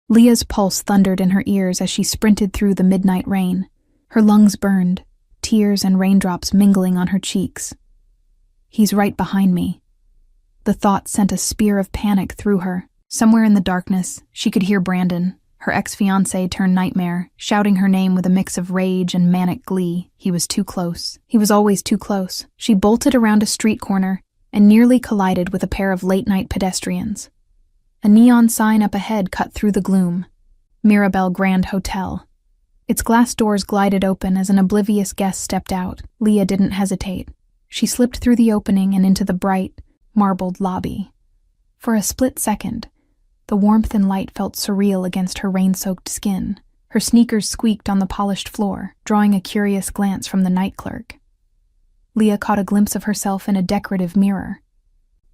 Leah's pulse thundered in her ears as she sprinted through the midnight rain. Her lungs burned, tears and raindrops mingling on her cheeks. He's right behind me. The thought sent a spear of panic through her. Somewhere in the darkness, she could hear Brandon, her ex-fiancé turned nightmare, shouting her name with a mix of rage and manic glee. He was too close. He was always too close. She bolted around a street corner and nearly collided with a pair of late-night pedestrians. A neon sign up ahead cut through the gloom. Mirabelle Grand Hotel. Its glass doors glided open as an oblivious guest stepped out. Leah didn't hesitate. She slipped through the opening and into the bright, marbled lobby. For a split second, the warmth and light felt surreal against her rain-soaked skin. Her sneakers squeaked on the polished floor, drawing a curious glance from the night clerk. Leah caught a glimpse of herself in a decorative mirror.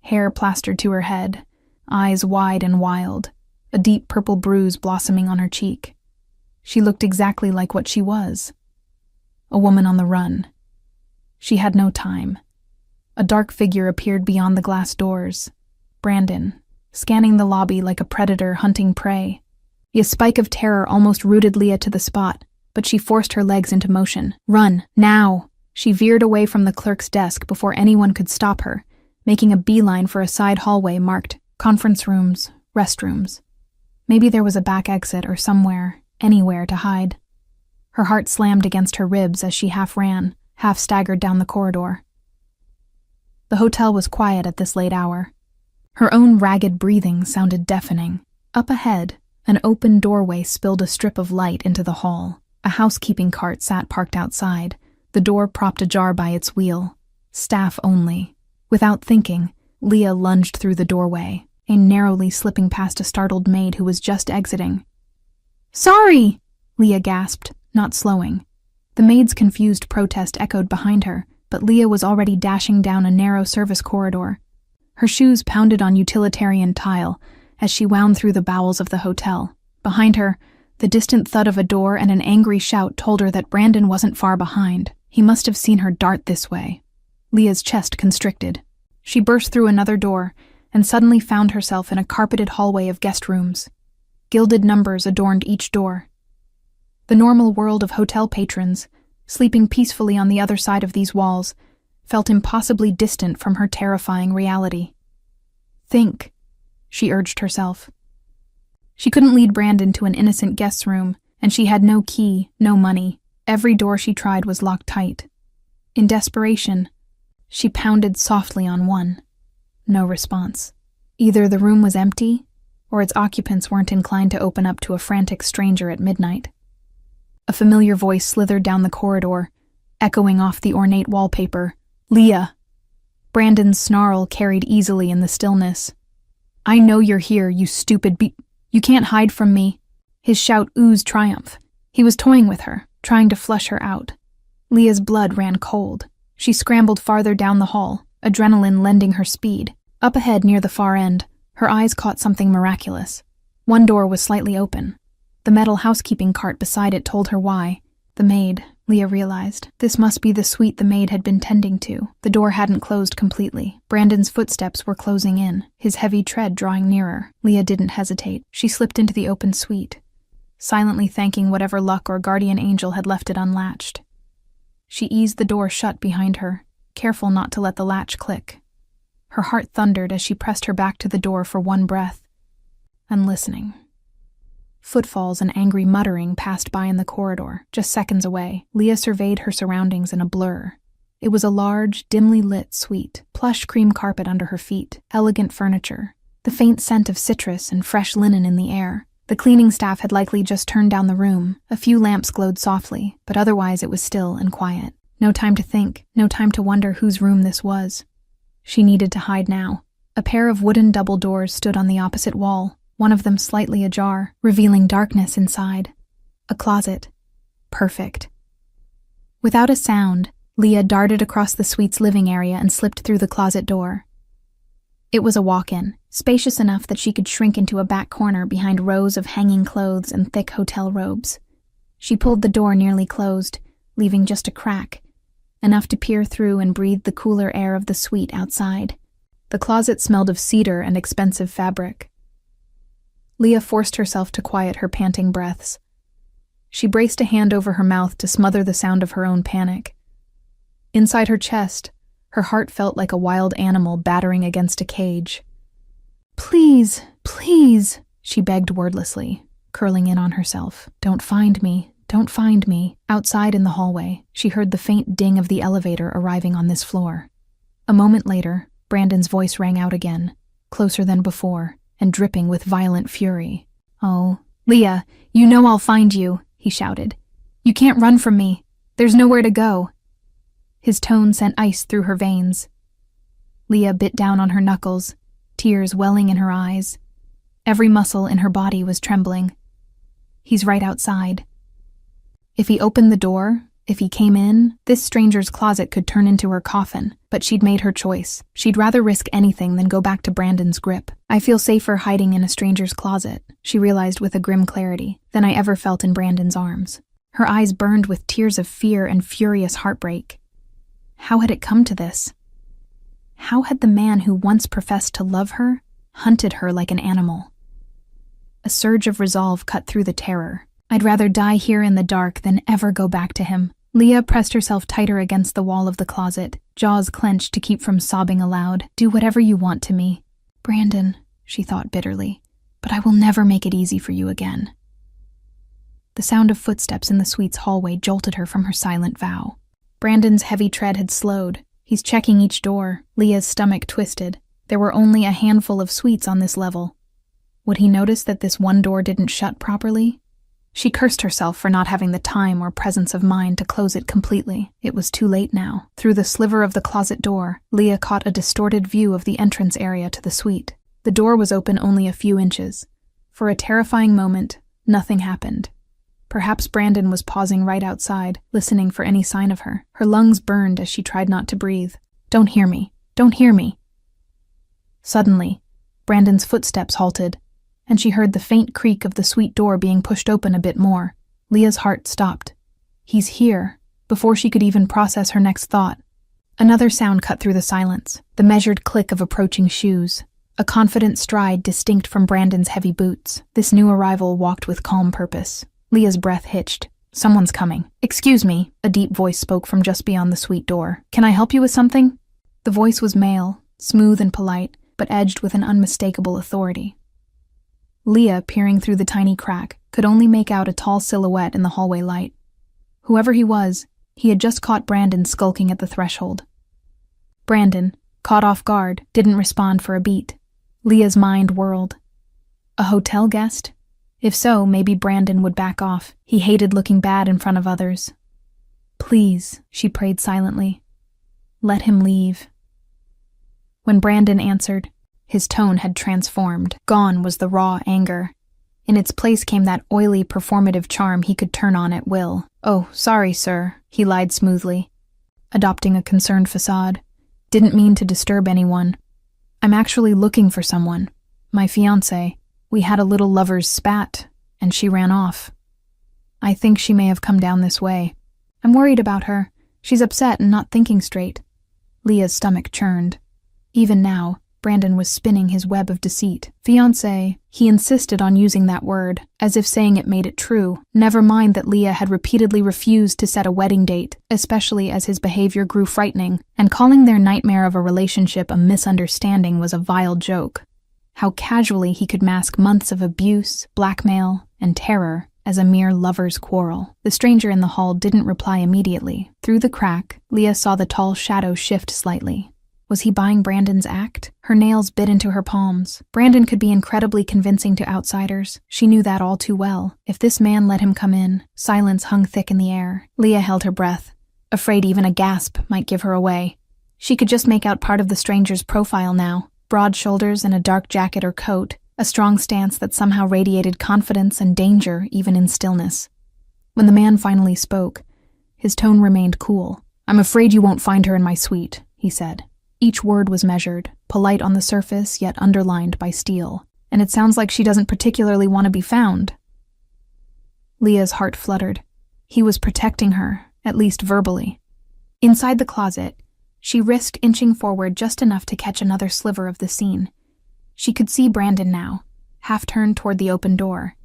Hair plastered to her head, eyes wide and wild, a deep purple bruise blossoming on her cheek. She looked exactly like what she was. A woman on the run. She had no time. A dark figure appeared beyond the glass doors. Brandon, scanning the lobby like a predator hunting prey. A spike of terror almost rooted Leah to the spot, but she forced her legs into motion. Run, now! She veered away from the clerk's desk before anyone could stop her, making a beeline for a side hallway marked conference rooms, restrooms. Maybe there was a back exit or somewhere, anywhere to hide. Her heart slammed against her ribs as she half ran, half staggered down the corridor. The hotel was quiet at this late hour. Her own ragged breathing sounded deafening. Up ahead, an open doorway spilled a strip of light into the hall. A housekeeping cart sat parked outside, the door propped ajar by its wheel. Staff only. Without thinking, Leah lunged through the doorway, narrowly slipping past a startled maid who was just exiting. "Sorry!" Leah gasped, not slowing. The maid's confused protest echoed behind her, but Leah was already dashing down a narrow service corridor. Her shoes pounded on utilitarian tile as she wound through the bowels of the hotel. Behind her, the distant thud of a door and an angry shout told her that Brandon wasn't far behind. He must have seen her dart this way. Leah's chest constricted. She burst through another door and suddenly found herself in a carpeted hallway of guest rooms. Gilded numbers adorned each door. The normal world of hotel patrons, sleeping peacefully on the other side of these walls, felt impossibly distant from her terrifying reality. Think, she urged herself. She couldn't lead Brandon to an innocent guest's room, and she had no key, no money. Every door she tried was locked tight. In desperation, she pounded softly on one. No response. Either the room was empty, or its occupants weren't inclined to open up to a frantic stranger at midnight. A familiar voice slithered down the corridor, echoing off the ornate wallpaper. "Leah!" Brandon's snarl carried easily in the stillness. "I know you're here, you stupid You can't hide from me." His shout oozed triumph. He was toying with her, trying to flush her out. Leah's blood ran cold. She scrambled farther down the hall, adrenaline lending her speed. Up ahead near the far end, her eyes caught something miraculous. One door was slightly open. The metal housekeeping cart beside it told her why. The maid, Leah realized. This must be the suite the maid had been tending to. The door hadn't closed completely. Brandon's footsteps were closing in, his heavy tread drawing nearer. Leah didn't hesitate. She slipped into the open suite, silently thanking whatever luck or guardian angel had left it unlatched. She eased the door shut behind her, careful not to let the latch click. Her heart thundered as she pressed her back to the door for one breath. And listening. Footfalls and angry muttering passed by in the corridor, just seconds away. Leah surveyed her surroundings in a blur. It was a large, dimly lit suite, plush cream carpet under her feet, elegant furniture, the faint scent of citrus and fresh linen in the air. The cleaning staff had likely just turned down the room. A few lamps glowed softly, but otherwise it was still and quiet. No time to think, no time to wonder whose room this was. She needed to hide now. A pair of wooden double doors stood on the opposite wall, one of them slightly ajar, revealing darkness inside. A closet. Perfect. Without a sound, Leah darted across the suite's living area and slipped through the closet door. It was a walk-in, spacious enough that she could shrink into a back corner behind rows of hanging clothes and thick hotel robes. She pulled the door nearly closed, leaving just a crack, enough to peer through and breathe the cooler air of the suite outside. The closet smelled of cedar and expensive fabric. Leah forced herself to quiet her panting breaths. She braced a hand over her mouth to smother the sound of her own panic. Inside her chest, her heart felt like a wild animal battering against a cage. "Please, please," she begged wordlessly, curling in on herself. "Don't find me. Don't find me." Outside in the hallway, she heard the faint ding of the elevator arriving on this floor. A moment later, Brandon's voice rang out again, closer than before, and dripping with violent fury. "Oh, Leah, you know I'll find you," he shouted. "You can't run from me. There's nowhere to go." His tone sent ice through her veins. Leah bit down on her knuckles, tears welling in her eyes. Every muscle in her body was trembling. He's right outside. If he opened the door, if he came in, this stranger's closet could turn into her coffin, but she'd made her choice. She'd rather risk anything than go back to Brandon's grip. "I feel safer hiding in a stranger's closet," she realized with a grim clarity, "than I ever felt in Brandon's arms." Her eyes burned with tears of fear and furious heartbreak. How had it come to this? How had the man who once professed to love her hunted her like an animal? A surge of resolve cut through the terror. "I'd rather die here in the dark than ever go back to him." Leah pressed herself tighter against the wall of the closet, jaws clenched to keep from sobbing aloud. "Do whatever you want to me, Brandon," she thought bitterly, "but I will never make it easy for you again." The sound of footsteps in the suite's hallway jolted her from her silent vow. Brandon's heavy tread had slowed. He's checking each door. Leah's stomach twisted. There were only a handful of suites on this level. Would he notice that this one door didn't shut properly? She cursed herself for not having the time or presence of mind to close it completely. It was too late now. Through the sliver of the closet door, Leah caught a distorted view of the entrance area to the suite. The door was open only a few inches. For a terrifying moment, nothing happened. Perhaps Brandon was pausing right outside, listening for any sign of her. Her lungs burned as she tried not to breathe. "Don't hear me. Don't hear me." Suddenly, Brandon's footsteps halted, and she heard the faint creak of the suite door being pushed open a bit more. Leah's heart stopped. "He's here," before she could even process her next thought. Another sound cut through the silence, the measured click of approaching shoes. A confident stride distinct from Brandon's heavy boots. This new arrival walked with calm purpose. Leah's breath hitched. "Someone's coming." "Excuse me," a deep voice spoke from just beyond the suite door. "Can I help you with something?" The voice was male, smooth and polite, but edged with an unmistakable authority. Leah, peering through the tiny crack, could only make out a tall silhouette in the hallway light. Whoever he was, he had just caught Brandon skulking at the threshold. Brandon, caught off guard, didn't respond for a beat. Leah's mind whirled. A hotel guest? If so, maybe Brandon would back off. He hated looking bad in front of others. "Please," she prayed silently. "Let him leave." When Brandon answered, his tone had transformed. Gone was the raw anger. In its place came that oily, performative charm he could turn on at will. "Oh, sorry, sir," he lied smoothly, adopting a concerned facade. "Didn't mean to disturb anyone. I'm actually looking for someone. My fiancé. We had a little lover's spat, and she ran off. I think she may have come down this way. I'm worried about her. She's upset and not thinking straight." Leah's stomach churned. Even now, Brandon was spinning his web of deceit. Fiancé, he insisted on using that word, as if saying it made it true. Never mind that Leah had repeatedly refused to set a wedding date, especially as his behavior grew frightening, and calling their nightmare of a relationship a misunderstanding was a vile joke. How casually he could mask months of abuse, blackmail, and terror as a mere lover's quarrel. The stranger in the hall didn't reply immediately. Through the crack, Leah saw the tall shadow shift slightly. Was he buying Brandon's act? Her nails bit into her palms. Brandon could be incredibly convincing to outsiders. She knew that all too well. If this man let him come in, silence hung thick in the air. Leah held her breath, afraid even a gasp might give her away. She could just make out part of the stranger's profile now. Broad shoulders and a dark jacket or coat, a strong stance that somehow radiated confidence and danger even in stillness. When the man finally spoke, his tone remained cool. "I'm afraid you won't find her in my suite," he said. Each word was measured, polite on the surface yet underlined by steel. "And it sounds like she doesn't particularly want to be found." Leah's heart fluttered. He was protecting her, at least verbally. Inside the closet, she risked inching forward just enough to catch another sliver of the scene. She could see Brandon now, half-turned toward the open door,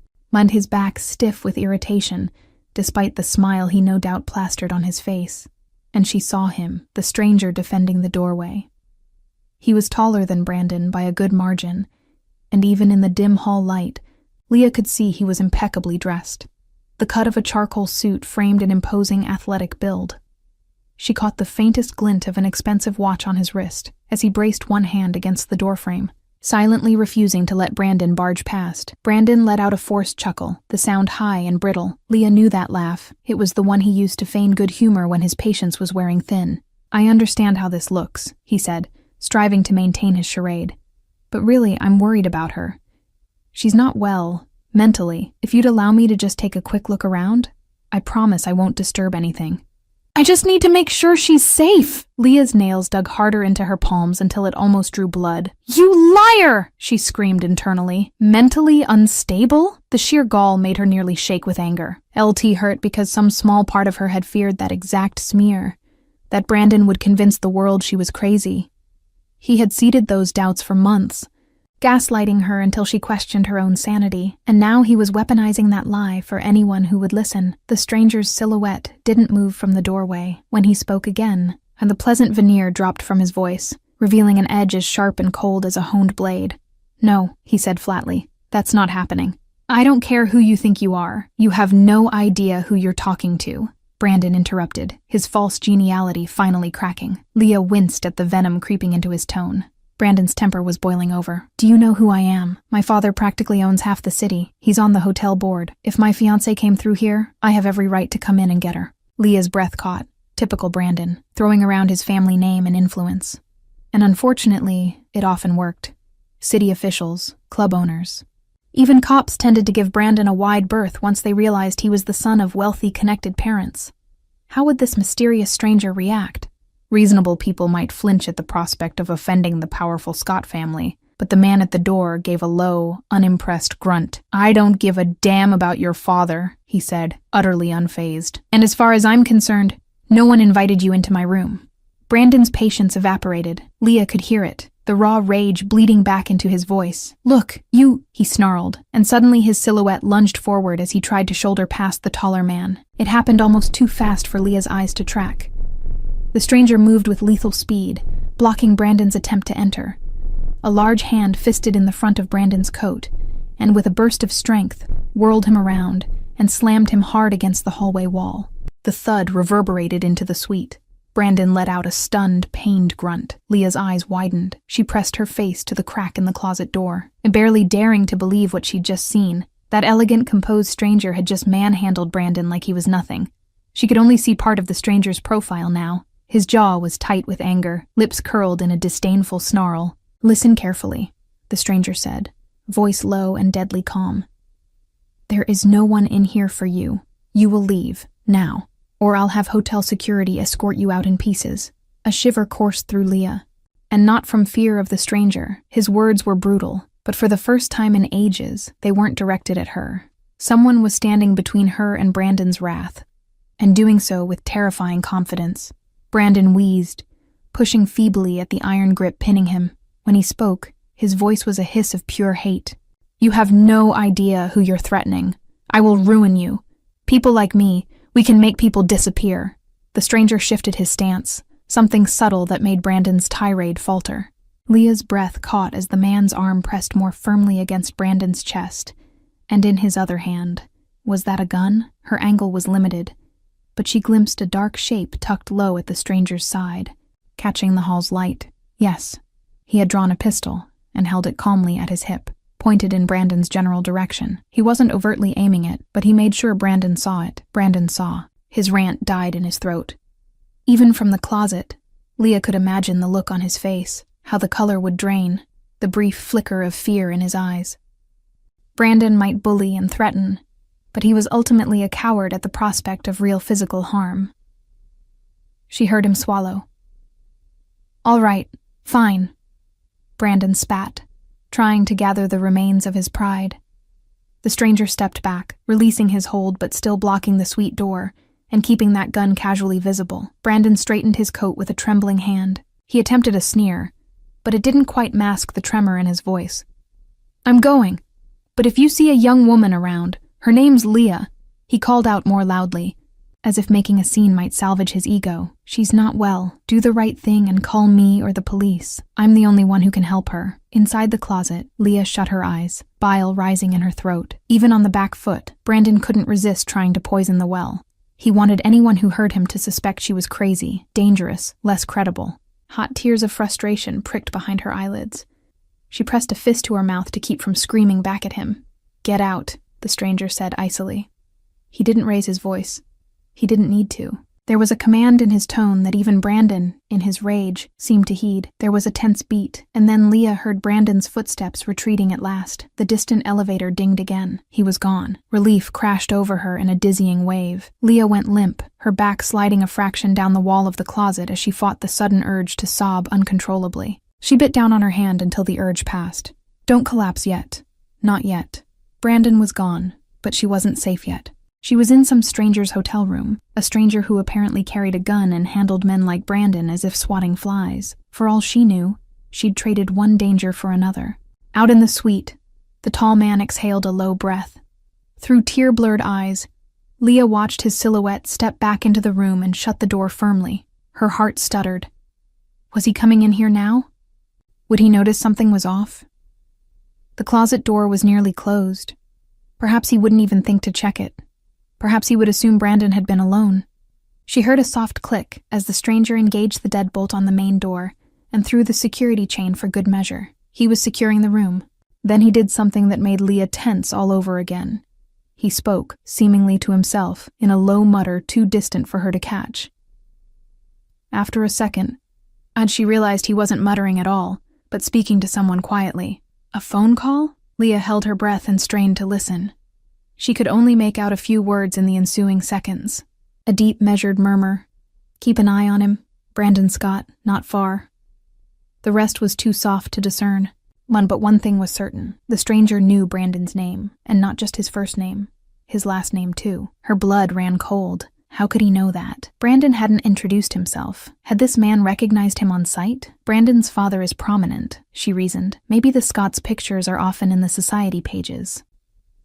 his back stiff with irritation, despite the smile he no doubt plastered on his face. And she saw him, the stranger defending the doorway. He was taller than Brandon by a good margin, and even in the dim hall light, Leah could see he was impeccably dressed. The cut of a charcoal suit framed an imposing athletic build. She caught the faintest glint of an expensive watch on his wrist as he braced one hand against the doorframe, silently refusing to let Brandon barge past. Brandon let out a forced chuckle, the sound high and brittle. Leah knew that laugh. It was the one he used to feign good humor when his patience was wearing thin. "I understand how this looks," he said, striving to maintain his charade. "But really, I'm worried about her. She's not well, mentally. If you'd allow me to just take a quick look around, I promise I won't disturb anything." "I just need to make sure she's safe." Leah's nails dug harder into her palms until it almost drew blood. "You liar!" she screamed internally. Mentally unstable? The sheer gall made her nearly shake with anger. LT hurt because some small part of her had feared that exact smear, that Brandon would convince the world she was crazy. He had seeded those doubts for months, gaslighting her until she questioned her own sanity, and now he was weaponizing that lie for anyone who would listen. The stranger's silhouette didn't move from the doorway when he spoke again, and the pleasant veneer dropped from his voice, revealing an edge as sharp and cold as a honed blade. "No," he said flatly, "that's not happening. I don't care who you think you are. You have no idea who you're talking to." Brandon interrupted, his false geniality finally cracking. Leah winced at the venom creeping into his tone. Brandon's temper was boiling over. "Do you know who I am? My father practically owns half the city. He's on the hotel board. If my fiancée came through here, I have every right to come in and get her." Leah's breath caught. Typical Brandon, throwing around his family name and influence. And unfortunately, it often worked. City officials, club owners. Even cops tended to give Brandon a wide berth once they realized he was the son of wealthy, connected parents. How would this mysterious stranger react? Reasonable people might flinch at the prospect of offending the powerful Scott family, but the man at the door gave a low, unimpressed grunt. "I don't give a damn about your father," he said, utterly unfazed. "And as far as I'm concerned, no one invited you into my room." Brandon's patience evaporated. Leah could hear it, the raw rage bleeding back into his voice. "Look, you," he snarled, and suddenly his silhouette lunged forward as he tried to shoulder past the taller man. It happened almost too fast for Leah's eyes to track. The stranger moved with lethal speed, blocking Brandon's attempt to enter. A large hand fisted in the front of Brandon's coat, and with a burst of strength, whirled him around and slammed him hard against the hallway wall. The thud reverberated into the suite. Brandon let out a stunned, pained grunt. Leah's eyes widened. She pressed her face to the crack in the closet door, barely daring to believe what she'd just seen. That elegant, composed stranger had just manhandled Brandon like he was nothing. She could only see part of the stranger's profile now. His jaw was tight with anger, lips curled in a disdainful snarl. "Listen carefully," the stranger said, voice low and deadly calm. "There is no one in here for you. You will leave, now, or I'll have hotel security escort you out in pieces." A shiver coursed through Leah, and not from fear of the stranger. His words were brutal, but for the first time in ages, they weren't directed at her. Someone was standing between her and Brandon's wrath, and doing so with terrifying confidence. Brandon wheezed, pushing feebly at the iron grip pinning him. When he spoke, his voice was a hiss of pure hate. "You have no idea who you're threatening. I will ruin you. People like me, we can make people disappear." The stranger shifted his stance, something subtle that made Brandon's tirade falter. Leah's breath caught as the man's arm pressed more firmly against Brandon's chest, and in his other hand, was that a gun? Her angle was limited, but she glimpsed a dark shape tucked low at the stranger's side, catching the hall's light. Yes, he had drawn a pistol and held it calmly at his hip, pointed in Brandon's general direction. He wasn't overtly aiming it, but he made sure Brandon saw it. Brandon saw. His rant died in his throat. Even from the closet, Leah could imagine the look on his face, how the color would drain, the brief flicker of fear in his eyes. Brandon might bully and threaten, but he was ultimately a coward at the prospect of real physical harm. She heard him swallow. "All right, fine," Brandon spat, trying to gather the remains of his pride. The stranger stepped back, releasing his hold but still blocking the suite door and keeping that gun casually visible. Brandon straightened his coat with a trembling hand. He attempted a sneer, but it didn't quite mask the tremor in his voice. "I'm going. But if you see a young woman around, her name's Leah," he called out more loudly, as if making a scene might salvage his ego. "She's not well. Do the right thing and call me or the police. I'm the only one who can help her." Inside the closet, Leah shut her eyes, bile rising in her throat. Even on the back foot, Brandon couldn't resist trying to poison the well. He wanted anyone who heard him to suspect she was crazy, dangerous, less credible. Hot tears of frustration pricked behind her eyelids. She pressed a fist to her mouth to keep from screaming back at him. "Get out," the stranger said icily. He didn't raise his voice. He didn't need to. There was a command in his tone that even Brandon, in his rage, seemed to heed. There was a tense beat, and then Leah heard Brandon's footsteps retreating at last. The distant elevator dinged again. He was gone. Relief crashed over her in a dizzying wave. Leah went limp, her back sliding a fraction down the wall of the closet as she fought the sudden urge to sob uncontrollably. She bit down on her hand until the urge passed. Don't collapse yet. Not yet. Brandon was gone, but she wasn't safe yet. She was in some stranger's hotel room, a stranger who apparently carried a gun and handled men like Brandon as if swatting flies. For all she knew, she'd traded one danger for another. Out in the suite, the tall man exhaled a low breath. Through tear-blurred eyes, Leah watched his silhouette step back into the room and shut the door firmly. Her heart stuttered. Was he coming in here now? Would he notice something was off? The closet door was nearly closed. Perhaps he wouldn't even think to check it. Perhaps he would assume Brandon had been alone. She heard a soft click as the stranger engaged the deadbolt on the main door and threw the security chain for good measure. He was securing the room. Then he did something that made Leah tense all over again. He spoke, seemingly to himself, in a low mutter too distant for her to catch. After a second, she realized he wasn't muttering at all, but speaking to someone quietly. A phone call? Leah held her breath and strained to listen. She could only make out a few words in the ensuing seconds. A deep, measured murmur. "Keep an eye on him. Brandon Scott, not far." The rest was too soft to discern. But one thing was certain. The stranger knew Brandon's name, and not just his first name. His last name, too. Her blood ran cold. How could he know that? Brandon hadn't introduced himself. Had this man recognized him on sight? Brandon's father is prominent, she reasoned. Maybe the Scott's pictures are often in the society pages.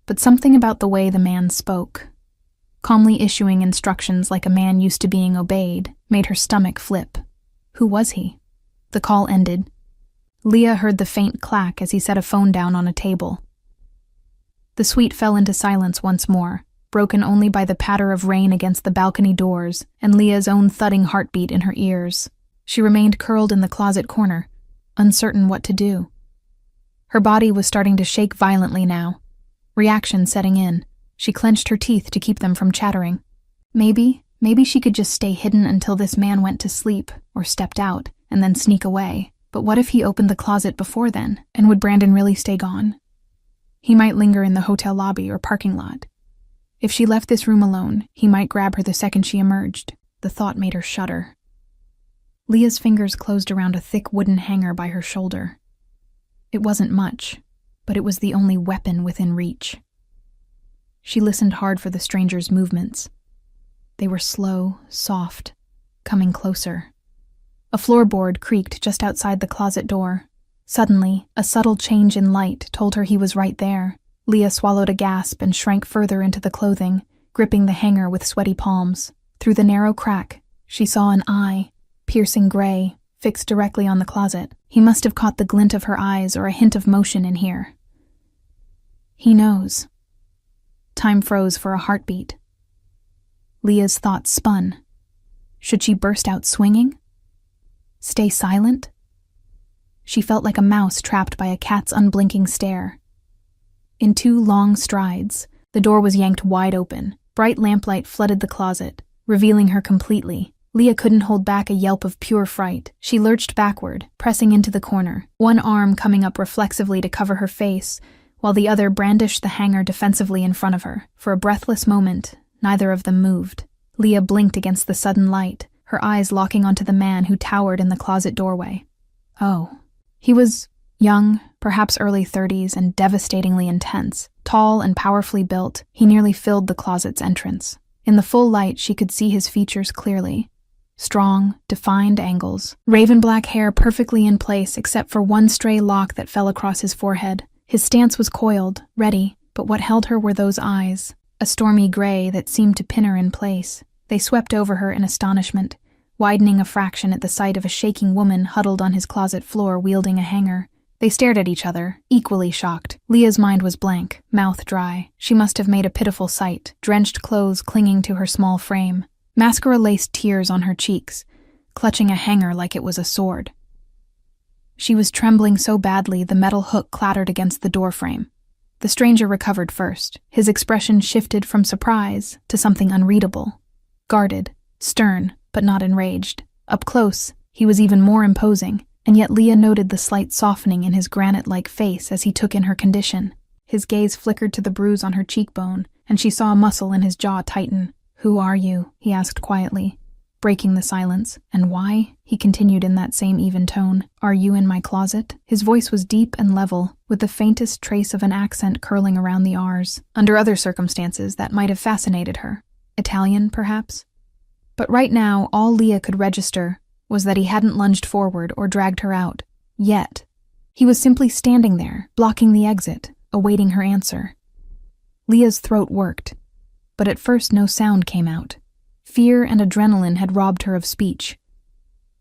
But something about the way the man spoke, calmly issuing instructions like a man used to being obeyed, made her stomach flip. Who was he? The call ended. Leah heard the faint clack as he set a phone down on a table. The suite fell into silence once more, broken only by the patter of rain against the balcony doors and Leah's own thudding heartbeat in her ears. She remained curled in the closet corner, uncertain what to do. Her body was starting to shake violently now, reaction setting in. She clenched her teeth to keep them from chattering. Maybe she could just stay hidden until this man went to sleep or stepped out and then sneak away. But what if he opened the closet before then? And would Brandon really stay gone? He might linger in the hotel lobby or parking lot. If she left this room alone, he might grab her the second she emerged. The thought made her shudder. Leah's fingers closed around a thick wooden hanger by her shoulder. It wasn't much, but it was the only weapon within reach. She listened hard for the stranger's movements. They were slow, soft, coming closer. A floorboard creaked just outside the closet door. Suddenly, a subtle change in light told her he was right there. Leah swallowed a gasp and shrank further into the clothing, gripping the hanger with sweaty palms. Through the narrow crack, she saw an eye, piercing gray, fixed directly on the closet. He must have caught the glint of her eyes or a hint of motion in here. He knows. Time froze for a heartbeat. Leah's thoughts spun. Should she burst out swinging? Stay silent? She felt like a mouse trapped by a cat's unblinking stare. In 2 long strides, the door was yanked wide open. Bright lamplight flooded the closet, revealing her completely. Leah couldn't hold back a yelp of pure fright. She lurched backward, pressing into the corner, one arm coming up reflexively to cover her face, while the other brandished the hanger defensively in front of her. For a breathless moment, neither of them moved. Leah blinked against the sudden light, her eyes locking onto the man who towered in the closet doorway. Oh. He was young, perhaps early 30s, and devastatingly intense. Tall and powerfully built, he nearly filled the closet's entrance. In the full light, she could see his features clearly. Strong, defined angles. Raven black hair perfectly in place except for one stray lock that fell across his forehead. His stance was coiled, ready, but what held her were those eyes, a stormy gray that seemed to pin her in place. They swept over her in astonishment, widening a fraction at the sight of a shaking woman huddled on his closet floor wielding a hanger. They stared at each other, equally shocked. Leah's mind was blank, mouth dry. She must have made a pitiful sight, drenched clothes clinging to her small frame, mascara-laced tears on her cheeks, clutching a hanger like it was a sword. She was trembling so badly the metal hook clattered against the doorframe. The stranger recovered first. His expression shifted from surprise to something unreadable. Guarded, stern, but not enraged. Up close, he was even more imposing, and yet Leah noted the slight softening in his granite-like face as he took in her condition. His gaze flickered to the bruise on her cheekbone, and she saw a muscle in his jaw tighten. "Who are you?" he asked quietly, breaking the silence. "And why?" he continued in that same even tone. "Are you in my closet?" His voice was deep and level, with the faintest trace of an accent curling around the R's. Under other circumstances, that might have fascinated her. Italian, perhaps? But right now, all Leah could register was that he hadn't lunged forward or dragged her out. Yet. He was simply standing there, blocking the exit, awaiting her answer. Leah's throat worked, but at first no sound came out. Fear and adrenaline had robbed her of speech.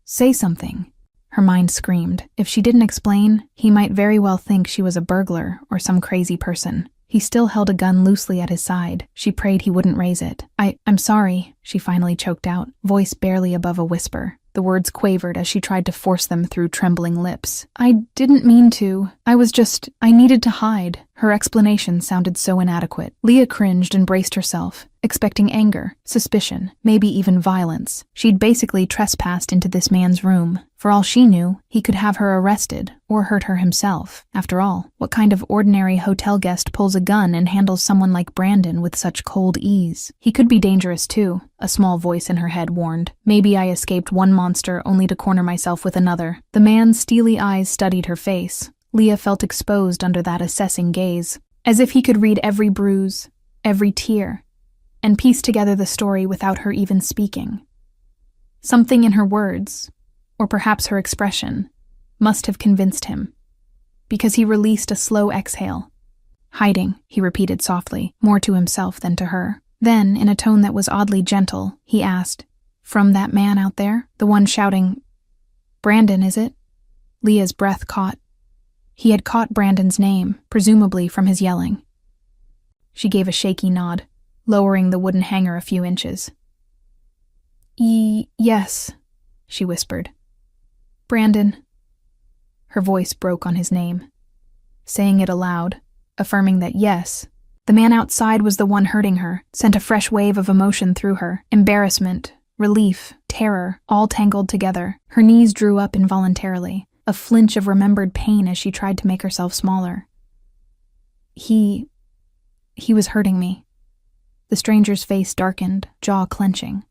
"Say something," her mind screamed. If she didn't explain, he might very well think she was a burglar or some crazy person. He still held a gun loosely at his side. She prayed he wouldn't raise it. I'm sorry," she finally choked out, voice barely above a whisper. The words quavered as she tried to force them through trembling lips. "I didn't mean to. I needed to hide." Her explanation sounded so inadequate. Leah cringed and braced herself, expecting anger, suspicion, maybe even violence. She'd basically trespassed into this man's room. For all she knew, he could have her arrested or hurt her himself. After all, what kind of ordinary hotel guest pulls a gun and handles someone like Brandon with such cold ease? He could be dangerous too, a small voice in her head warned. Maybe I escaped one monster only to corner myself with another. The man's steely eyes studied her face. Leah felt exposed under that assessing gaze, as if he could read every bruise, every tear, and piece together the story without her even speaking. Something in her words, or perhaps her expression, must have convinced him, because he released a slow exhale. "Hiding," he repeated softly, more to himself than to her. Then, in a tone that was oddly gentle, he asked, "From that man out there? The one shouting, 'Brandon, is it?'" Leah's breath caught. He had caught Brandon's name, presumably from his yelling. She gave a shaky nod, lowering the wooden hanger a few inches. Yes," she whispered. "Brandon." Her voice broke on his name. Saying it aloud, affirming that yes, the man outside was the one hurting her, sent a fresh wave of emotion through her. Embarrassment, relief, terror, all tangled together. Her knees drew up involuntarily, a flinch of remembered pain as she tried to make herself smaller. He was hurting me." The stranger's face darkened, jaw clenching.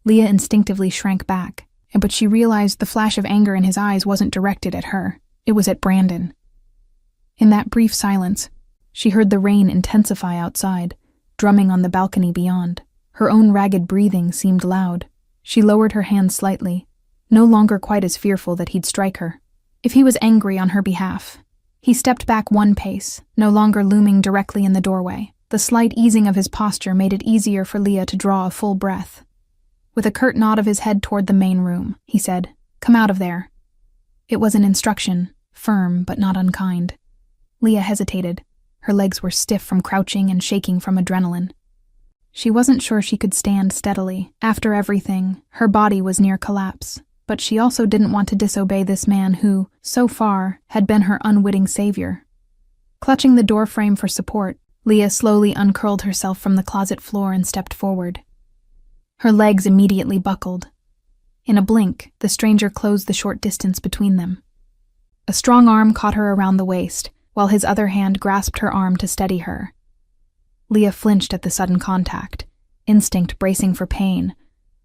Leah instinctively shrank back, but she realized the flash of anger in his eyes wasn't directed at her. It was at Brandon. In that brief silence, she heard the rain intensify outside, drumming on the balcony beyond. Her own ragged breathing seemed loud. She lowered her hand slightly, no longer quite as fearful that he'd strike her. If he was angry on her behalf, he stepped back one pace, no longer looming directly in the doorway. The slight easing of his posture made it easier for Leah to draw a full breath. With a curt nod of his head toward the main room, he said, "Come out of there." It was an instruction, firm but not unkind. Leah hesitated. Her legs were stiff from crouching and shaking from adrenaline. She wasn't sure she could stand steadily. After everything, her body was near collapse. But she also didn't want to disobey this man who, so far, had been her unwitting savior. Clutching the doorframe for support, Leah slowly uncurled herself from the closet floor and stepped forward. Her legs immediately buckled. In a blink, the stranger closed the short distance between them. A strong arm caught her around the waist, while his other hand grasped her arm to steady her. Leah flinched at the sudden contact, instinct bracing for pain,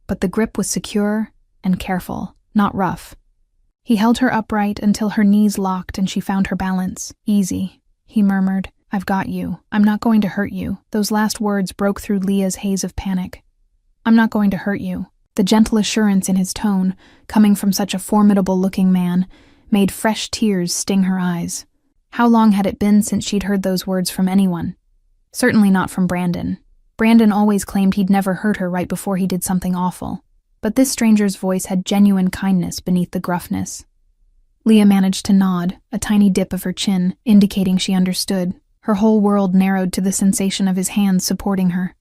but the grip was secure and careful, not rough. He held her upright until her knees locked and she found her balance. "Easy," he murmured. "I've got you. I'm not going to hurt you." Those last words broke through Leah's haze of panic. "I'm not going to hurt you." The gentle assurance in his tone, coming from such a formidable-looking man, made fresh tears sting her eyes. How long had it been since she'd heard those words from anyone? Certainly not from Brandon. Brandon always claimed he'd never hurt her right before he did something awful. But this stranger's voice had genuine kindness beneath the gruffness. Leah managed to nod, a tiny dip of her chin, indicating she understood. Her whole world narrowed to the sensation of his hands supporting her.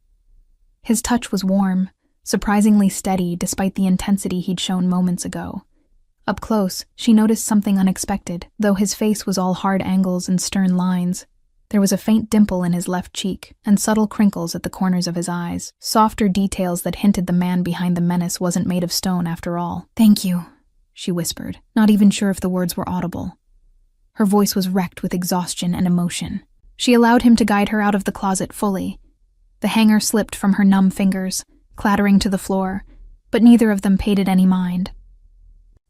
His touch was warm, surprisingly steady despite the intensity he'd shown moments ago. Up close, she noticed something unexpected. Though his face was all hard angles and stern lines, there was a faint dimple in his left cheek and subtle crinkles at the corners of his eyes, softer details that hinted the man behind the menace wasn't made of stone after all. "Thank you," she whispered, not even sure if the words were audible. Her voice was wrecked with exhaustion and emotion. She allowed him to guide her out of the closet fully. The hanger slipped from her numb fingers, clattering to the floor, but neither of them paid it any mind.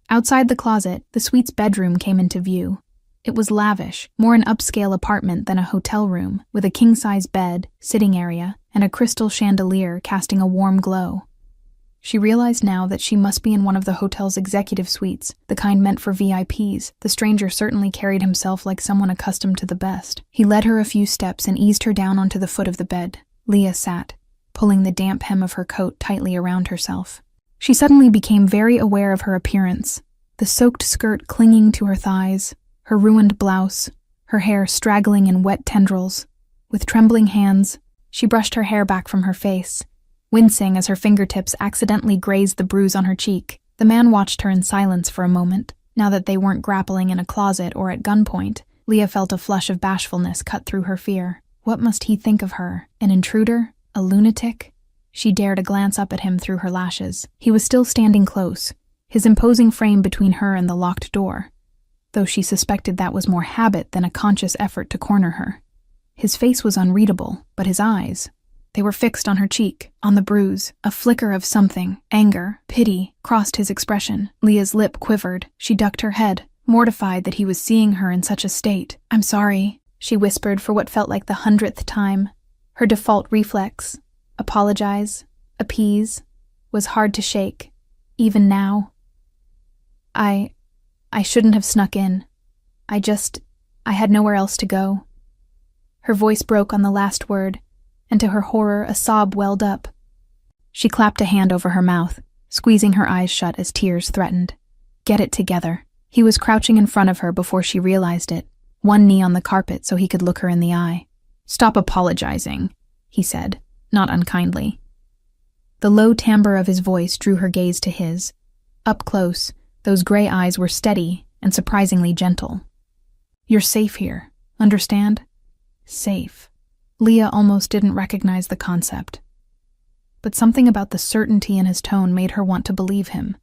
Outside the closet, the suite's bedroom came into view. It was lavish, more an upscale apartment than a hotel room, with a king-size bed, sitting area, and a crystal chandelier casting a warm glow. She realized now that she must be in one of the hotel's executive suites, the kind meant for VIPs. The stranger certainly carried himself like someone accustomed to the best. He led her a few steps and eased her down onto the foot of the bed. Leah sat, pulling the damp hem of her coat tightly around herself. She suddenly became very aware of her appearance, the soaked skirt clinging to her thighs, her ruined blouse, her hair straggling in wet tendrils. With trembling hands, she brushed her hair back from her face, wincing as her fingertips accidentally grazed the bruise on her cheek. The man watched her in silence for a moment. Now that they weren't grappling in a closet or at gunpoint, Leah felt a flush of bashfulness cut through her fear. What must he think of her? An intruder? A lunatic? She dared a glance up at him through her lashes. He was still standing close, his imposing frame between her and the locked door, though she suspected that was more habit than a conscious effort to corner her. His face was unreadable, but his eyes, they were fixed on her cheek, on the bruise. A flicker of something, anger, pity, crossed his expression. Leah's lip quivered. She ducked her head, mortified that he was seeing her in such a state. "I'm sorry," she whispered for what felt like the 100th time. Her default reflex, apologize, appease, was hard to shake, even now. I shouldn't have snuck in. I had nowhere else to go." Her voice broke on the last word, and to her horror a sob welled up. She clapped a hand over her mouth, squeezing her eyes shut as tears threatened. Get it together. He was crouching in front of her before she realized it, one knee on the carpet so he could look her in the eye. "Stop apologizing," he said, not unkindly. The low timbre of his voice drew her gaze to his. Up close, those gray eyes were steady and surprisingly gentle. "You're safe here, understand? Safe." Leah almost didn't recognize the concept, but something about the certainty in his tone made her want to believe him.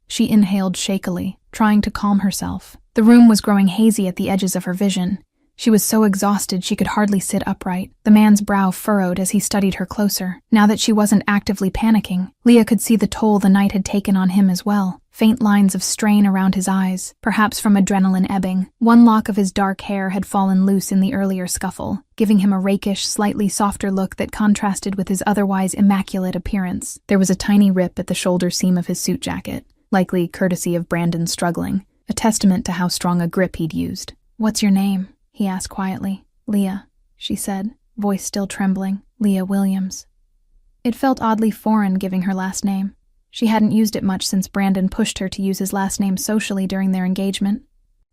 She inhaled shakily, trying to calm herself. The room was growing hazy at the edges of her vision. She was so exhausted she could hardly sit upright. The man's brow furrowed as he studied her closer. Now that she wasn't actively panicking, Leah could see the toll the night had taken on him as well. Faint lines of strain around his eyes, perhaps from adrenaline ebbing. One lock of his dark hair had fallen loose in the earlier scuffle, giving him a rakish, slightly softer look that contrasted with his otherwise immaculate appearance. There was a tiny rip at the shoulder seam of his suit jacket, likely courtesy of Brandon's struggling, a testament to how strong a grip he'd used. "What's your name?" he asked quietly. "Leah," she said, voice still trembling. "Leah Williams." It felt oddly foreign giving her last name. She hadn't used it much since Brandon pushed her to use his last name socially during their engagement.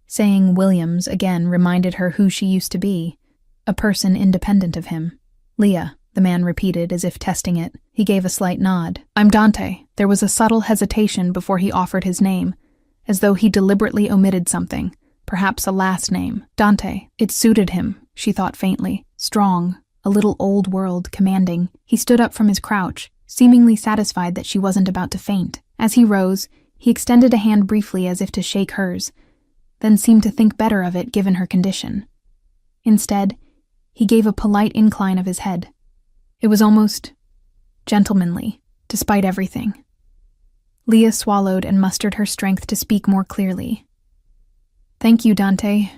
Saying Williams again reminded her who she used to be, a person independent of him. "Leah," the man repeated as if testing it. He gave a slight nod. "I'm Dante." There was a subtle hesitation before he offered his name, as though he deliberately omitted something. Perhaps a last name. Dante. It suited him, she thought faintly. Strong, a little old world, commanding. He stood up from his crouch, seemingly satisfied that she wasn't about to faint. As he rose, he extended a hand briefly as if to shake hers, then seemed to think better of it given her condition. Instead, he gave a polite incline of his head. It was almost gentlemanly, despite everything. Leah swallowed and mustered her strength to speak more clearly. "Thank you, Dante,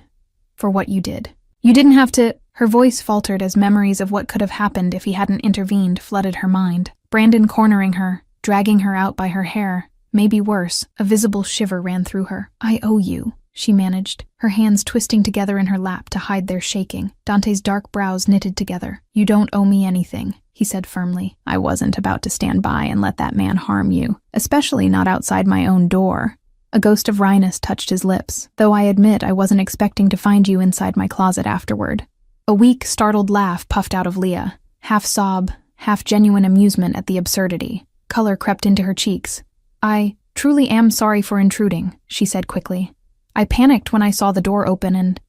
for what you did. You didn't have to—" Her voice faltered as memories of what could have happened if he hadn't intervened flooded her mind. Brandon cornering her, dragging her out by her hair, maybe worse, a visible shiver ran through her. "I owe you," she managed, her hands twisting together in her lap to hide their shaking. Dante's dark brows knitted together. "You don't owe me anything," he said firmly. "I wasn't about to stand by and let that man harm you, especially not outside my own door." A ghost of wryness touched his lips, though I admit I wasn't expecting to find you inside my closet afterward. A weak, startled laugh puffed out of Leah, half sob, half genuine amusement at the absurdity. Color crept into her cheeks. "I truly am sorry for intruding," she said quickly. "I panicked when I saw the door open and—"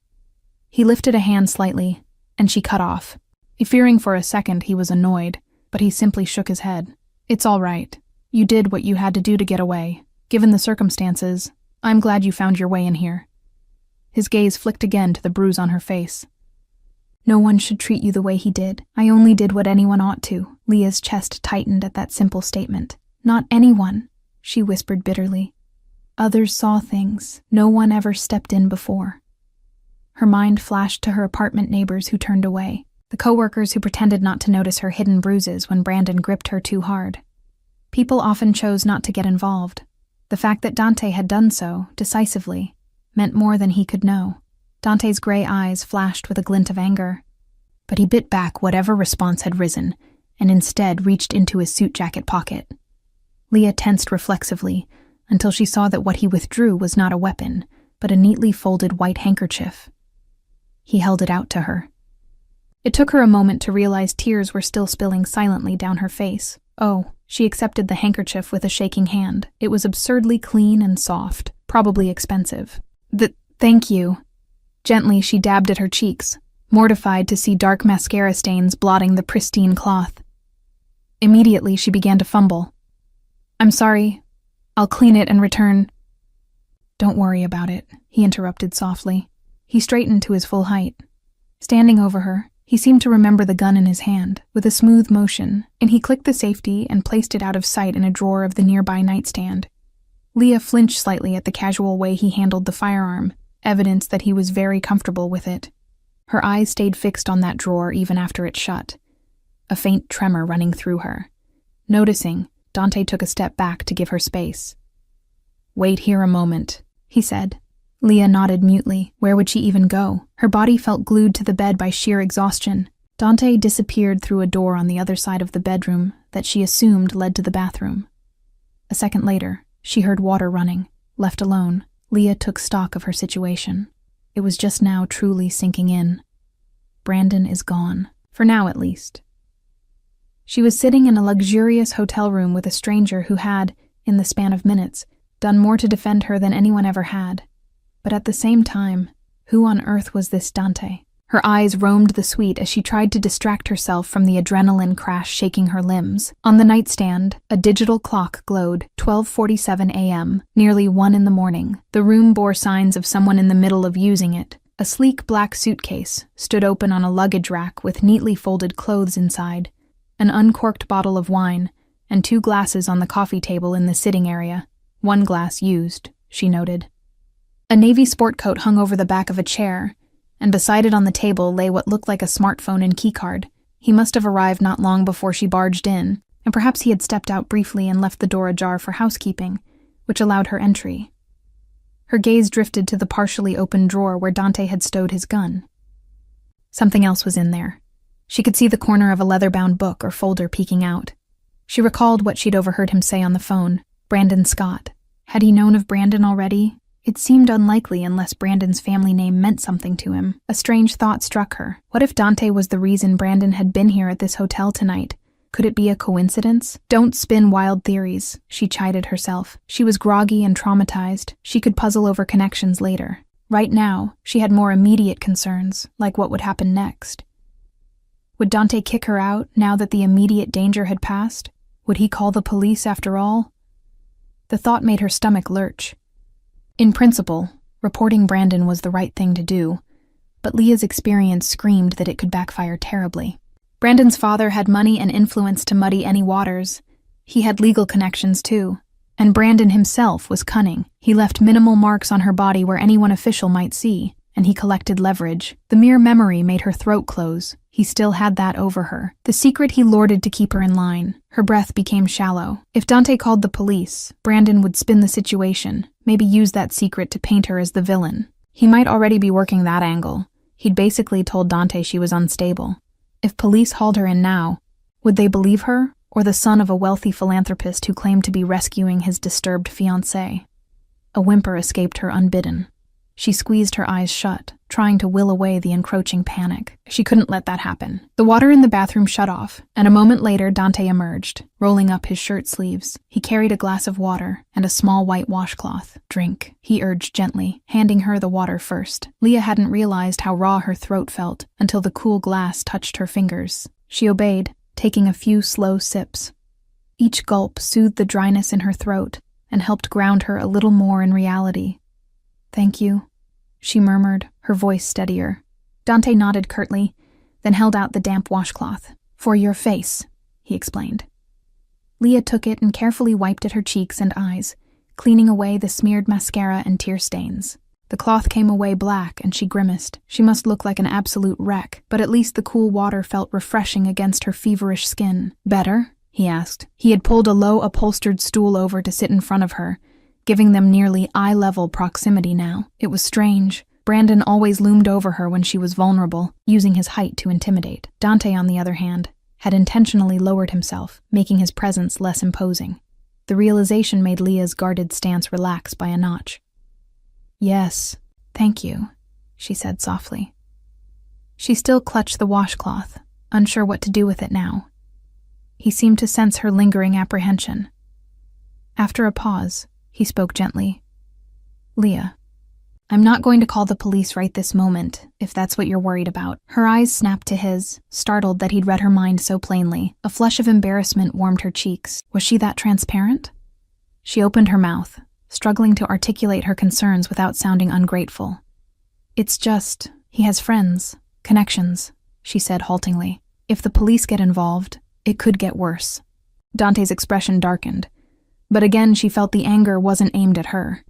He lifted a hand slightly, and she cut off. Fearing for a second he was annoyed, but he simply shook his head. "It's all right. You did what you had to do to get away. Given the circumstances, I'm glad you found your way in here." His gaze flicked again to the bruise on her face. "No one should treat you the way he did. I only did what anyone ought to." Leah's chest tightened at that simple statement. "Not anyone," she whispered bitterly. "Others saw things no one ever stepped in before." Her mind flashed to her apartment neighbors who turned away, the coworkers who pretended not to notice her hidden bruises when Brandon gripped her too hard. People often chose not to get involved. The fact that Dante had done so, decisively, meant more than he could know. Dante's gray eyes flashed with a glint of anger, but he bit back whatever response had risen and instead reached into his suit jacket pocket. Leah tensed reflexively until she saw that what he withdrew was not a weapon, but a neatly folded white handkerchief. He held it out to her. It took her a moment to realize tears were still spilling silently down her face. "Oh," she accepted the handkerchief with a shaking hand. It was absurdly clean and soft, probably expensive. Thank you." Gently, she dabbed at her cheeks, mortified to see dark mascara stains blotting the pristine cloth. Immediately, she began to fumble. "I'm sorry. I'll clean it and return." "Don't worry about it," he interrupted softly. He straightened to his full height. Standing over her, he seemed to remember the gun in his hand. With a smooth motion, and he clicked the safety and placed it out of sight in a drawer of the nearby nightstand. Leah flinched slightly at the casual way he handled the firearm, evidence that he was very comfortable with it. Her eyes stayed fixed on that drawer even after it shut, a faint tremor running through her. Noticing, Dante took a step back to give her space. "Wait here a moment," he said. Leah nodded mutely. Where would she even go? Her body felt glued to the bed by sheer exhaustion. Dante disappeared through a door on the other side of the bedroom that she assumed led to the bathroom. A second later, she heard water running. Left alone, Leah took stock of her situation. It was just now truly sinking in. Brandon is gone. For now, at least. She was sitting in a luxurious hotel room with a stranger who had, in the span of minutes, done more to defend her than anyone ever had. But at the same time, who on earth was this Dante? Her eyes roamed the suite as she tried to distract herself from the adrenaline crash shaking her limbs. On the nightstand, a digital clock glowed, 12:47 a.m., nearly 1 in the morning. The room bore signs of someone in the middle of using it. A sleek black suitcase stood open on a luggage rack with neatly folded clothes inside, an uncorked bottle of wine, and 2 glasses on the coffee table in the sitting area. 1 glass used, she noted. A navy sport coat hung over the back of a chair, and beside it on the table lay what looked like a smartphone and keycard. He must have arrived not long before she barged in, and perhaps he had stepped out briefly and left the door ajar for housekeeping, which allowed her entry. Her gaze drifted to the partially open drawer where Dante had stowed his gun. Something else was in there. She could see the corner of a leather-bound book or folder peeking out. She recalled what she'd overheard him say on the phone. Brandon Scott. Had he known of Brandon already? It seemed unlikely unless Brandon's family name meant something to him. A strange thought struck her. What if Dante was the reason Brandon had been here at this hotel tonight? Could it be a coincidence? Don't spin wild theories, she chided herself. She was groggy and traumatized. She could puzzle over connections later. Right now, she had more immediate concerns, like what would happen next. Would Dante kick her out now that the immediate danger had passed? Would he call the police after all? The thought made her stomach lurch. In principle, reporting Brandon was the right thing to do, but Leah's experience screamed that it could backfire terribly. Brandon's father had money and influence to muddy any waters. He had legal connections too, and Brandon himself was cunning. He left minimal marks on her body where anyone official might see, and he collected leverage. The mere memory made her throat close. He still had that over her. The secret he lorded to keep her in line. Her breath became shallow. If Dante called the police, Brandon would spin the situation, maybe use that secret to paint her as the villain. He might already be working that angle. He'd basically told Dante she was unstable. If police hauled her in now, would they believe her, or the son of a wealthy philanthropist who claimed to be rescuing his disturbed fiancé? A whimper escaped her unbidden. She squeezed her eyes shut, trying to will away the encroaching panic. She couldn't let that happen. The water in the bathroom shut off, and a moment later Dante emerged, rolling up his shirt sleeves. He carried a glass of water and a small white washcloth. "Drink," he urged gently, handing her the water first. Leah hadn't realized how raw her throat felt until the cool glass touched her fingers. She obeyed, taking a few slow sips. Each gulp soothed the dryness in her throat and helped ground her a little more in reality. "Thank you," she murmured, her voice steadier. Dante nodded curtly, then held out the damp washcloth. "For your face," he explained. Leah took it and carefully wiped at her cheeks and eyes, cleaning away the smeared mascara and tear stains. The cloth came away black and she grimaced. She must look like an absolute wreck, but at least the cool water felt refreshing against her feverish skin. "Better?" he asked. He had pulled a low upholstered stool over to sit in front of her, giving them nearly eye-level proximity now. It was strange. Brandon always loomed over her when she was vulnerable, using his height to intimidate. Dante, on the other hand, had intentionally lowered himself, making his presence less imposing. The realization made Leah's guarded stance relax by a notch. "Yes, thank you," she said softly. She still clutched the washcloth, unsure what to do with it now. He seemed to sense her lingering apprehension. After a pause, he spoke gently. "Leah, I'm not going to call the police right this moment, if that's what you're worried about." Her eyes snapped to his, startled that he'd read her mind so plainly. A flush of embarrassment warmed her cheeks. Was she that transparent? She opened her mouth, struggling to articulate her concerns without sounding ungrateful. "It's just, he has friends, connections," she said haltingly. "If the police get involved, it could get worse." Dante's expression darkened, but again she felt the anger wasn't aimed at her.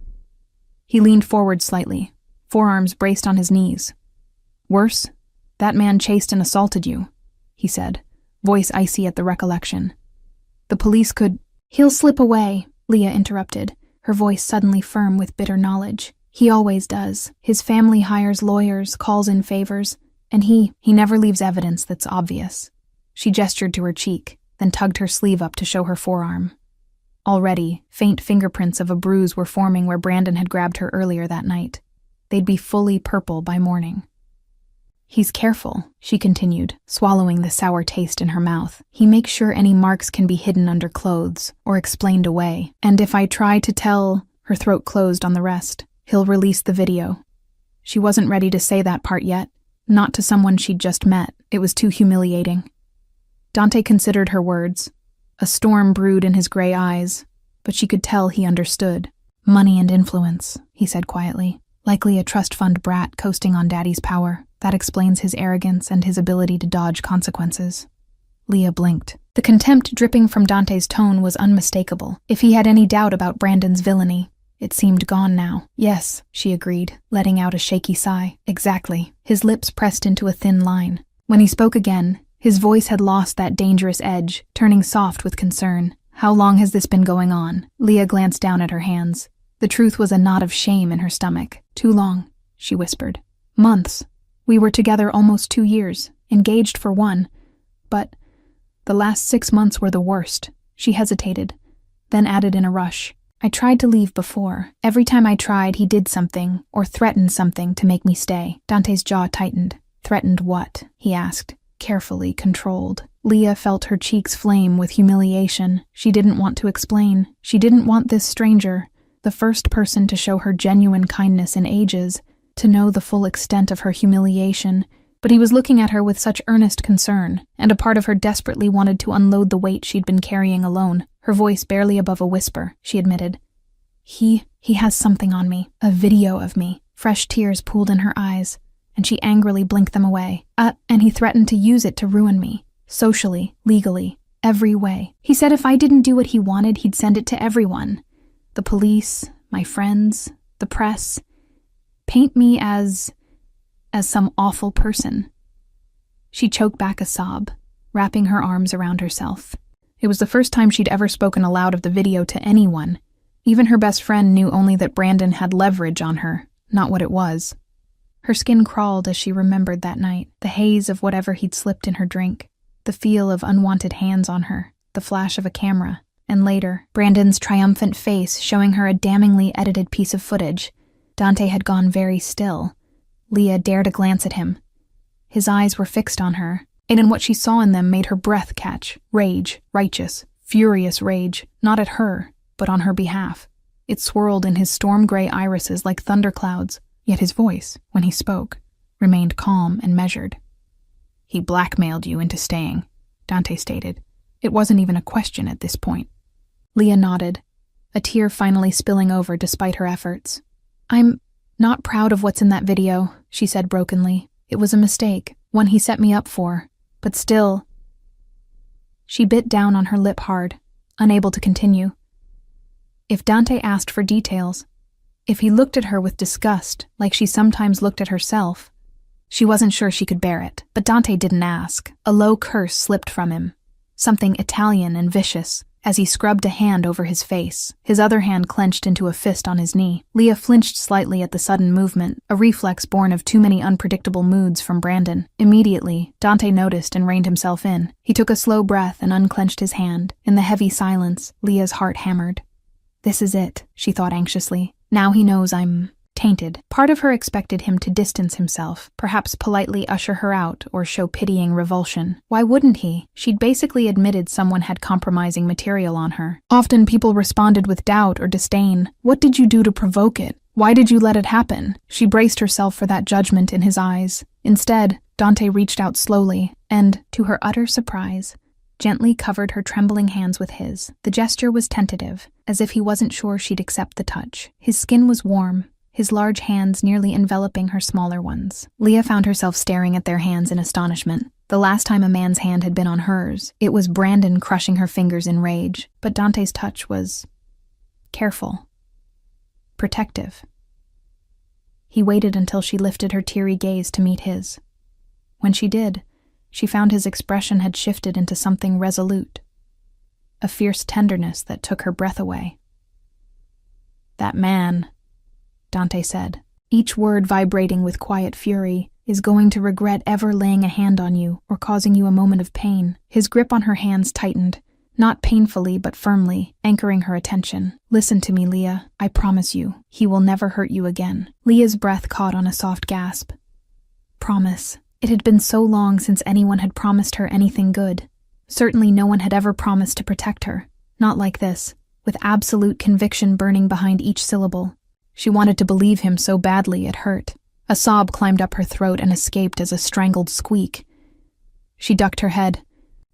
He leaned forward slightly, forearms braced on his knees. "Worse? That man chased and assaulted you," he said, voice icy at the recollection. "The police could—" "He'll slip away," Leah interrupted, her voice suddenly firm with bitter knowledge. "He always does. His family hires lawyers, calls in favors, and he never leaves evidence that's obvious." She gestured to her cheek, then tugged her sleeve up to show her forearm. Already, faint fingerprints of a bruise were forming where Brandon had grabbed her earlier that night. They'd be fully purple by morning. "He's careful," she continued, swallowing the sour taste in her mouth. "He makes sure any marks can be hidden under clothes or explained away. And if I try to tell—" her throat closed on the rest. "He'll release the video." She wasn't ready to say that part yet, not to someone she'd just met. It was too humiliating. Dante considered her words. A storm brewed in his gray eyes, but she could tell he understood. "Money and influence," he said quietly. "Likely a trust fund brat coasting on daddy's power. That explains his arrogance and his ability to dodge consequences." Leah blinked. The contempt dripping from Dante's tone was unmistakable. If he had any doubt about Brandon's villainy, it seemed gone now. "Yes," she agreed, letting out a shaky sigh. "Exactly." His lips pressed into a thin line. When he spoke again, his voice had lost that dangerous edge, turning soft with concern. "How long has this been going on?" Leah glanced down at her hands. The truth was a knot of shame in her stomach. "Too long," she whispered. "Months. We were together almost 2 years, engaged for 1. But the last 6 months were the worst." She hesitated, then added in a rush. "I tried to leave before. Every time I tried, he did something, or threatened something to make me stay." Dante's jaw tightened. "Threatened what?" he asked, carefully controlled. Leah felt her cheeks flame with humiliation. She didn't want to explain. She didn't want this stranger, the first person to show her genuine kindness in ages, to know the full extent of her humiliation. But he was looking at her with such earnest concern, and a part of her desperately wanted to unload the weight she'd been carrying alone. Her voice barely above a whisper, she admitted. He has something on me, a video of me." Fresh tears pooled in her eyes, and she angrily blinked them away. And he threatened to use it to ruin me. Socially, legally, every way. He said if I didn't do what he wanted, he'd send it to everyone. The police, my friends, the press. Paint me as as some awful person. She choked back a sob, wrapping her arms around herself. It was the first time she'd ever spoken aloud of the video to anyone. Even her best friend knew only that Brandon had leverage on her, not what it was. Her skin crawled as she remembered that night, the haze of whatever he'd slipped in her drink, the feel of unwanted hands on her, the flash of a camera, and later, Brandon's triumphant face showing her a damningly edited piece of footage. Dante had gone very still. Leah dared a glance at him. His eyes were fixed on her, and in what she saw in them made her breath catch. Rage, righteous, furious rage, not at her, but on her behalf. It swirled in his storm-gray irises like thunderclouds, yet his voice, when he spoke, remained calm and measured. "He blackmailed you into staying," Dante stated. It wasn't even a question at this point. Leah nodded, a tear finally spilling over despite her efforts. "I'm not proud of what's in that video," she said brokenly. "It was a mistake, one he set me up for, but still..." She bit down on her lip hard, unable to continue. If Dante asked for details, if he looked at her with disgust, like she sometimes looked at herself, she wasn't sure she could bear it. But Dante didn't ask. A low curse slipped from him, something Italian and vicious, as he scrubbed a hand over his face, his other hand clenched into a fist on his knee. Leah flinched slightly at the sudden movement, a reflex born of too many unpredictable moods from Brandon. Immediately, Dante noticed and reined himself in. He took a slow breath and unclenched his hand. In the heavy silence, Leah's heart hammered. This is it, she thought anxiously. Now he knows I'm tainted. Part of her expected him to distance himself, perhaps politely usher her out or show pitying revulsion. Why wouldn't he? She'd basically admitted someone had compromising material on her. Often people responded with doubt or disdain. What did you do to provoke it? Why did you let it happen? She braced herself for that judgment in his eyes. Instead, Dante reached out slowly and, to her utter surprise, gently covered her trembling hands with his. The gesture was tentative, as if he wasn't sure she'd accept the touch. His skin was warm, his large hands nearly enveloping her smaller ones. Leah found herself staring at their hands in astonishment. The last time a man's hand had been on hers, it was Brandon crushing her fingers in rage, but Dante's touch was careful, protective. He waited until she lifted her teary gaze to meet his. When she did, she found his expression had shifted into something resolute, a fierce tenderness that took her breath away. "That man," Dante said, each word vibrating with quiet fury, "is going to regret ever laying a hand on you or causing you a moment of pain." His grip on her hands tightened, not painfully but firmly, anchoring her attention. "Listen to me, Leah. I promise you, he will never hurt you again." Leah's breath caught on a soft gasp. Promise. It had been so long since anyone had promised her anything good. Certainly no one had ever promised to protect her. Not like this, with absolute conviction burning behind each syllable. She wanted to believe him so badly it hurt. A sob climbed up her throat and escaped as a strangled squeak. She ducked her head,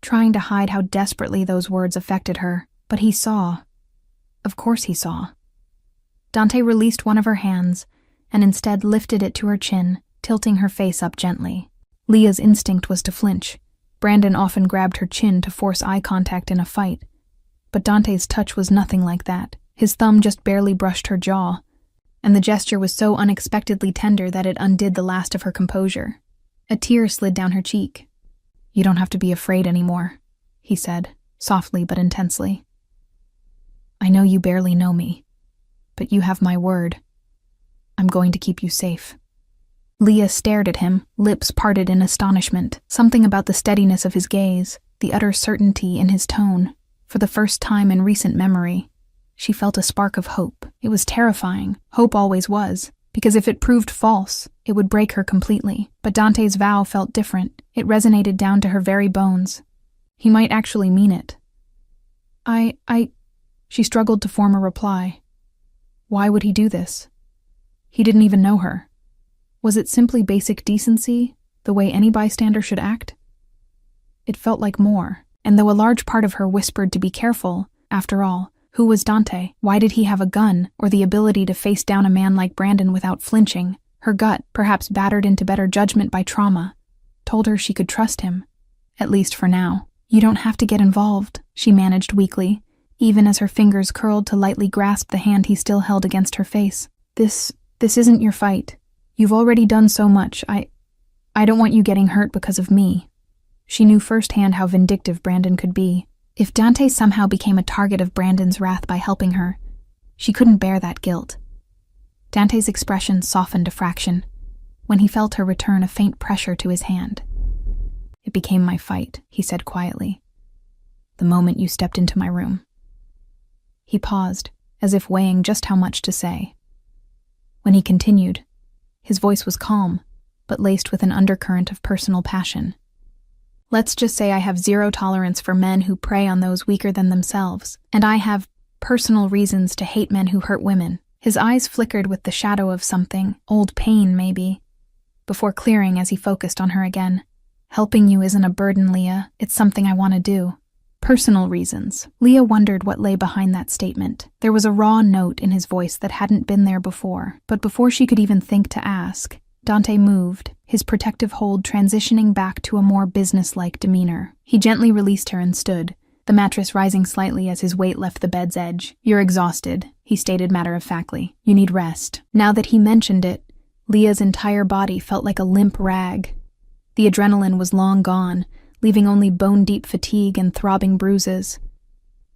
trying to hide how desperately those words affected her, but he saw. Of course he saw. Dante released one of her hands, and instead lifted it to her chin, tilting her face up gently. Leah's instinct was to flinch. Brandon often grabbed her chin to force eye contact in a fight. But Dante's touch was nothing like that. His thumb just barely brushed her jaw, and the gesture was so unexpectedly tender that it undid the last of her composure. A tear slid down her cheek. "You don't have to be afraid anymore," he said, softly but intensely. "I know you barely know me, but you have my word. I'm going to keep you safe." Leah stared at him, lips parted in astonishment. Something about the steadiness of his gaze, the utter certainty in his tone. For the first time in recent memory, she felt a spark of hope. It was terrifying. Hope always was, because if it proved false, it would break her completely. But Dante's vow felt different. It resonated down to her very bones. He might actually mean it. She struggled to form a reply. Why would he do this? He didn't even know her. Was it simply basic decency, the way any bystander should act? It felt like more, and though a large part of her whispered to be careful, after all, who was Dante? Why did he have a gun, or the ability to face down a man like Brandon without flinching? Her gut, perhaps battered into better judgment by trauma, told her she could trust him, at least for now. "You don't have to get involved," she managed weakly, even as her fingers curled to lightly grasp the hand he still held against her face. This isn't your fight. You've already done so much. I don't want you getting hurt because of me. She knew firsthand how vindictive Brandon could be. If Dante somehow became a target of Brandon's wrath by helping her, she couldn't bear that guilt. Dante's expression softened a fraction when he felt her return a faint pressure to his hand. It became my fight, he said quietly, the moment you stepped into my room. He paused, as if weighing just how much to say. When he continued, his voice was calm, but laced with an undercurrent of personal passion. Let's just say I have zero tolerance for men who prey on those weaker than themselves, and I have personal reasons to hate men who hurt women. His eyes flickered with the shadow of something, old pain maybe, before clearing as he focused on her again. Helping you isn't a burden, Leah. It's something I want to do. Personal reasons. Leah wondered what lay behind that statement. There was a raw note in his voice that hadn't been there before, but before she could even think to ask, Dante moved, his protective hold transitioning back to a more businesslike demeanor. He gently released her and stood, the mattress rising slightly as his weight left the bed's edge. You're exhausted, he stated matter-of-factly. You need rest. Now that he mentioned it, Leah's entire body felt like a limp rag. The adrenaline was long gone, leaving only bone-deep fatigue and throbbing bruises.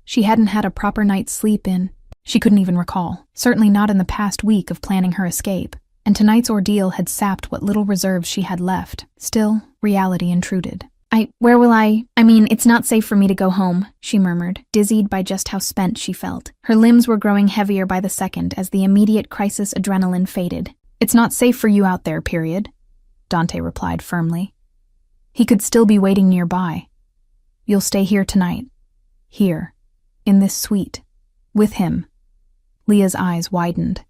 She hadn't had a proper night's sleep in, she couldn't even recall, certainly not in the past week of planning her escape. And tonight's ordeal had sapped what little reserves she had left. Still, reality intruded. Where will I mean, it's not safe for me to go home, she murmured, dizzied by just how spent she felt. Her limbs were growing heavier by the second as the immediate crisis adrenaline faded. It's not safe for you out there, period, Dante replied firmly. He could still be waiting nearby. You'll stay here tonight. Here, in this suite, with him. Leah's eyes widened.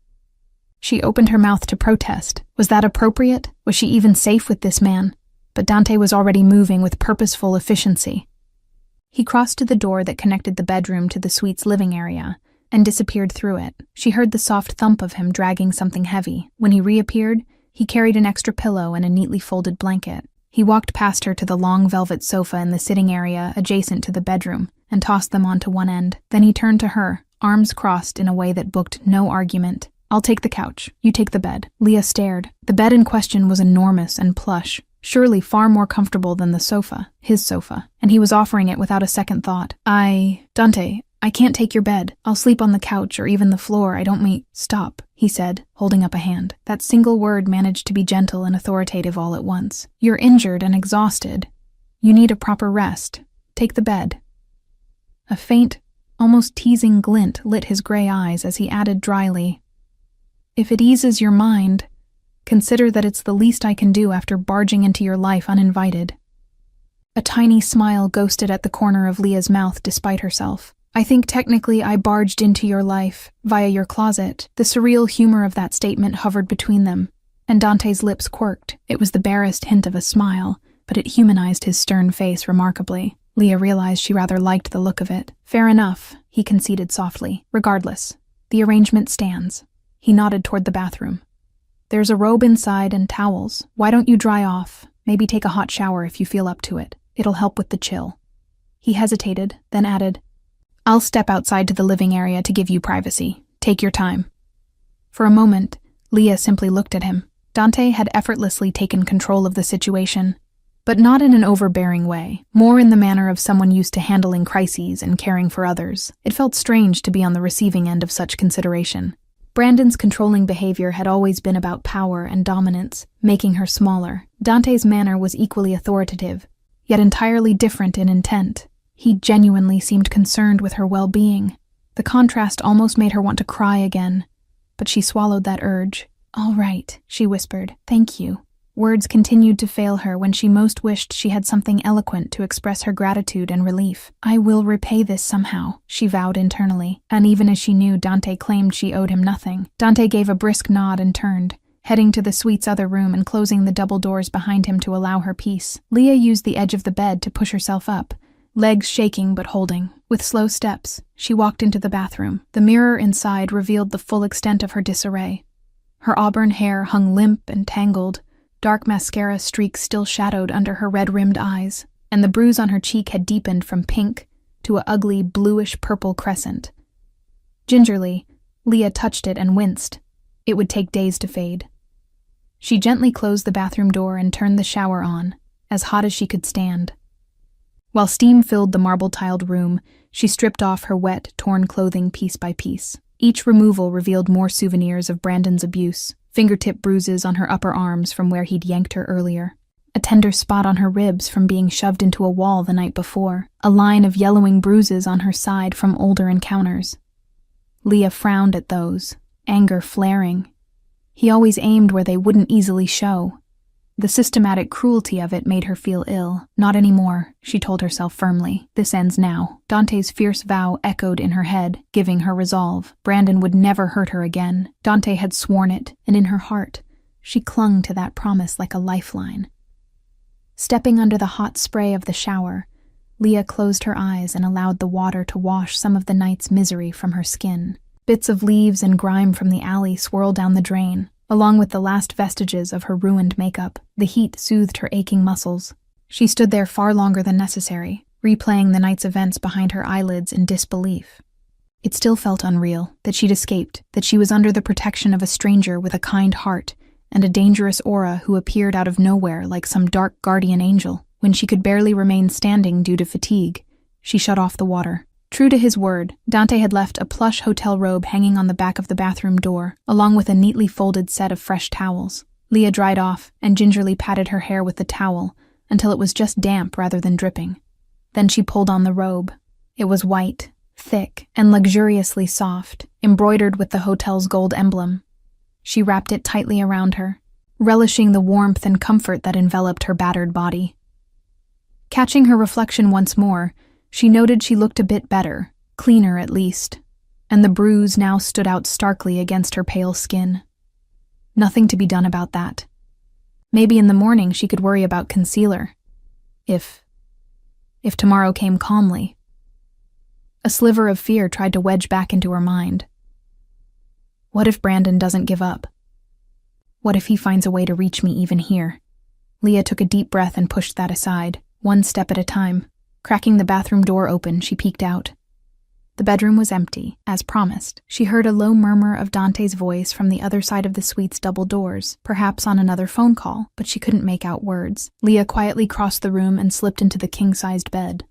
She opened her mouth to protest. Was that appropriate? Was she even safe with this man? But Dante was already moving with purposeful efficiency. He crossed to the door that connected the bedroom to the suite's living area and disappeared through it. She heard the soft thump of him dragging something heavy. When he reappeared, he carried an extra pillow and a neatly folded blanket. He walked past her to the long velvet sofa in the sitting area adjacent to the bedroom and tossed them onto one end. Then he turned to her, arms crossed in a way that booked no argument. I'll take the couch. You take the bed. Leah stared. The bed in question was enormous and plush, surely far more comfortable than the sofa, his sofa, and he was offering it without a second thought. Dante, I can't take your bed. I'll sleep on the couch or even the floor. Stop, he said, holding up a hand. That single word managed to be gentle and authoritative all at once. You're injured and exhausted. You need a proper rest. Take the bed. A faint, almost teasing glint lit his gray eyes as he added dryly, if it eases your mind, consider that it's the least I can do after barging into your life uninvited. A tiny smile ghosted at the corner of Leah's mouth despite herself. I think technically I barged into your life, via your closet. The surreal humor of that statement hovered between them, and Dante's lips quirked. It was the barest hint of a smile, but it humanized his stern face remarkably. Leah realized she rather liked the look of it. Fair enough, he conceded softly. Regardless, the arrangement stands. He nodded toward the bathroom. There's a robe inside and towels. Why don't you dry off? Maybe take a hot shower if you feel up to it. It'll help with the chill. He hesitated, then added, I'll step outside to the living area to give you privacy. Take your time. For a moment, Leah simply looked at him. Dante had effortlessly taken control of the situation, but not in an overbearing way, more in the manner of someone used to handling crises and caring for others. It felt strange to be on the receiving end of such consideration. Brandon's controlling behavior had always been about power and dominance, making her smaller. Dante's manner was equally authoritative, yet entirely different in intent. He genuinely seemed concerned with her well-being. The contrast almost made her want to cry again, but she swallowed that urge. All right, she whispered. Thank you. Words continued to fail her when she most wished she had something eloquent to express her gratitude and relief. I will repay this somehow, she vowed internally, and even as she knew Dante claimed she owed him nothing. Dante gave a brisk nod and turned, heading to the suite's other room and closing the double doors behind him to allow her peace. Leah used the edge of the bed to push herself up, legs shaking but holding. With slow steps, she walked into the bathroom. The mirror inside revealed the full extent of her disarray. Her auburn hair hung limp and tangled, dark mascara streaks still shadowed under her red-rimmed eyes, and the bruise on her cheek had deepened from pink to an ugly bluish-purple crescent. Gingerly, Leah touched it and winced. It would take days to fade. She gently closed the bathroom door and turned the shower on, as hot as she could stand. While steam filled the marble-tiled room, she stripped off her wet, torn clothing piece by piece. Each removal revealed more souvenirs of Brandon's abuse, fingertip bruises on her upper arms from where he'd yanked her earlier, a tender spot on her ribs from being shoved into a wall the night before, a line of yellowing bruises on her side from older encounters. Leah frowned at those, anger flaring. He always aimed where they wouldn't easily show. The systematic cruelty of it made her feel ill. Not anymore, she told herself firmly. This ends now. Dante's fierce vow echoed in her head, giving her resolve. Brandon would never hurt her again. Dante had sworn it, and in her heart, she clung to that promise like a lifeline. Stepping under the hot spray of the shower, Leah closed her eyes and allowed the water to wash some of the night's misery from her skin. Bits of leaves and grime from the alley swirled down the drain, along with the last vestiges of her ruined makeup. The heat soothed her aching muscles. She stood there far longer than necessary, replaying the night's events behind her eyelids in disbelief. It still felt unreal, that she'd escaped, that she was under the protection of a stranger with a kind heart and a dangerous aura who appeared out of nowhere like some dark guardian angel. When she could barely remain standing due to fatigue, she shut off the water. True to his word, Dante had left a plush hotel robe hanging on the back of the bathroom door, along with a neatly folded set of fresh towels. Leah dried off and gingerly patted her hair with the towel until it was just damp rather than dripping. Then she pulled on the robe. It was white, thick, and luxuriously soft, embroidered with the hotel's gold emblem. She wrapped it tightly around her, relishing the warmth and comfort that enveloped her battered body. Catching her reflection once more, she noted she looked a bit better, cleaner at least, and the bruise now stood out starkly against her pale skin. Nothing to be done about that. Maybe in the morning she could worry about concealer. If tomorrow came calmly. A sliver of fear tried to wedge back into her mind. What if Brandon doesn't give up? What if he finds a way to reach me even here? Leah took a deep breath and pushed that aside, one step at a time. Cracking the bathroom door open, she peeked out. The bedroom was empty, as promised. She heard a low murmur of Dante's voice from the other side of the suite's double doors, perhaps on another phone call, but she couldn't make out words. Leah quietly crossed the room and slipped into the king-sized bed.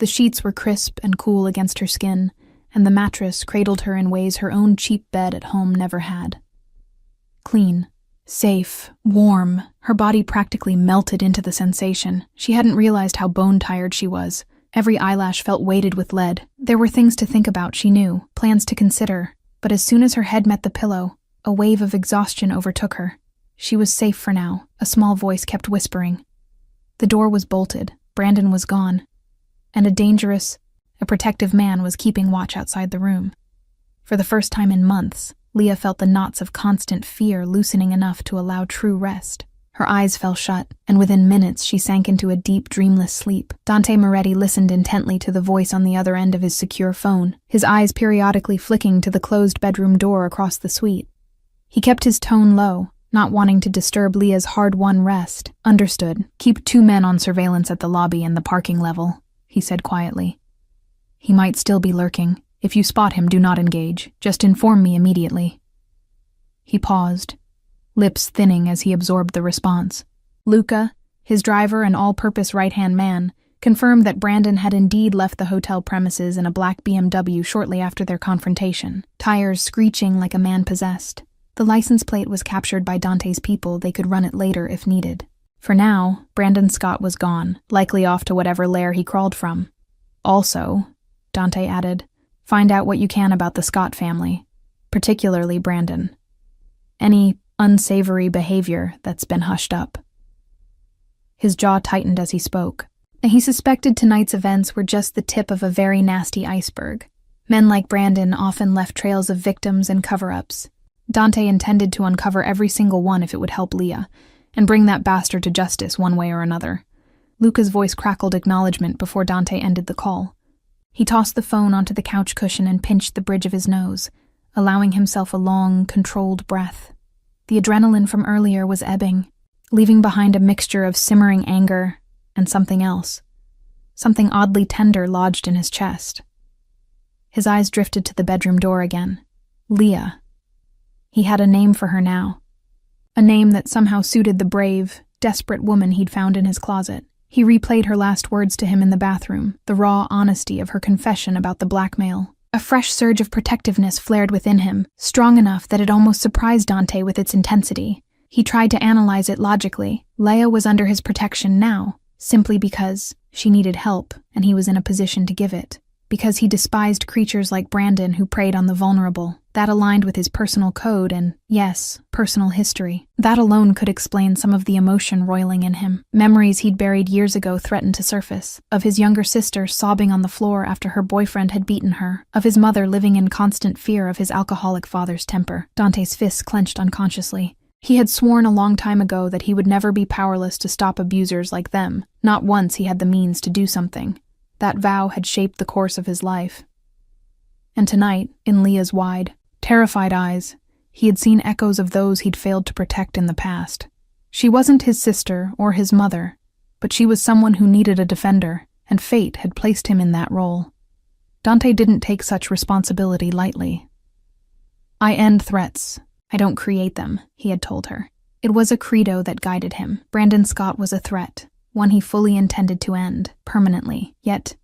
The sheets were crisp and cool against her skin, and the mattress cradled her in ways her own cheap bed at home never had. Clean, safe, warm, her body practically melted into the sensation. She hadn't realized how bone-tired she was. Every eyelash felt weighted with lead. There were things to think about, she knew, plans to consider, but as soon as her head met the pillow, a wave of exhaustion overtook her. She was safe for now, a small voice kept whispering. The door was bolted, Brandon was gone, and a protective man was keeping watch outside the room. For the first time in months, Leah felt the knots of constant fear loosening enough to allow true rest. Her eyes fell shut, and within minutes she sank into a deep, dreamless sleep. Dante Moretti listened intently to the voice on the other end of his secure phone, his eyes periodically flicking to the closed bedroom door across the suite. He kept his tone low, not wanting to disturb Leah's hard-won rest. Understood. Keep 2 men on surveillance at the lobby and the parking level, he said quietly. He might still be lurking. If you spot him, do not engage. Just inform me immediately. He paused, lips thinning as he absorbed the response. Luca, his driver and all-purpose right-hand man, confirmed that Brandon had indeed left the hotel premises in a black BMW shortly after their confrontation, tires screeching like a man possessed. The license plate was captured by Dante's people. They could run it later if needed. For now, Brandon Scott was gone, likely off to whatever lair he crawled from. Also, Dante added, find out what you can about the Scott family, particularly Brandon. Any unsavory behavior that's been hushed up. His jaw tightened as he spoke. He suspected tonight's events were just the tip of a very nasty iceberg. Men like Brandon often left trails of victims and cover-ups. Dante intended to uncover every single one if it would help Leah, and bring that bastard to justice one way or another. Luca's voice crackled acknowledgement before Dante ended the call. He tossed the phone onto the couch cushion and pinched the bridge of his nose, allowing himself a long, controlled breath. The adrenaline from earlier was ebbing, leaving behind a mixture of simmering anger and something else. Something oddly tender lodged in his chest. His eyes drifted to the bedroom door again. Leah. He had a name for her now. a name that somehow suited the brave, desperate woman he'd found in his closet. He replayed her last words to him in the bathroom, the raw honesty of her confession about the blackmail. A fresh surge of protectiveness flared within him, strong enough that it almost surprised Dante with its intensity. He tried to analyze it logically. Leia was under his protection now, simply because she needed help and he was in a position to give it. Because he despised creatures like Brandon who preyed on the vulnerable. That aligned with his personal code and, yes, personal history. That alone could explain some of the emotion roiling in him. Memories he'd buried years ago threatened to surface. Of his younger sister sobbing on the floor after her boyfriend had beaten her. Of his mother living in constant fear of his alcoholic father's temper. Dante's fists clenched unconsciously. He had sworn a long time ago that he would never be powerless to stop abusers like them. Not once he had the means to do something. That vow had shaped the course of his life. And tonight, in Leah's wide, terrified eyes, he had seen echoes of those he'd failed to protect in the past. She wasn't his sister or his mother, but she was someone who needed a defender, and fate had placed him in that role. Dante didn't take such responsibility lightly. "I end threats. I don't create them," he had told her. It was a credo that guided him. Brandon Scott was a threat, one he fully intended to end, permanently. Yet,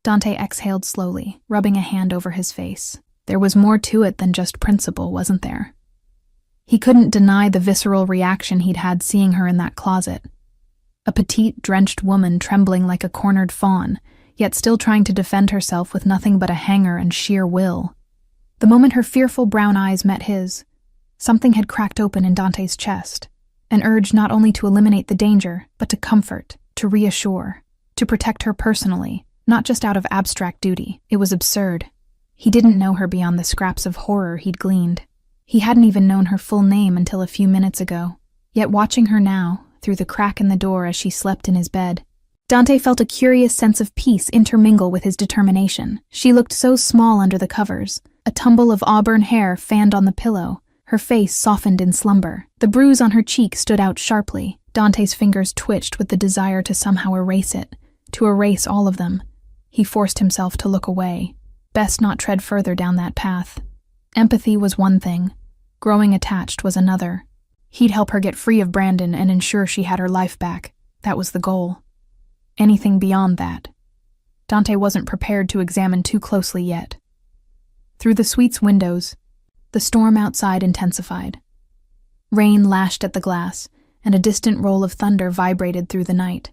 Dante exhaled slowly, rubbing a hand over his face. There was more to it than just principle, wasn't there? He couldn't deny the visceral reaction he'd had seeing her in that closet. A petite, drenched woman trembling like a cornered fawn, yet still trying to defend herself with nothing but a hanger and sheer will. The moment her fearful brown eyes met his, something had cracked open in Dante's chest. An urge not only to eliminate the danger, but to comfort, to reassure, to protect her personally, not just out of abstract duty. It was absurd. He didn't know her beyond the scraps of horror he'd gleaned. He hadn't even known her full name until a few minutes ago. Yet watching her now, through the crack in the door as she slept in his bed, Dante felt a curious sense of peace intermingle with his determination. She looked so small under the covers, a tumble of auburn hair fanned on the pillow, her face softened in slumber. The bruise on her cheek stood out sharply. Dante's fingers twitched with the desire to somehow erase it, to erase all of them. He forced himself to look away. Best not tread further down that path. Empathy was one thing. Growing attached was another. He'd help her get free of Brandon and ensure she had her life back. That was the goal. Anything beyond that, Dante wasn't prepared to examine too closely yet. Through the suite's windows, the storm outside intensified. Rain lashed at the glass, and a distant roll of thunder vibrated through the night.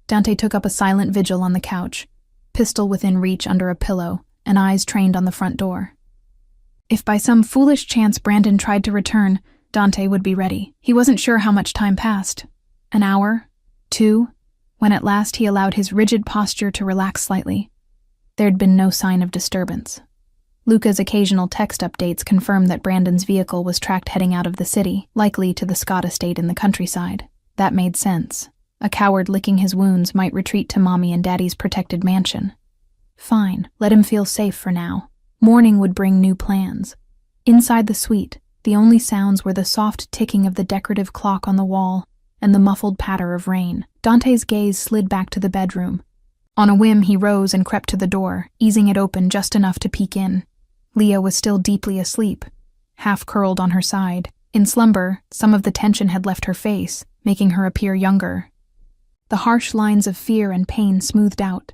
Dante took up a silent vigil on the couch, pistol within reach under a pillow, and eyes trained on the front door. If by some foolish chance Brandon tried to return, Dante would be ready. He wasn't sure how much time passed. An hour? 2? When at last he allowed his rigid posture to relax slightly. There'd been no sign of disturbance. Luca's occasional text updates confirmed that Brandon's vehicle was tracked heading out of the city, likely to the Scott estate in the countryside. That made sense. A coward licking his wounds might retreat to Mommy and Daddy's protected mansion. Fine, let him feel safe for now. Morning would bring new plans. Inside the suite, the only sounds were the soft ticking of the decorative clock on the wall and the muffled patter of rain. Dante's gaze slid back to the bedroom. On a whim, he rose and crept to the door, easing it open just enough to peek in. Leah was still deeply asleep, half curled on her side. In slumber, some of the tension had left her face, making her appear younger. The harsh lines of fear and pain smoothed out,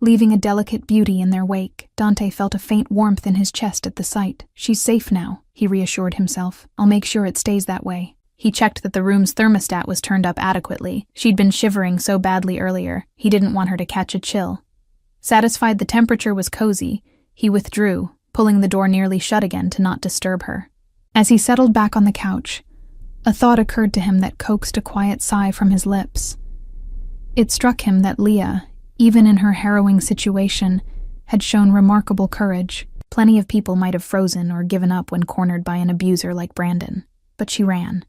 leaving a delicate beauty in their wake. Dante felt a faint warmth in his chest at the sight. She's safe now, he reassured himself. I'll make sure it stays that way. He checked that the room's thermostat was turned up adequately. She'd been shivering so badly earlier, he didn't want her to catch a chill. Satisfied the temperature was cozy, he withdrew, pulling the door nearly shut again to not disturb her. As he settled back on the couch, a thought occurred to him that coaxed a quiet sigh from his lips. It struck him that Leah, even in her harrowing situation, had shown remarkable courage. Plenty of people might have frozen or given up when cornered by an abuser like Brandon, but she ran.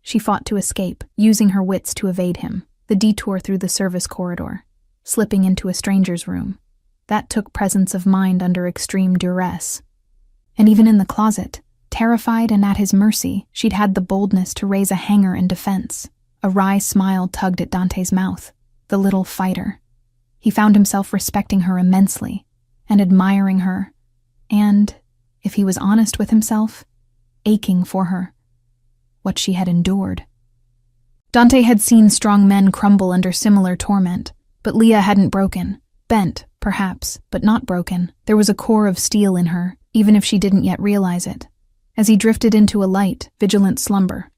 She fought to escape, using her wits to evade him, the detour through the service corridor, slipping into a stranger's room. That took presence of mind under extreme duress. And even in the closet, terrified and at his mercy, she'd had the boldness to raise a hanger in defense. A wry smile tugged at Dante's mouth. The little fighter. He found himself respecting her immensely, and admiring her, and, if he was honest with himself, aching for her. what she had endured. Dante had seen strong men crumble under similar torment, but Leah hadn't broken. Bent, perhaps, but not broken. There was a core of steel in her, even if she didn't yet realize it. As he drifted into a light, vigilant slumber,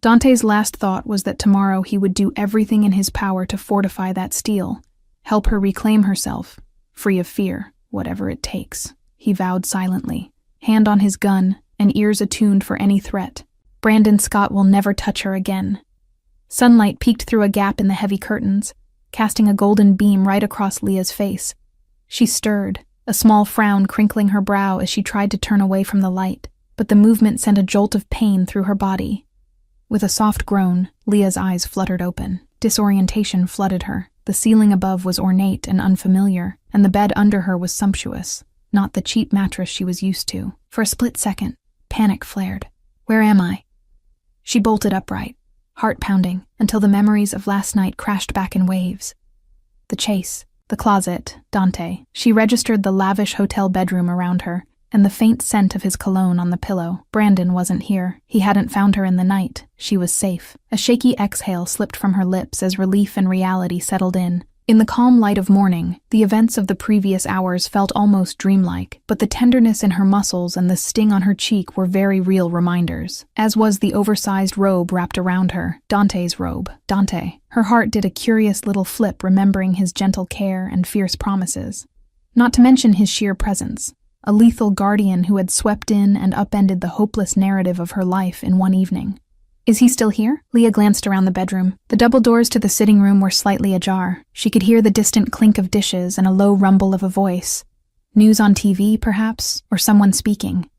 Dante's last thought was that tomorrow he would do everything in his power to fortify that steel, help her reclaim herself, free of fear, whatever it takes. He vowed silently, hand on his gun and ears attuned for any threat. Brandon Scott will never touch her again. Sunlight peeked through a gap in the heavy curtains, casting a golden beam right across Leah's face. She stirred, a small frown crinkling her brow as she tried to turn away from the light, but the movement sent a jolt of pain through her body. With a soft groan, Leah's eyes fluttered open. Disorientation flooded her. The ceiling above was ornate and unfamiliar, and the bed under her was sumptuous, not the cheap mattress she was used to. For a split second, panic flared. Where am I? She bolted upright, heart pounding, until the memories of last night crashed back in waves. The chase, the closet, Dante. She registered the lavish hotel bedroom around her, and the faint scent of his cologne on the pillow. Brandon wasn't here. He hadn't found her in the night. She was safe. A shaky exhale slipped from her lips as relief and reality settled in. In the calm light of morning, the events of the previous hours felt almost dreamlike, but the tenderness in her muscles and the sting on her cheek were very real reminders, as was the oversized robe wrapped around her, Dante's robe. Dante. Her heart did a curious little flip remembering his gentle care and fierce promises. Not to mention his sheer presence. A lethal guardian who had swept in and upended the hopeless narrative of her life in one evening. Is he still here? Leah glanced around the bedroom. The double doors to the sitting room were slightly ajar. She could hear the distant clink of dishes and a low rumble of a voice. News on TV, perhaps, or someone speaking.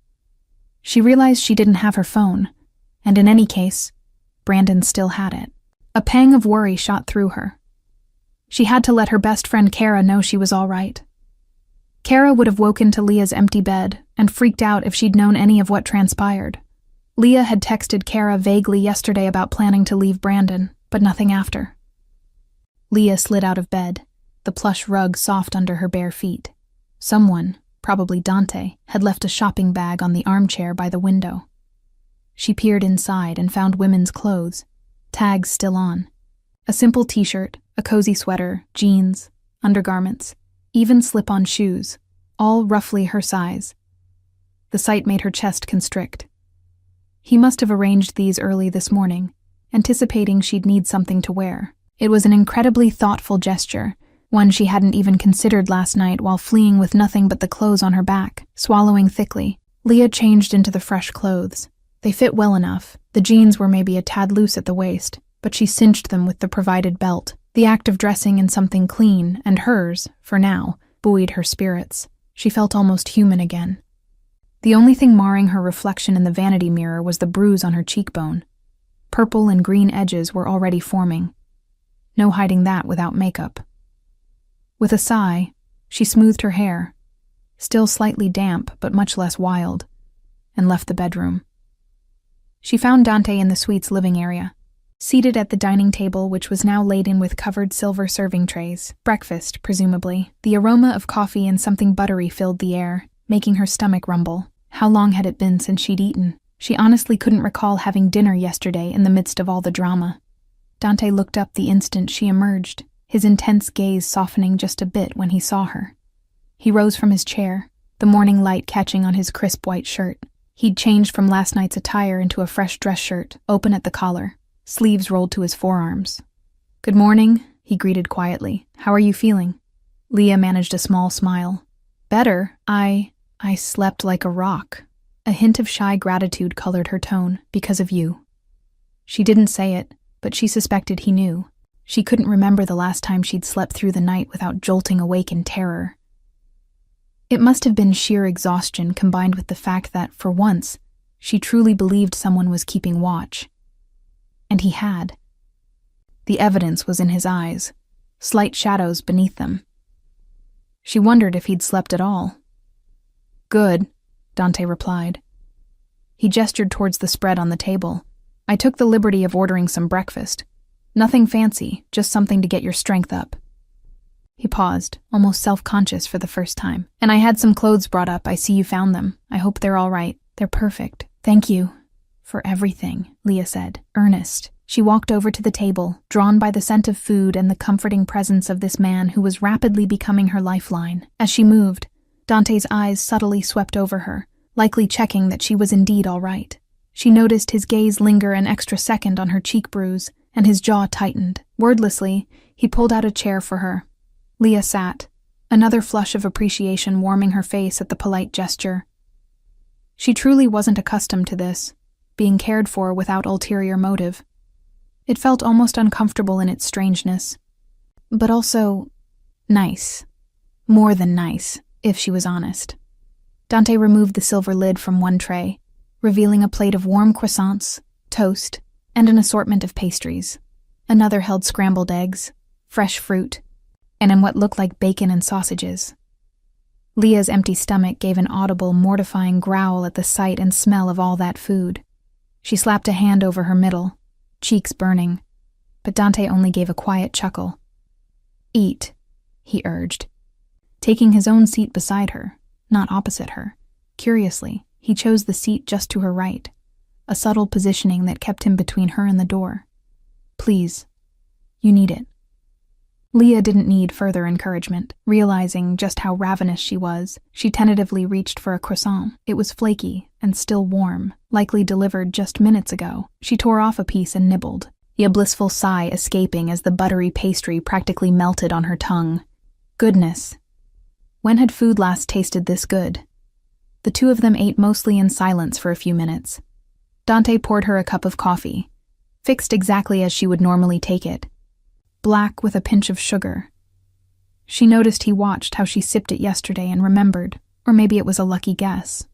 She realized she didn't have her phone, and in any case, Brandon still had it. A pang of worry shot through her. She had to let her best friend Kara know she was all right. Kara would have woken to Leah's empty bed and freaked out if she'd known any of what transpired. Leah had texted Kara vaguely yesterday about planning to leave Brandon, but nothing after. Leah slid out of bed, the plush rug soft under her bare feet. Someone, probably Dante, had left a shopping bag on the armchair by the window. She peered inside and found women's clothes, tags still on. A simple t-shirt, a cozy sweater, jeans, undergarments, even slip-on shoes, all roughly her size. The sight made her chest constrict. He must have arranged these early this morning, anticipating she'd need something to wear. It was an incredibly thoughtful gesture, one she hadn't even considered last night while fleeing with nothing but the clothes on her back, swallowing thickly. Leah changed into the fresh clothes. They fit well enough. The jeans were maybe a tad loose at the waist, but she cinched them with the provided belt. The act of dressing in something clean, and hers, for now, buoyed her spirits. She felt almost human again. The only thing marring her reflection in the vanity mirror was the bruise on her cheekbone. Purple and green edges were already forming. No hiding that without makeup. With a sigh, she smoothed her hair, still slightly damp but much less wild, and left the bedroom. She found Dante in the suite's living area, seated at the dining table, which was now laden with covered silver serving trays. Breakfast, presumably. The aroma of coffee and something buttery filled the air, making her stomach rumble. How long had it been since she'd eaten? She honestly couldn't recall having dinner yesterday in the midst of all the drama. Dante looked up the instant she emerged, his intense gaze softening just a bit when he saw her. He rose from his chair, the morning light catching on his crisp white shirt. He'd changed from last night's attire into a fresh dress shirt, open at the collar, sleeves rolled to his forearms. "Good morning," he greeted quietly. "How are you feeling?" Leah managed a small smile. "Better. I slept like a rock." A hint of shy gratitude colored her tone. "Because of you." She didn't say it, but she suspected he knew. She couldn't remember the last time she'd slept through the night without jolting awake in terror. It must have been sheer exhaustion combined with the fact that, for once, she truly believed someone was keeping watch. And he had. The evidence was in his eyes, slight shadows beneath them. She wondered if he'd slept at all. "Good," Dante replied. He gestured towards the spread on the table. "I took the liberty of ordering some breakfast. Nothing fancy, just something to get your strength up." He paused, almost self-conscious for the first time. "And I had some clothes brought up. I see you found them. I hope they're all right." "They're perfect. Thank you." For everything, Leah said, earnest. She walked over to the table, drawn by the scent of food and the comforting presence of this man who was rapidly becoming her lifeline. As she moved, Dante's eyes subtly swept over her, likely checking that she was indeed all right. She noticed his gaze linger an extra second on her cheek bruise, and his jaw tightened. Wordlessly, he pulled out a chair for her. Leah sat, another flush of appreciation warming her face at the polite gesture. She truly wasn't accustomed to this, being cared for without ulterior motive. It felt almost uncomfortable in its strangeness, but also nice. More than nice, if she was honest. Dante removed the silver lid from one tray, revealing a plate of warm croissants, toast, and an assortment of pastries. Another held scrambled eggs, fresh fruit, and in what looked like bacon and sausages. Leah's empty stomach gave an audible, mortifying growl at the sight and smell of all that food. She slapped a hand over her middle, cheeks burning, but Dante only gave a quiet chuckle. "Eat," he urged, taking his own seat beside her, not opposite her. Curiously, he chose the seat just to her right, a subtle positioning that kept him between her and the door. "Please, you need it." Leah didn't need further encouragement. Realizing just how ravenous she was, she tentatively reached for a croissant. It was flaky and still warm, likely delivered just minutes ago. She tore off a piece and nibbled, a blissful sigh escaping as the buttery pastry practically melted on her tongue. Goodness. When had food last tasted this good? The two of them ate mostly in silence for a few minutes. Dante poured her a cup of coffee, fixed exactly as she would normally take it, black with a pinch of sugar. She noticed he watched how she sipped it yesterday and remembered, or maybe it was a lucky guess.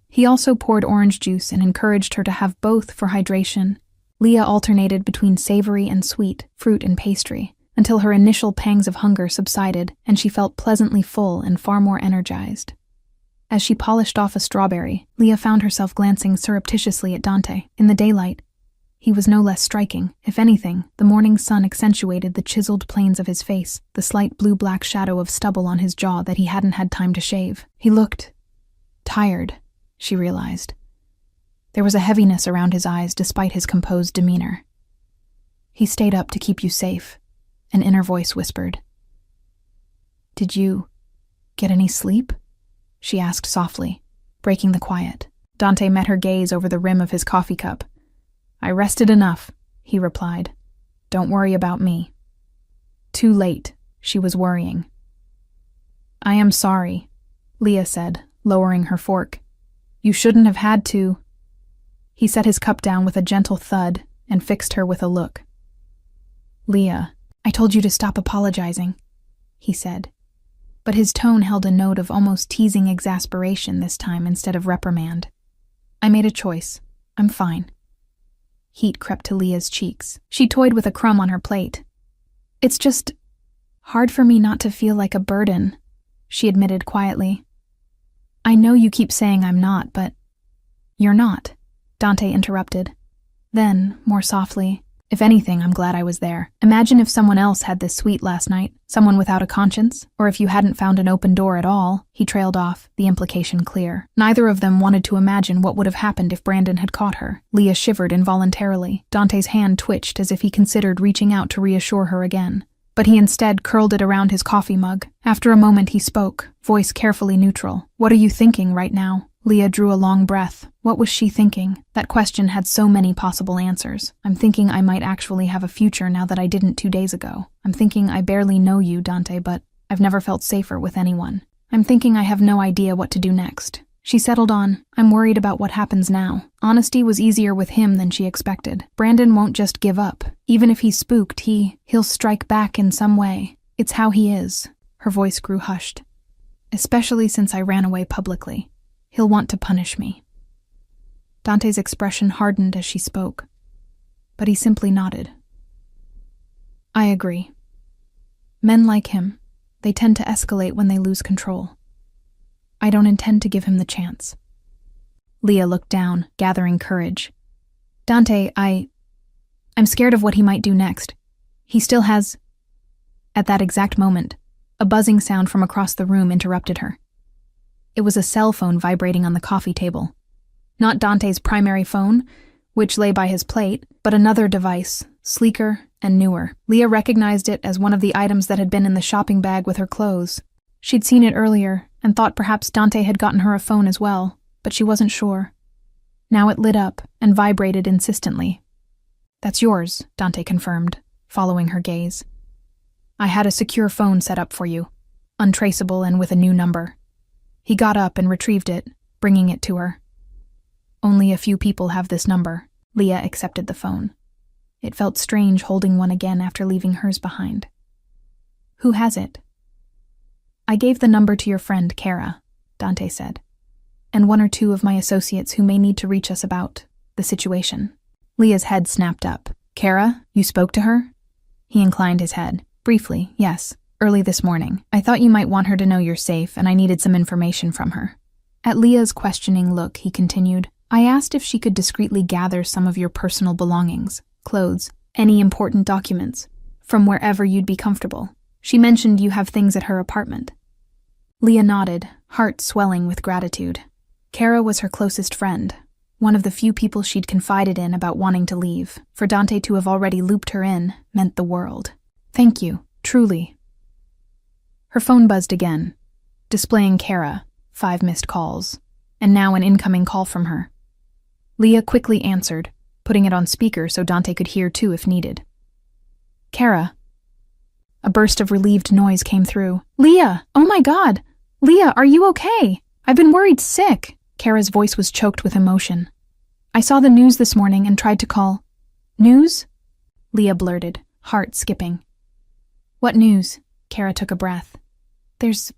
He also poured orange juice and encouraged her to have both for hydration. Leah alternated between savory and sweet, fruit and pastry, until her initial pangs of hunger subsided and she felt pleasantly full and far more energized. As she polished off a strawberry, Leah found herself glancing surreptitiously at Dante. In the daylight, he was no less striking. If anything, the morning sun accentuated the chiseled planes of his face, the slight blue-black shadow of stubble on his jaw that he hadn't had time to shave. He looked tired, she realized. There was a heaviness around his eyes despite his composed demeanor. "He stayed up to keep you safe," an inner voice whispered. "Did you get any sleep?" she asked softly, breaking the quiet. Dante met her gaze over the rim of his coffee cup. "I rested enough," he replied. "Don't worry about me." Too late, she was worrying. "I am sorry," Leah said, lowering her fork. "You shouldn't have had to." He set his cup down with a gentle thud and fixed her with a look. "Leah, I told you to stop apologizing," he said, but his tone held a note of almost teasing exasperation this time instead of reprimand. "I made a choice. I'm fine." Heat crept to Leah's cheeks. She toyed with a crumb on her plate. "It's just hard for me not to feel like a burden," she admitted quietly. "I know you keep saying I'm not, but..." "You're not," Dante interrupted. Then, more softly, "If anything, I'm glad I was there. Imagine if someone else had this sweet last night, someone without a conscience, or if you hadn't found an open door at all." He trailed off, the implication clear. Neither of them wanted to imagine what would have happened if Brandon had caught her. Leah shivered involuntarily. Dante's hand twitched as if he considered reaching out to reassure her again, but he instead curled it around his coffee mug. After a moment he spoke, voice carefully neutral. "What are you thinking right now?" Leah drew a long breath. What was she thinking? That question had so many possible answers. "I'm thinking I might actually have a future now that I didn't 2 days ago. I'm thinking I barely know you, Dante, but I've never felt safer with anyone. I'm thinking I have no idea what to do next." She settled on, "I'm worried about what happens now." Honesty was easier with him than she expected. Brandon won't just give up. Even if he's spooked, he'll strike back in some way. It's how he is. Her voice grew hushed. "Especially since I ran away publicly. He'll want to punish me." Dante's expression hardened as she spoke, but he simply nodded. "I agree. Men like him, they tend to escalate when they lose control. I don't intend to give him the chance." Leah looked down, gathering courage. "Dante, I'm scared of what he might do next. He still has..." At that exact moment, a buzzing sound from across the room interrupted her. It was a cell phone vibrating on the coffee table. Not Dante's primary phone, which lay by his plate, but another device, sleeker and newer. Leah recognized it as one of the items that had been in the shopping bag with her clothes. She'd seen it earlier and thought perhaps Dante had gotten her a phone as well, but she wasn't sure. Now it lit up and vibrated insistently. "That's yours," Dante confirmed, following her gaze. "I had a secure phone set up for you, untraceable and with a new number." He got up and retrieved it, bringing it to her. "Only a few people have this number." Leah accepted the phone. It felt strange holding one again after leaving hers behind. "Who has it?" "I gave the number to your friend, Kara," Dante said, "and one or two of my associates who may need to reach us about the situation." Leah's head snapped up. "Kara, you spoke to her?" He inclined his head. "Briefly, yes. Early this morning. I thought you might want her to know you're safe, and I needed some information from her." At Leah's questioning look, he continued, "I asked if she could discreetly gather some of your personal belongings, clothes, any important documents, from wherever you'd be comfortable. She mentioned you have things at her apartment." Leah nodded, heart swelling with gratitude. Kara was her closest friend, one of the few people she'd confided in about wanting to leave. For Dante to have already looped her in meant the world. "Thank you, truly." Her phone buzzed again, displaying Kara, 5 missed calls, and now an incoming call from her. Leah quickly answered, putting it on speaker so Dante could hear too if needed. "Kara." A burst of relieved noise came through. "Leah! Oh my God! Leah, are you okay? I've been worried sick." Kara's voice was choked with emotion. "I saw the news this morning and tried to call." "News?" Leah blurted, heart skipping. "What news?" Kara took a breath. "There's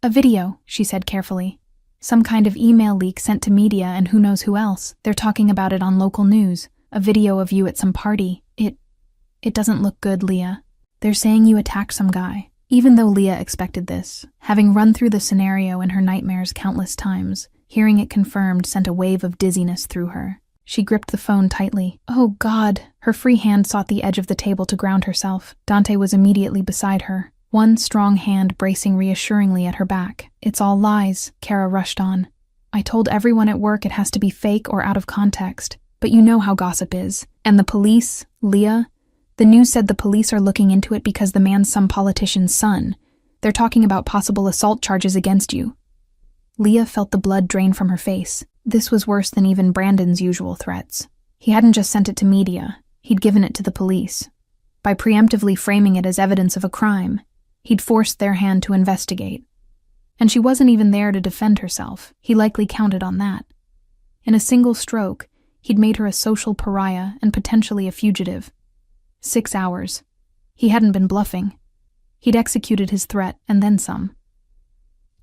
a video," she said carefully. "Some kind of email leak sent to media and who knows who else. They're talking about it on local news. A video of you at some party. It doesn't look good, Leah. They're saying you attacked some guy." Even though Leah expected this, having run through the scenario in her nightmares countless times, hearing it confirmed sent a wave of dizziness through her. She gripped the phone tightly. "Oh God!" Her free hand sought the edge of the table to ground herself. Dante was immediately beside her, one strong hand bracing reassuringly at her back. "It's all lies," Kara rushed on. "I told everyone at work it has to be fake or out of context. But you know how gossip is. And the police, Leah? The news said the police are looking into it because the man's some politician's son. They're talking about possible assault charges against you." Leah felt the blood drain from her face. This was worse than even Brandon's usual threats. He hadn't just sent it to media, he'd given it to the police. By preemptively framing it as evidence of a crime, he'd forced their hand to investigate. And she wasn't even there to defend herself. He likely counted on that. In a single stroke, he'd made her a social pariah and potentially a fugitive. 6 hours. He hadn't been bluffing. He'd executed his threat and then some.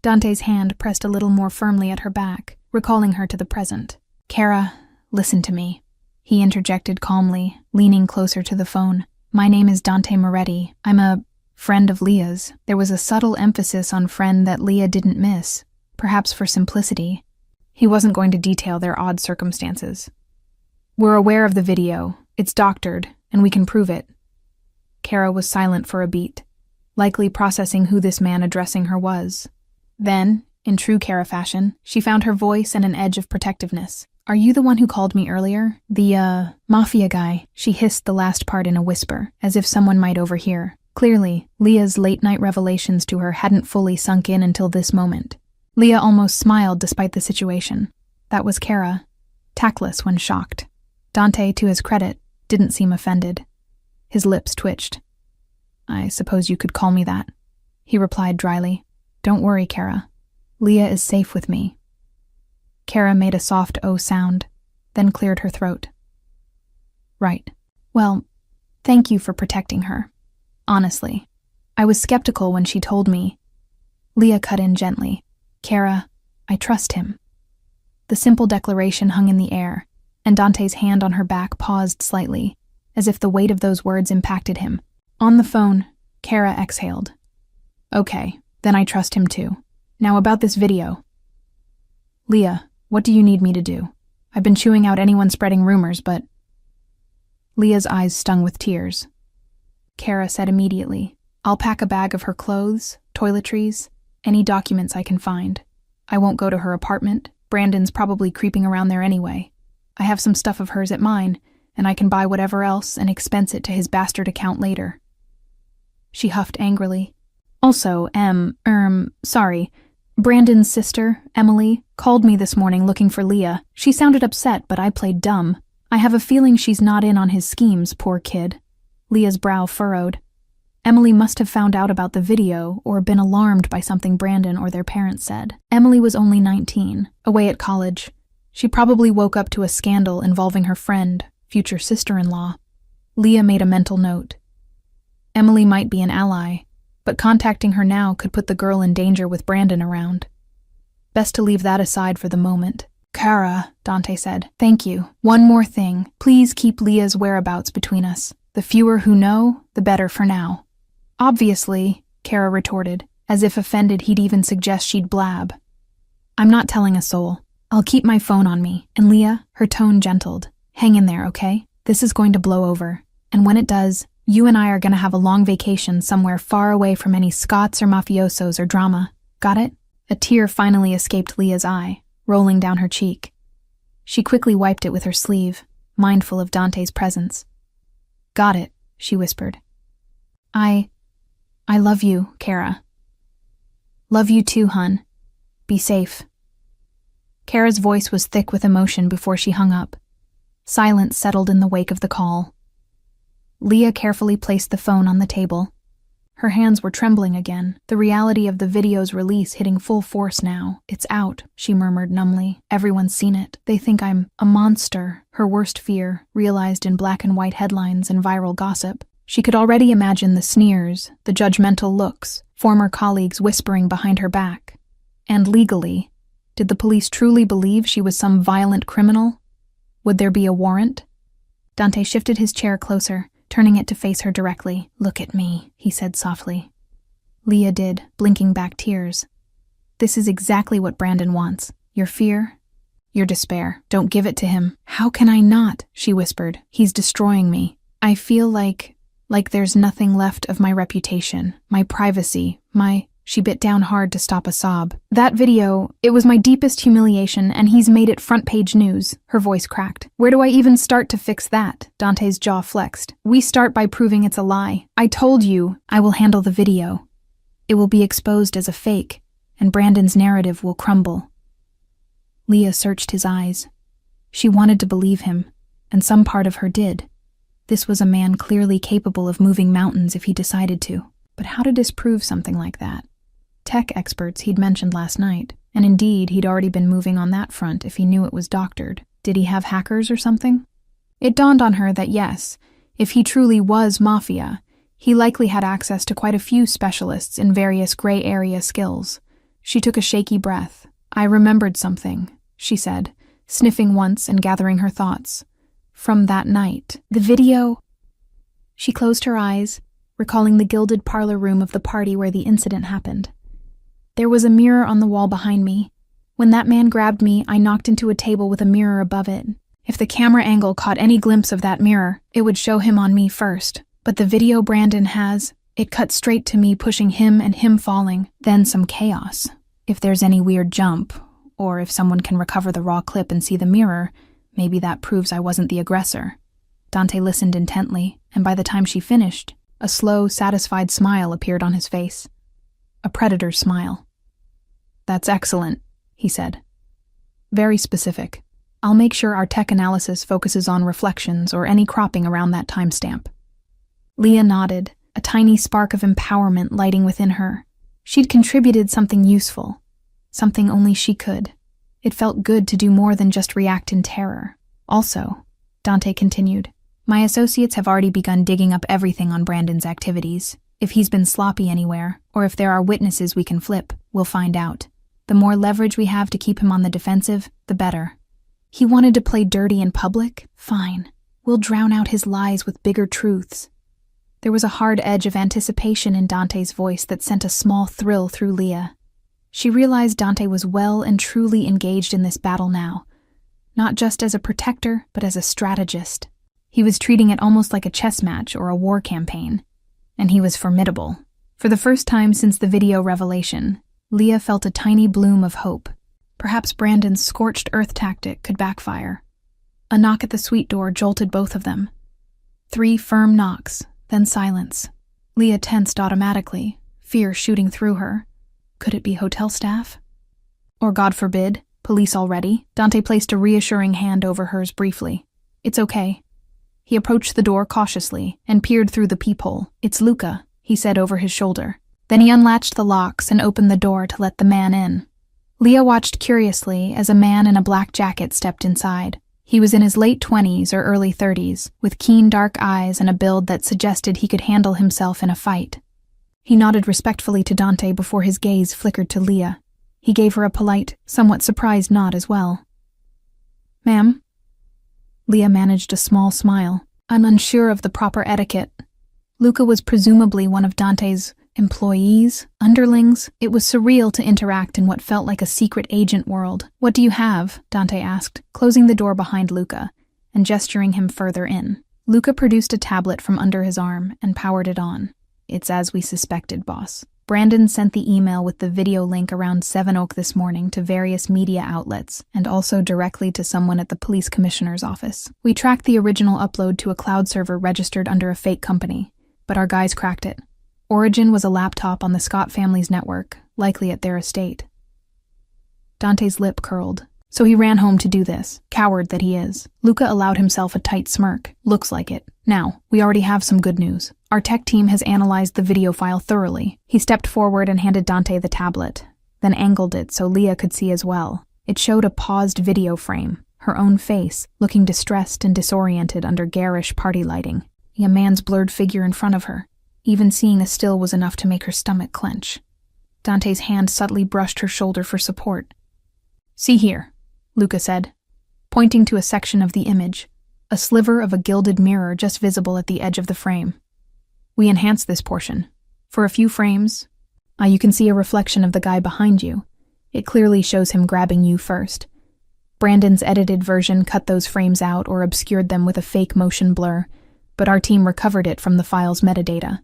Dante's hand pressed a little more firmly at her back, recalling her to the present. "Kara, listen to me," he interjected calmly, leaning closer to the phone. "My name is Dante Moretti. I'm a friend of Leah's." There was a subtle emphasis on friend that Leah didn't miss, perhaps for simplicity. He wasn't going to detail their odd circumstances. "We're aware of the video. It's doctored, and we can prove it." Kara was silent for a beat, likely processing who this man addressing her was. Then, in true Kara fashion, she found her voice and an edge of protectiveness. "Are you the one who called me earlier? The, Mafia guy?" She hissed the last part in a whisper, as if someone might overhear. Clearly, Leah's late-night revelations to her hadn't fully sunk in until this moment. Leah almost smiled despite the situation. That was Kara, tactless when shocked. Dante, to his credit, didn't seem offended. His lips twitched. "I suppose you could call me that," he replied dryly. "Don't worry, Kara. Leah is safe with me." Kara made a soft "oh" sound, then cleared her throat. "Right. Well, thank you for protecting her. Honestly, I was skeptical when she told me." Leah cut in gently. "Kara, I trust him." The simple declaration hung in the air, and Dante's hand on her back paused slightly, as if the weight of those words impacted him. On the phone, Kara exhaled. "Okay, then I trust him too. Now about this video." "Leah, what do you need me to do? I've been chewing out anyone spreading rumors, but..." Leah's eyes stung with tears. Kara said immediately, "I'll pack a bag of her clothes, toiletries, any documents I can find. I won't go to her apartment, Brandon's probably creeping around there anyway. I have some stuff of hers at mine, and I can buy whatever else and expense it to his bastard account later. She huffed angrily. Also, sorry. Brandon's sister, Emily, called me this morning looking for Leah. She sounded upset, but I played dumb. I have a feeling she's not in on his schemes, poor kid. Leah's brow furrowed. Emily must have found out about the video or been alarmed by something Brandon or their parents said. Emily was only 19, away at college. She probably woke up to a scandal involving her friend, future sister-in-law. Leah made a mental note. Emily might be an ally, but contacting her now could put the girl in danger with Brandon around. Best to leave that aside for the moment. Kara, Dante said, thank you. One more thing. Please keep Leah's whereabouts between us. The fewer who know, the better for now. Obviously, Kara retorted, as if offended he'd even suggest she'd blab. I'm not telling a soul. I'll keep my phone on me. And Leah, her tone gentled. Hang in there, okay? This is going to blow over. And when it does, you and I are going to have a long vacation somewhere far away from any Scots or mafiosos or drama. Got it? A tear finally escaped Leah's eye, rolling down her cheek. She quickly wiped it with her sleeve, mindful of Dante's presence. Got it, she whispered. I love you, Kara. Love you too, hun. Be safe. Kara's voice was thick with emotion before she hung up. Silence settled in the wake of the call. Leah carefully placed the phone on the table. Her hands were trembling again, the reality of the video's release hitting full force now. It's out, she murmured numbly. Everyone's seen it. They think I'm a monster, her worst fear, realized in black and white headlines and viral gossip. She could already imagine the sneers, the judgmental looks, former colleagues whispering behind her back. And legally, did the police truly believe she was some violent criminal? Would there be a warrant? Dante shifted his chair closer, turning it to face her directly. Look at me, he said softly. Leah did, blinking back tears. This is exactly what Brandon wants. Your fear, your despair. Don't give it to him. How can I not? She whispered. He's destroying me. I feel like there's nothing left of my reputation, my privacy, She bit down hard to stop a sob. That video, it was my deepest humiliation, and he's made it front-page news. Her voice cracked. Where do I even start to fix that? Dante's jaw flexed. We start by proving it's a lie. I told you, I will handle the video. It will be exposed as a fake, and Brandon's narrative will crumble. Leah searched his eyes. She wanted to believe him, and some part of her did. This was a man clearly capable of moving mountains if he decided to. But how to disprove something like that? Tech experts he'd mentioned last night, and indeed he'd already been moving on that front if he knew it was doctored. Did he have hackers or something? It dawned on her that yes, if he truly was Mafia, he likely had access to quite a few specialists in various gray area skills. She took a shaky breath. I remembered something, she said, sniffing once and gathering her thoughts. From that night, the video... She closed her eyes, recalling the gilded parlor room of the party where the incident happened. There was a mirror on the wall behind me. When that man grabbed me, I knocked into a table with a mirror above it. If the camera angle caught any glimpse of that mirror, it would show him on me first. But the video Brandon has, it cut straight to me pushing him and him falling, then some chaos. If there's any weird jump, or if someone can recover the raw clip and see the mirror, maybe that proves I wasn't the aggressor. Dante listened intently, and by the time she finished, a slow, satisfied smile appeared on his face. A predator's smile. That's excellent, he said. Very specific. I'll make sure our tech analysis focuses on reflections or any cropping around that timestamp. Leah nodded, a tiny spark of empowerment lighting within her. She'd contributed something useful, something only she could. It felt good to do more than just react in terror. Also, Dante continued, my associates have already begun digging up everything on Brandon's activities. If he's been sloppy anywhere, or if there are witnesses we can flip, we'll find out. The more leverage we have to keep him on the defensive, the better. He wanted to play dirty in public? Fine. We'll drown out his lies with bigger truths. There was a hard edge of anticipation in Dante's voice that sent a small thrill through Leah. She realized Dante was well and truly engaged in this battle now, not just as a protector, but as a strategist. He was treating it almost like a chess match or a war campaign, and he was formidable. For the first time since the video revelation, Leah felt a tiny bloom of hope. Perhaps Brandon's scorched earth tactic could backfire. A knock at the suite door jolted both of them. 3 firm knocks, then silence. Leah tensed automatically, fear shooting through her. Could it be hotel staff? Or, God forbid, police already? Dante placed a reassuring hand over hers briefly. It's okay. He approached the door cautiously and peered through the peephole. It's Luca, he said over his shoulder. Then he unlatched the locks and opened the door to let the man in. Leah watched curiously as a man in a black jacket stepped inside. He was in his late 20s or early 30s, with keen dark eyes and a build that suggested he could handle himself in a fight. He nodded respectfully to Dante before his gaze flickered to Leah. He gave her a polite, somewhat surprised nod as well. Ma'am? Leah managed a small smile, unsure of the proper etiquette. Luca was presumably one of Dante's employees, underlings. It was surreal to interact in what felt like a secret agent world. What do you have? Dante asked, closing the door behind Luca and gesturing him further in. Luca produced a tablet from under his arm and powered it on. It's as we suspected, boss. Brandon sent the email with the video link around 7 o'clock this morning to various media outlets and also directly to someone at the police commissioner's office. We tracked the original upload to a cloud server registered under a fake company, but our guys cracked it. Origin was a laptop on the Scott family's network, likely at their estate. Dante's lip curled. So he ran home to do this, coward that he is. Luca allowed himself a tight smirk. Looks like it. Now, we already have some good news. Our tech team has analyzed the video file thoroughly. He stepped forward and handed Dante the tablet, then angled it so Leah could see as well. It showed a paused video frame, her own face, looking distressed and disoriented under garish party lighting. A man's blurred figure in front of her. Even seeing a still was enough to make her stomach clench. Dante's hand subtly brushed her shoulder for support. See here, Luca said, pointing to a section of the image, a sliver of a gilded mirror just visible at the edge of the frame. We enhanced this portion. For a few frames, you can see a reflection of the guy behind you. It clearly shows him grabbing you first. Brandon's edited version cut those frames out or obscured them with a fake motion blur, but our team recovered it from the file's metadata.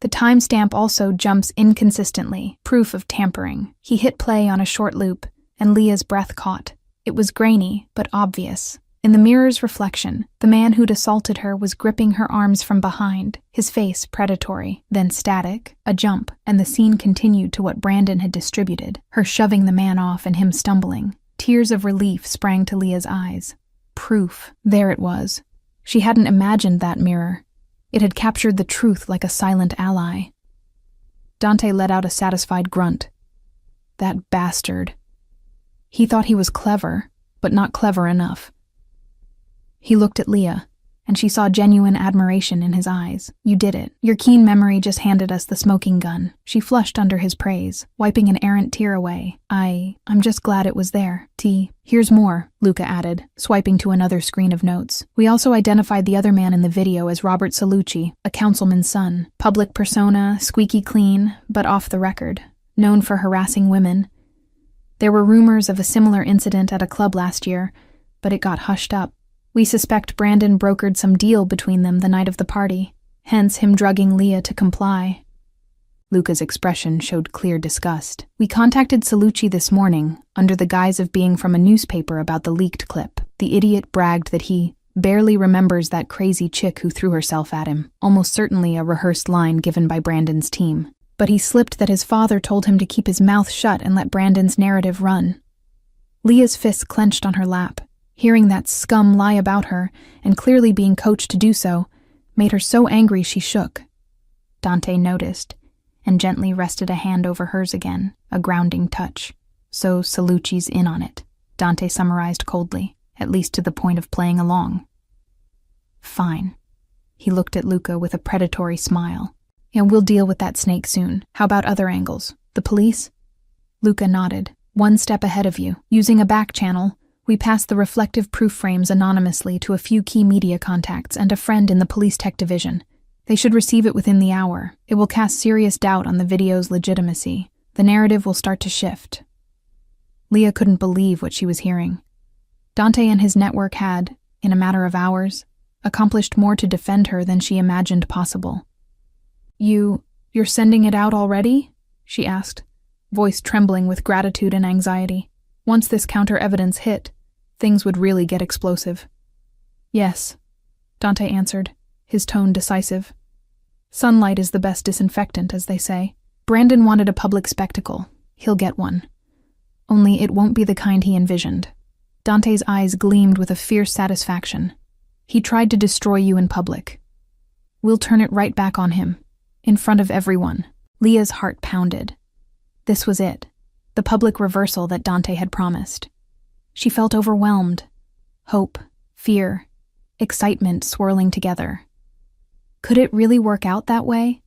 The timestamp also jumps inconsistently, proof of tampering. He hit play on a short loop, and Leah's breath caught. It was grainy, but obvious. In the mirror's reflection, the man who'd assaulted her was gripping her arms from behind, his face predatory, then static, a jump, and the scene continued to what Brandon had distributed, her shoving the man off and him stumbling. Tears of relief sprang to Leah's eyes. Proof. There it was. She hadn't imagined that mirror. It had captured the truth like a silent ally. Dante let out a satisfied grunt. That bastard. He thought he was clever, but not clever enough. He looked at Leah, and she saw genuine admiration in his eyes. You did it. Your keen memory just handed us the smoking gun. She flushed under his praise, wiping an errant tear away. I'm just glad it was there. Here's more, Luca added, swiping to another screen of notes. We also identified the other man in the video as Robert Salucci, a councilman's son. Public persona, squeaky clean, but off the record. Known for harassing women. There were rumors of a similar incident at a club last year, but it got hushed up. We suspect Brandon brokered some deal between them the night of the party, hence him drugging Leah to comply. Luca's expression showed clear disgust. We contacted Salucci this morning, under the guise of being from a newspaper about the leaked clip. The idiot bragged that he barely remembers that crazy chick who threw herself at him, almost certainly a rehearsed line given by Brandon's team. But he slipped that his father told him to keep his mouth shut and let Brandon's narrative run. Leah's fists clenched on her lap. Hearing that scum lie about her, and clearly being coached to do so, made her so angry she shook. Dante noticed, and gently rested a hand over hers again, a grounding touch. So Salucci's in on it, Dante summarized coldly, at least to the point of playing along. Fine. He looked at Luca with a predatory smile. And we'll deal with that snake soon. How about other angles? The police? Luca nodded. One step ahead of you. Using a back channel, we passed the reflective proof frames anonymously to a few key media contacts and a friend in the police tech division. They should receive it within the hour. It will cast serious doubt on the video's legitimacy. The narrative will start to shift. Leah couldn't believe what she was hearing. Dante and his network had, in a matter of hours, accomplished more to defend her than she imagined possible. You're sending it out already? She asked, voice trembling with gratitude and anxiety. Once this counter-evidence hit, things would really get explosive. Yes, Dante answered, his tone decisive. Sunlight is the best disinfectant, as they say. Brandon wanted a public spectacle. He'll get one. Only it won't be the kind he envisioned. Dante's eyes gleamed with a fierce satisfaction. He tried to destroy you in public. We'll turn it right back on him, in front of everyone. Leah's heart pounded. This was it, the public reversal that Dante had promised. She felt overwhelmed. Hope, fear, excitement swirling together. Could it really work out that way?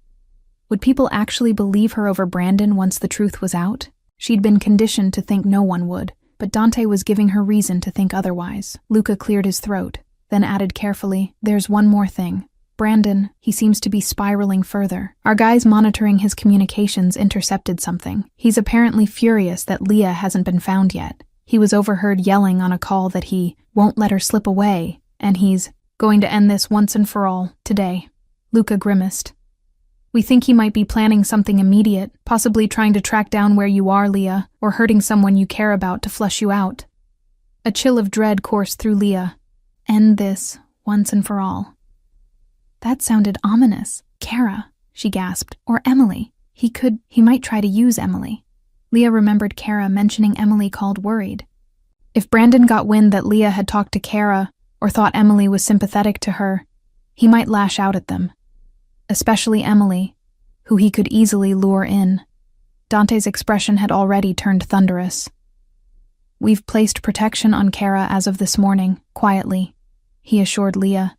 Would people actually believe her over Brandon once the truth was out? She'd been conditioned to think no one would, but Dante was giving her reason to think otherwise. Luca cleared his throat, then added carefully, "There's one more thing. Brandon, he seems to be spiraling further. Our guys monitoring his communications intercepted something. He's apparently furious that Leah hasn't been found yet. He was overheard yelling on a call that he won't let her slip away, and he's going to end this once and for all, today." Luca grimaced. "We think he might be planning something immediate, possibly trying to track down where you are, Leah, or hurting someone you care about to flush you out." A chill of dread coursed through Leah. End this, once and for all. That sounded ominous. Kara, she gasped, or Emily. He might try to use Emily. Leah remembered Kara mentioning Emily called worried. If Brandon got wind that Leah had talked to Kara, or thought Emily was sympathetic to her, he might lash out at them. Especially Emily, who he could easily lure in. Dante's expression had already turned thunderous. "We've placed protection on Kara as of this morning, quietly," he assured Leah,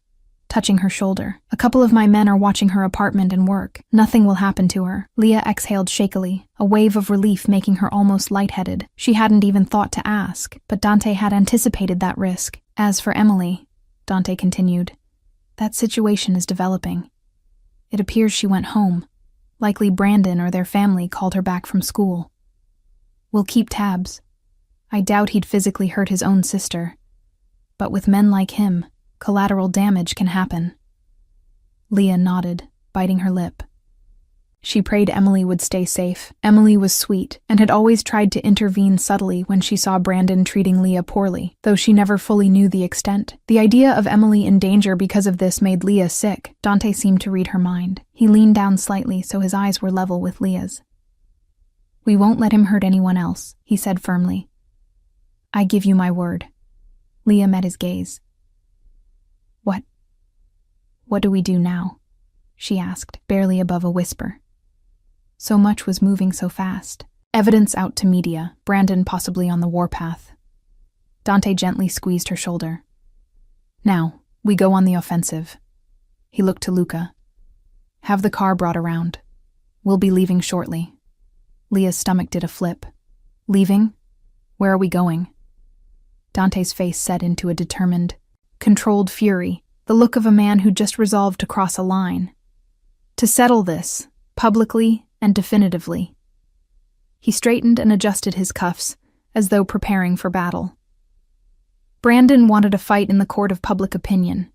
touching her shoulder. "A couple of my men are watching her apartment and work. Nothing will happen to her." Leah exhaled shakily, a wave of relief making her almost lightheaded. She hadn't even thought to ask, but Dante had anticipated that risk. "As for Emily," Dante continued, "that situation is developing. It appears she went home. Likely Brandon or their family called her back from school. We'll keep tabs. I doubt he'd physically hurt his own sister. But with men like him, collateral damage can happen." Leah nodded, biting her lip. She prayed Emily would stay safe. Emily was sweet, and had always tried to intervene subtly when she saw Brandon treating Leah poorly, though she never fully knew the extent. The idea of Emily in danger because of this made Leah sick. Dante seemed to read her mind. He leaned down slightly so his eyes were level with Leah's. "We won't let him hurt anyone else," he said firmly. "I give you my word." Leah met his gaze. What do we do now?" she asked, barely above a whisper. So much was moving so fast. Evidence out to media, Brandon possibly on the warpath. Dante gently squeezed her shoulder. "Now, we go on the offensive." He looked to Luca. "Have the car brought around. We'll be leaving shortly." Leah's stomach did a flip. "Leaving? Where are we going?" Dante's face set into a determined, controlled fury, the look of a man who just resolved to cross a line. To settle this, publicly and definitively. He straightened and adjusted his cuffs, as though preparing for battle. Brandon wanted a fight in the court of public opinion.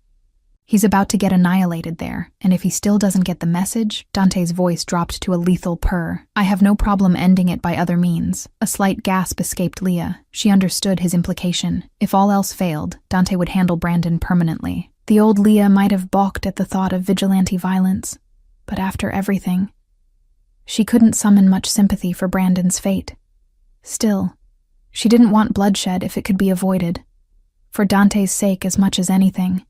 He's about to get annihilated there, and if he still doesn't get the message, Dante's voice dropped to a lethal purr. "I have no problem ending it by other means." A slight gasp escaped Leah. She understood his implication. If all else failed, Dante would handle Brandon permanently. The old Leah might have balked at the thought of vigilante violence, but after everything, she couldn't summon much sympathy for Brandon's fate. Still, she didn't want bloodshed if it could be avoided, for Dante's sake as much as anything.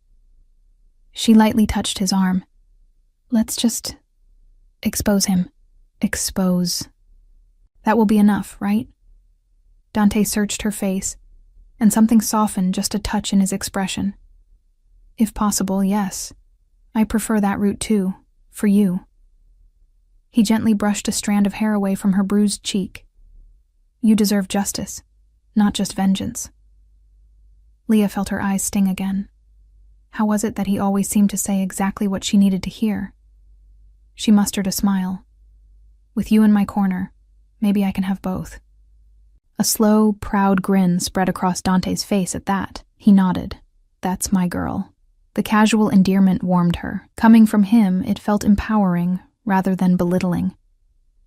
She lightly touched his arm. "Let's just expose him." Expose. That will be enough, right? Dante searched her face, and something softened just a touch in his expression. "If possible, yes. I prefer that route too, for you." He gently brushed a strand of hair away from her bruised cheek. "You deserve justice, not just vengeance." Leah felt her eyes sting again. How was it that he always seemed to say exactly what she needed to hear? She mustered a smile. "With you in my corner, maybe I can have both." A slow, proud grin spread across Dante's face at that. He nodded. "That's my girl." The casual endearment warmed her. Coming from him, it felt empowering rather than belittling.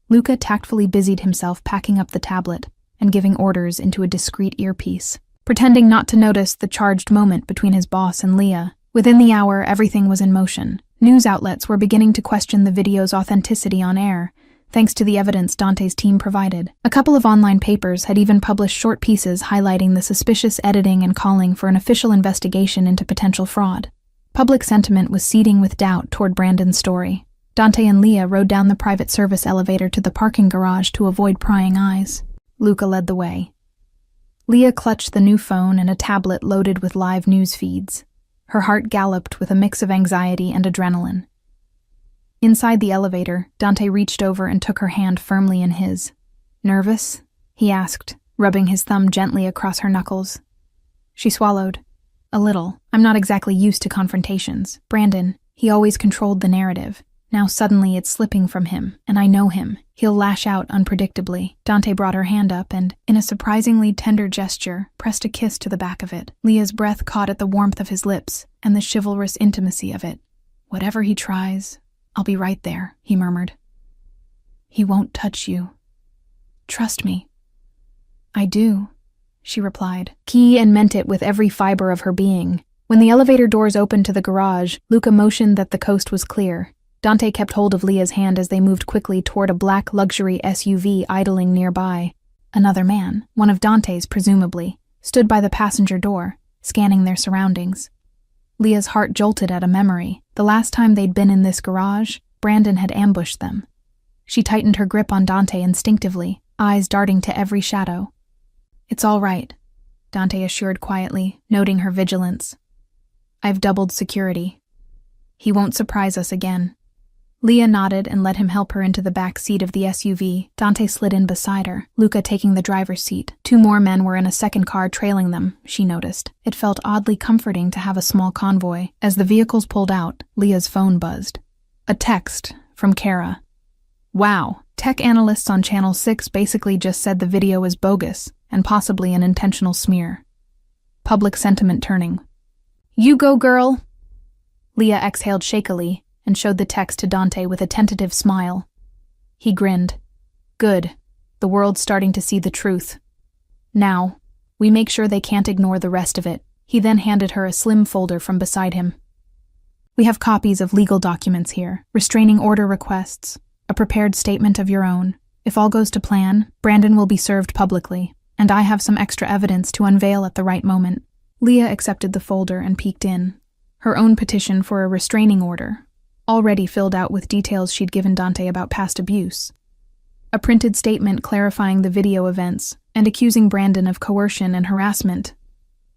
Luca tactfully busied himself packing up the tablet, and giving orders into a discreet earpiece, pretending not to notice the charged moment between his boss and Leah. Within the hour, everything was in motion. News outlets were beginning to question the video's authenticity on air, thanks to the evidence Dante's team provided. A couple of online papers had even published short pieces highlighting the suspicious editing and calling for an official investigation into potential fraud. Public sentiment was seething with doubt toward Brandon's story. Dante and Leah rode down the private service elevator to the parking garage to avoid prying eyes. Luca led the way. Leah clutched the new phone and a tablet loaded with live news feeds. Her heart galloped with a mix of anxiety and adrenaline. Inside the elevator, Dante reached over and took her hand firmly in his. "Nervous?" he asked, rubbing his thumb gently across her knuckles. She swallowed. "A little. I'm not exactly used to confrontations. Brandon, he always controlled the narrative. Now suddenly it's slipping from him, and I know him. He'll lash out unpredictably." Dante brought her hand up and, in a surprisingly tender gesture, pressed a kiss to the back of it. Leah's breath caught at the warmth of his lips and the chivalrous intimacy of it. "Whatever he tries, I'll be right there," he murmured. "He won't touch you. Trust me." "I do," she replied, key and meant it with every fiber of her being. When the elevator doors opened to the garage, Luca motioned that the coast was clear. Dante kept hold of Leah's hand as they moved quickly toward a black luxury SUV idling nearby. Another man, one of Dante's presumably, stood by the passenger door, scanning their surroundings. Leah's heart jolted at a memory. The last time they'd been in this garage, Brandon had ambushed them. She tightened her grip on Dante instinctively, eyes darting to every shadow. "It's all right," Dante assured quietly, noting her vigilance. "I've doubled security. He won't surprise us again." Leah nodded and let him help her into the back seat of the SUV. Dante slid in beside her, Luca taking the driver's seat. 2 more men were in a second car trailing them, she noticed. It felt oddly comforting to have a small convoy. As the vehicles pulled out, Leah's phone buzzed. A text from Kara. "Wow, tech analysts on Channel 6 basically just said the video is bogus and possibly an intentional smear." Public sentiment turning. "You go, girl!" Leah exhaled shakily and showed the text to Dante with a tentative smile. He grinned. "Good. The world's starting to see the truth. Now, we make sure they can't ignore the rest of it." He then handed her a slim folder from beside him. "We have copies of legal documents here, restraining order requests, a prepared statement of your own. If all goes to plan, Brandon will be served publicly, and I have some extra evidence to unveil at the right moment." Leah accepted the folder and peeked in. Her own petition for a restraining order, already filled out with details she'd given Dante about past abuse. A printed statement clarifying the video events and accusing Brandon of coercion and harassment.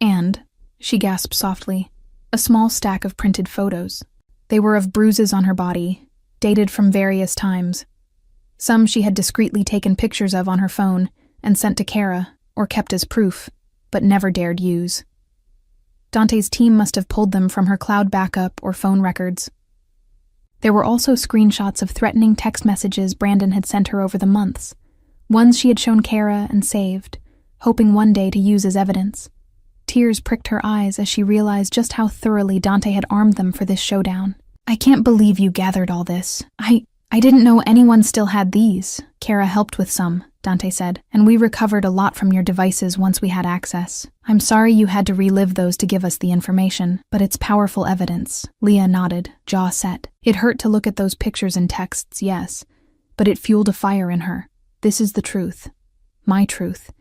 And, she gasped softly, a small stack of printed photos. They were of bruises on her body, dated from various times. Some she had discreetly taken pictures of on her phone and sent to Kara, or kept as proof, but never dared use. Dante's team must have pulled them from her cloud backup or phone records. There were also screenshots of threatening text messages Brandon had sent her over the months, ones she had shown Kara and saved, hoping one day to use as evidence. Tears pricked her eyes as she realized just how thoroughly Dante had armed them for this showdown. "I can't believe you gathered all this. I didn't know anyone still had these." "Kara helped with some," Dante said, "and we recovered a lot from your devices once we had access. I'm sorry you had to relive those to give us the information, but it's powerful evidence." Leah nodded, jaw set. It hurt to look at those pictures and texts, yes, but it fueled a fire in her. This is the truth. My truth.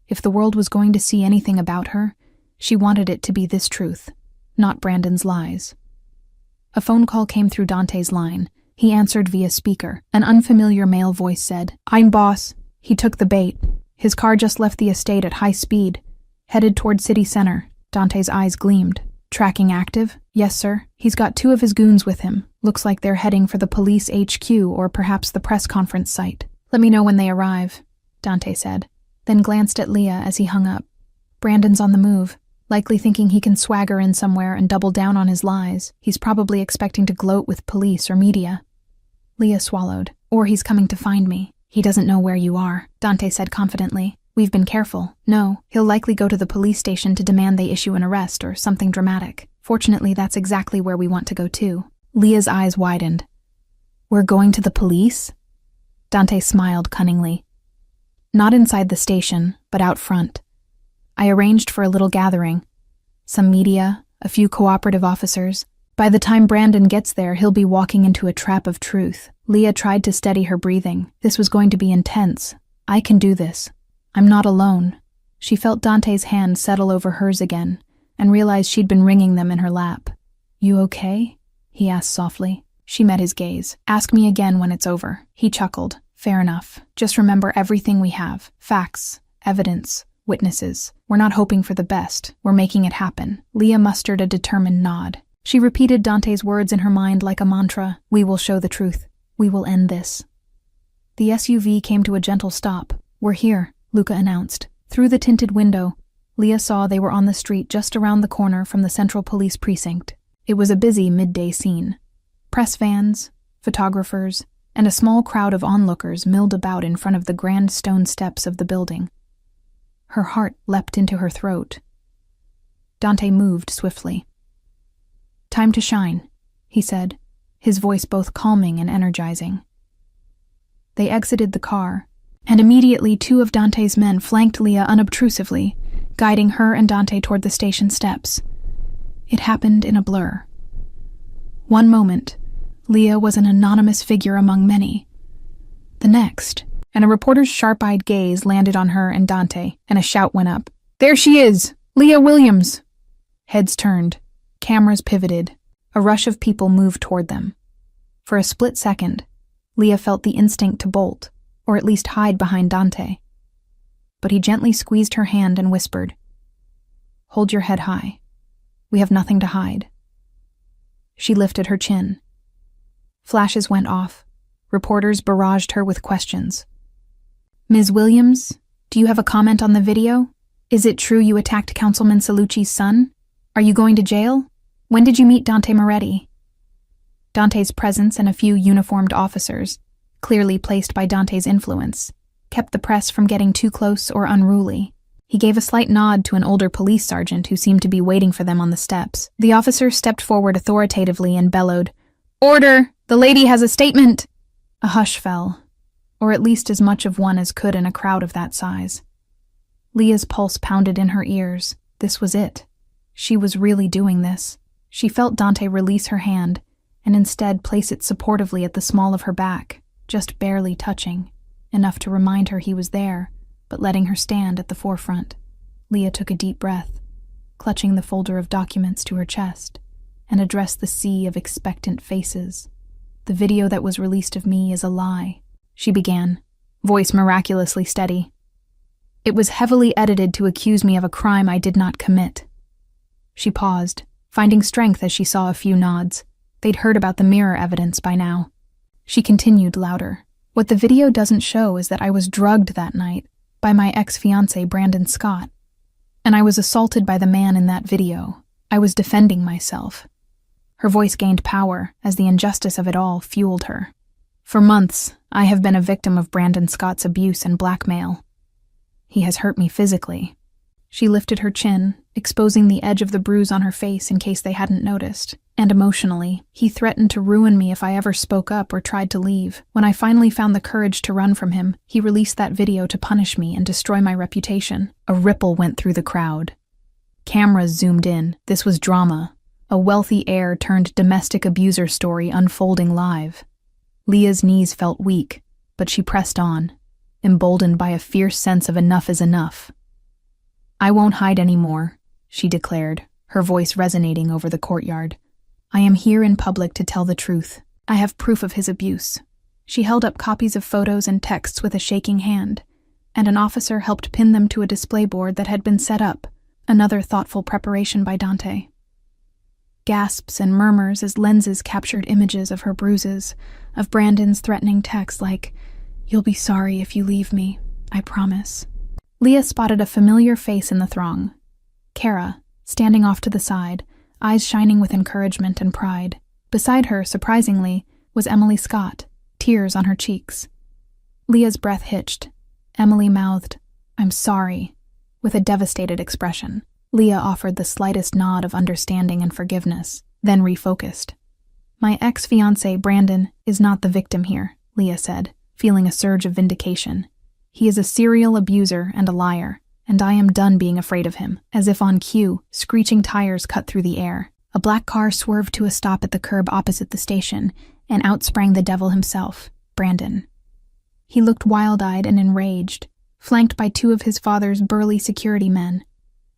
If the world was going to see anything about her, she wanted it to be this truth, not Brandon's lies. A phone call came through Dante's line. He answered via speaker. An unfamiliar male voice said, "I'm boss." He took the bait. His car just left the estate at high speed, headed toward city center. Dante's eyes gleamed. "Tracking active?" "Yes, sir. He's got 2 of his goons with him. Looks like they're heading for the police HQ or perhaps the press conference site." "Let me know when they arrive," Dante said, then glanced at Leah as he hung up. "Brandon's on the move, likely thinking he can swagger in somewhere and double down on his lies. He's probably expecting to gloat with police or media." Leah swallowed. "Or he's coming to find me. He doesn't know where you are," Dante said confidently. "We've been careful. No, he'll likely go to the police station to demand they issue an arrest or something dramatic. Fortunately, that's exactly where we want to go too." Leah's eyes widened. "We're going to the police?" Dante smiled cunningly. Not inside the station, but out front. I arranged for a little gathering. Some media, a few cooperative officers. By the time Brandon gets there, he'll be walking into a trap of truth. Leah tried to steady her breathing. This was going to be intense. I can do this. I'm not alone. She felt Dante's hand settle over hers again, and realized she'd been wringing them in her lap. You okay? He asked softly. She met his gaze. Ask me again when it's over. He chuckled. Fair enough. Just remember everything we have. Facts, evidence, witnesses. We're not hoping for the best. We're making it happen. Leah mustered a determined nod. She repeated Dante's words in her mind like a mantra. We will show the truth. We will end this. The SUV came to a gentle stop. We're here, Luca announced. Through the tinted window, Leah saw they were on the street just around the corner from the Central Police Precinct. It was a busy midday scene. Press vans, photographers, and a small crowd of onlookers milled about in front of the grand stone steps of the building. Her heart leapt into her throat. Dante moved swiftly. Time to shine, he said, his voice both calming and energizing. They exited the car, and immediately 2 of Dante's men flanked Leah unobtrusively, guiding her and Dante toward the station steps. It happened in a blur. One moment, Leah was an anonymous figure among many. The next, and a reporter's sharp-eyed gaze landed on her and Dante, and a shout went up. There she is! Leah Williams! Heads turned. Cameras pivoted. A rush of people moved toward them. For a split second, Leah felt the instinct to bolt, or at least hide behind Dante. But he gently squeezed her hand and whispered, Hold your head high. We have nothing to hide. She lifted her chin. Flashes went off. Reporters barraged her with questions. Ms. Williams, do you have a comment on the video? Is it true you attacked Councilman Salucci's son? Are you going to jail? When did you meet Dante Moretti? Dante's presence and a few uniformed officers, clearly placed by Dante's influence, kept the press from getting too close or unruly. He gave a slight nod to an older police sergeant who seemed to be waiting for them on the steps. The officer stepped forward authoritatively and bellowed, Order! The lady has a statement! A hush fell, or at least as much of one as could in a crowd of that size. Leah's pulse pounded in her ears. This was it. She was really doing this. She felt Dante release her hand, and instead place it supportively at the small of her back, just barely touching, enough to remind her he was there, but letting her stand at the forefront. Leah took a deep breath, clutching the folder of documents to her chest, and addressed the sea of expectant faces. The video that was released of me is a lie, she began, voice miraculously steady. It was heavily edited to accuse me of a crime I did not commit. She paused, finding strength as she saw a few nods. They'd heard about the mirror evidence by now. She continued louder. What the video doesn't show is that I was drugged that night by my ex-fiancé Brandon Scott, and I was assaulted by the man in that video. I was defending myself. Her voice gained power as the injustice of it all fueled her. For months, I have been a victim of Brandon Scott's abuse and blackmail. He has hurt me physically. She lifted her chin, exposing the edge of the bruise on her face in case they hadn't noticed. And emotionally, he threatened to ruin me if I ever spoke up or tried to leave. When I finally found the courage to run from him, he released that video to punish me and destroy my reputation. A ripple went through the crowd. Cameras zoomed in. This was drama. A wealthy heir turned domestic abuser story unfolding live. Leah's knees felt weak, but she pressed on, emboldened by a fierce sense of enough is enough. I won't hide anymore, she declared, her voice resonating over the courtyard. I am here in public to tell the truth. I have proof of his abuse. She held up copies of photos and texts with a shaking hand, and an officer helped pin them to a display board that had been set up, another thoughtful preparation by Dante. Gasps and murmurs as lenses captured images of her bruises, of Brandon's threatening text like, "You'll be sorry if you leave me, I promise." Leah spotted a familiar face in the throng. Kara, standing off to the side, eyes shining with encouragement and pride. Beside her, surprisingly, was Emily Scott, tears on her cheeks. Leah's breath hitched. Emily mouthed, "I'm sorry," with a devastated expression. Leah offered the slightest nod of understanding and forgiveness, then refocused. "My ex-fiancé, Brandon, is not the victim here," Leah said, feeling a surge of vindication. He is a serial abuser and a liar, and I am done being afraid of him." As if on cue, screeching tires cut through the air. A black car swerved to a stop at the curb opposite the station, and out sprang the devil himself, Brandon. He looked wild-eyed and enraged, flanked by 2 of his father's burly security men.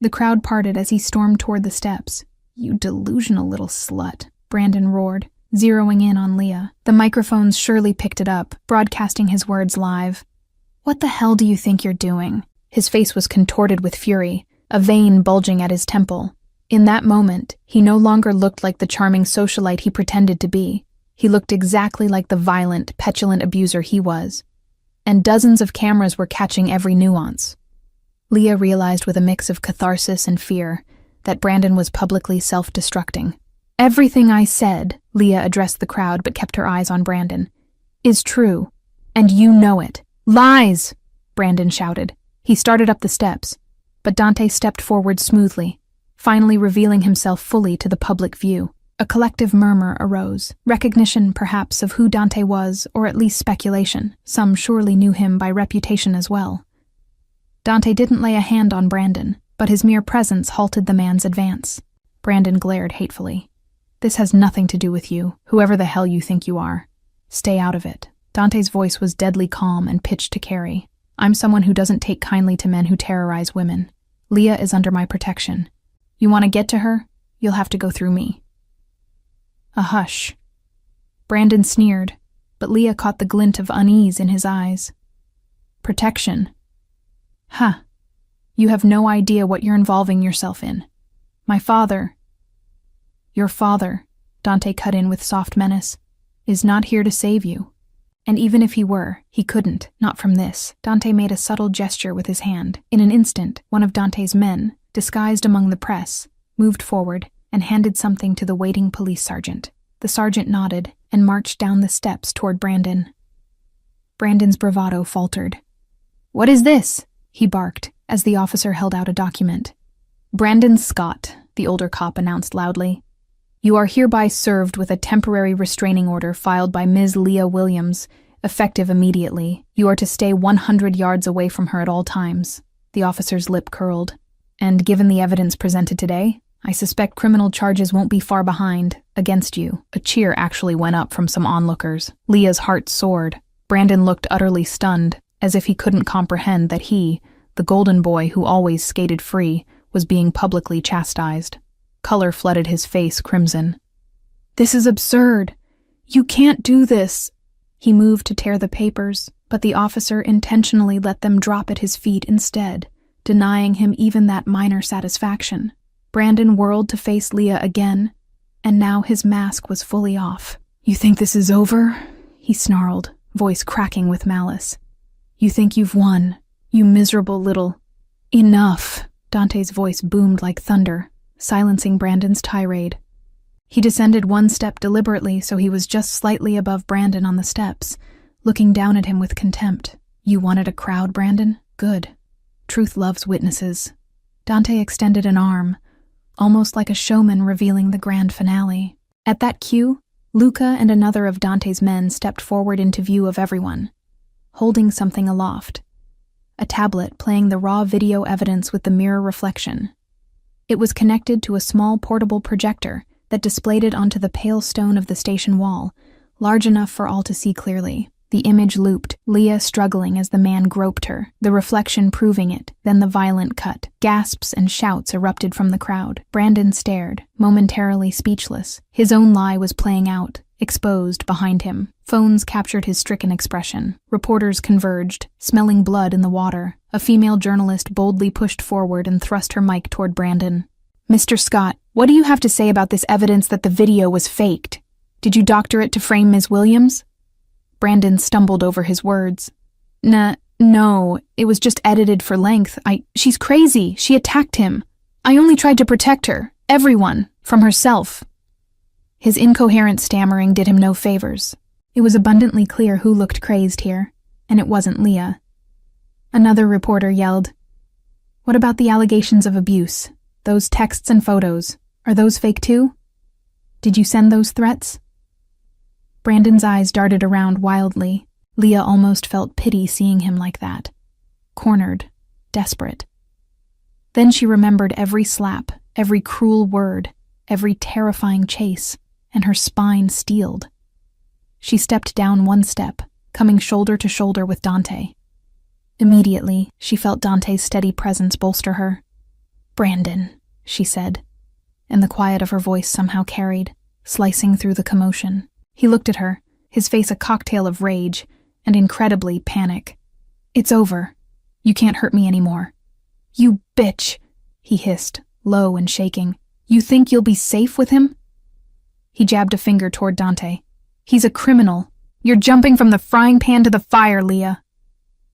The crowd parted as he stormed toward the steps. "You delusional little slut," Brandon roared, zeroing in on Leah. The microphones surely picked it up, broadcasting his words live. "What the hell do you think you're doing?" His face was contorted with fury, a vein bulging at his temple. In that moment, he no longer looked like the charming socialite he pretended to be. He looked exactly like the violent, petulant abuser he was. And dozens of cameras were catching every nuance. Leah realized with a mix of catharsis and fear that Brandon was publicly self-destructing. "Everything I said," Leah addressed the crowd but kept her eyes on Brandon, "is true, and you know it." "Lies!" Brandon shouted. He started up the steps, but Dante stepped forward smoothly, finally revealing himself fully to the public view. A collective murmur arose, recognition perhaps of who Dante was, or at least speculation. Some surely knew him by reputation as well. Dante didn't lay a hand on Brandon, but his mere presence halted the man's advance. Brandon glared hatefully. "This has nothing to do with you, whoever the hell you think you are. Stay out of it." Dante's voice was deadly calm and pitched to carry. "I'm someone who doesn't take kindly to men who terrorize women. Leah is under my protection. You want to get to her? You'll have to go through me." A hush. Brandon sneered, but Leah caught the glint of unease in his eyes. "Protection? Huh. You have no idea what you're involving yourself in. My father—" "Your father," Dante cut in with soft menace, "is not here to save you. And even if he were, he couldn't, not from this." Dante made a subtle gesture with his hand. In an instant, one of Dante's men, disguised among the press, moved forward and handed something to the waiting police sergeant. The sergeant nodded and marched down the steps toward Brandon. Brandon's bravado faltered. "What is this?" he barked as the officer held out a document. "Brandon Scott," the older cop announced loudly. "You are hereby served with a temporary restraining order filed by Ms. Leah Williams, effective immediately. You are to stay 100 yards away from her at all times." The officer's lip curled. "And given the evidence presented today, I suspect criminal charges won't be far behind against you." A cheer actually went up from some onlookers. Leah's heart soared. Brandon looked utterly stunned, as if he couldn't comprehend that he, the golden boy who always skated free, was being publicly chastised. Color flooded his face crimson. "This is absurd. You can't do this." He moved to tear the papers, but the officer intentionally let them drop at his feet instead, denying him even that minor satisfaction. Brandon whirled to face Leah again, and now his mask was fully off. "You think this is over?" he snarled, voice cracking with malice. "You think you've won, you miserable little—" "Enough!" Dante's voice boomed like thunder, silencing Brandon's tirade. He descended one step deliberately so he was just slightly above Brandon on the steps, looking down at him with contempt. "You wanted a crowd, Brandon? Good. Truth loves witnesses." Dante extended an arm, almost like a showman revealing the grand finale. At that cue, Luca and another of Dante's men stepped forward into view of everyone, holding something aloft. A tablet playing the raw video evidence with the mirror reflection. It was connected to a small portable projector that displayed it onto the pale stone of the station wall, large enough for all to see clearly. The image looped, Leah struggling as the man groped her, the reflection proving it, then the violent cut. Gasps and shouts erupted from the crowd. Brandon stared, momentarily speechless. His own lie was playing out, exposed behind him. Phones captured his stricken expression. Reporters converged, smelling blood in the water. A female journalist boldly pushed forward and thrust her mic toward Brandon. "Mr. Scott, what do you have to say about this evidence that the video was faked? Did you doctor it to frame Ms. Williams?" Brandon stumbled over his words. No, it was just edited for length. She's crazy. She attacked him. I only tried to protect her, everyone, from herself." His incoherent stammering did him no favors. It was abundantly clear who looked crazed here, and it wasn't Leah. Another reporter yelled, "What about the allegations of abuse? Those texts and photos, are those fake too? Did you send those threats?" Brandon's eyes darted around wildly. Leah almost felt pity seeing him like that. cornered, desperate. Then she remembered every slap, every cruel word, every terrifying chase, and her spine steeled. She stepped down one step, coming shoulder to shoulder with Dante. Immediately, she felt Dante's steady presence bolster her. "Brandon," she said, and the quiet of her voice somehow carried, slicing through the commotion. He looked at her, his face a cocktail of rage and, incredibly, panic. "It's over. You can't hurt me anymore." "You bitch," he hissed, low and shaking. "You think you'll be safe with him?" He jabbed a finger toward Dante. "He's a criminal. You're jumping from the frying pan to the fire, Leah."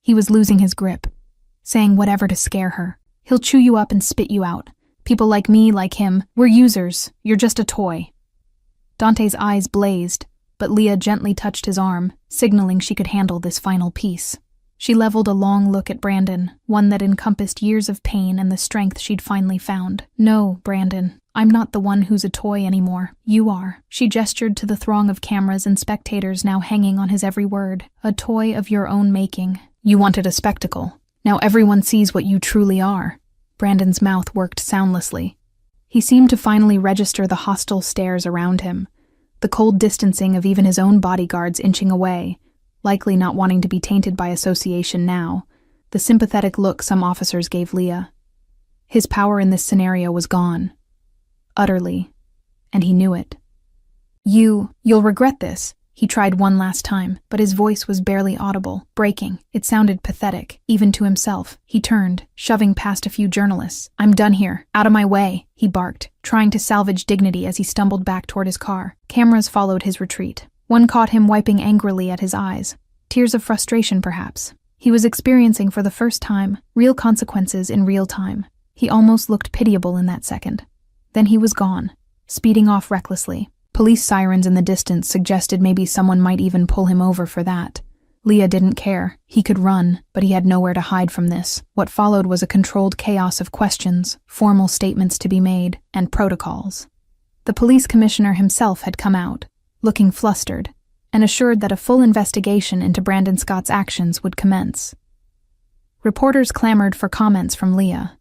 He was losing his grip, saying whatever to scare her. "He'll chew you up and spit you out. People like me, like him, we're users. You're just a toy." Dante's eyes blazed, but Leah gently touched his arm, signaling she could handle this final piece. She leveled a long look at Brandon, one that encompassed years of pain and the strength she'd finally found. "No, Brandon, I'm not the one who's a toy anymore. You are." She gestured to the throng of cameras and spectators now hanging on his every word. "A toy of your own making. You wanted a spectacle. Now everyone sees what you truly are." Brandon's mouth worked soundlessly. He seemed to finally register the hostile stares around him, the cold distancing of even his own bodyguards inching away, likely not wanting to be tainted by association now, the sympathetic look some officers gave Leah. His power in this scenario was gone. Utterly. And he knew it. You'll regret this." He tried one last time, but his voice was barely audible, breaking. It sounded pathetic, even to himself. He turned, shoving past a few journalists. "I'm done here. Out of my way," he barked, trying to salvage dignity as he stumbled back toward his car. Cameras followed his retreat. One caught him wiping angrily at his eyes. Tears of frustration, perhaps. He was experiencing for the first time real consequences in real time. He almost looked pitiable in that second. Then he was gone, speeding off recklessly. Police sirens in the distance suggested maybe someone might even pull him over for that. Leah didn't care. He could run, but he had nowhere to hide from this. What followed was a controlled chaos of questions, formal statements to be made, and protocols. The police commissioner himself had come out, looking flustered, and assured that a full investigation into Brandon Scott's actions would commence. Reporters clamored for comments from Leah.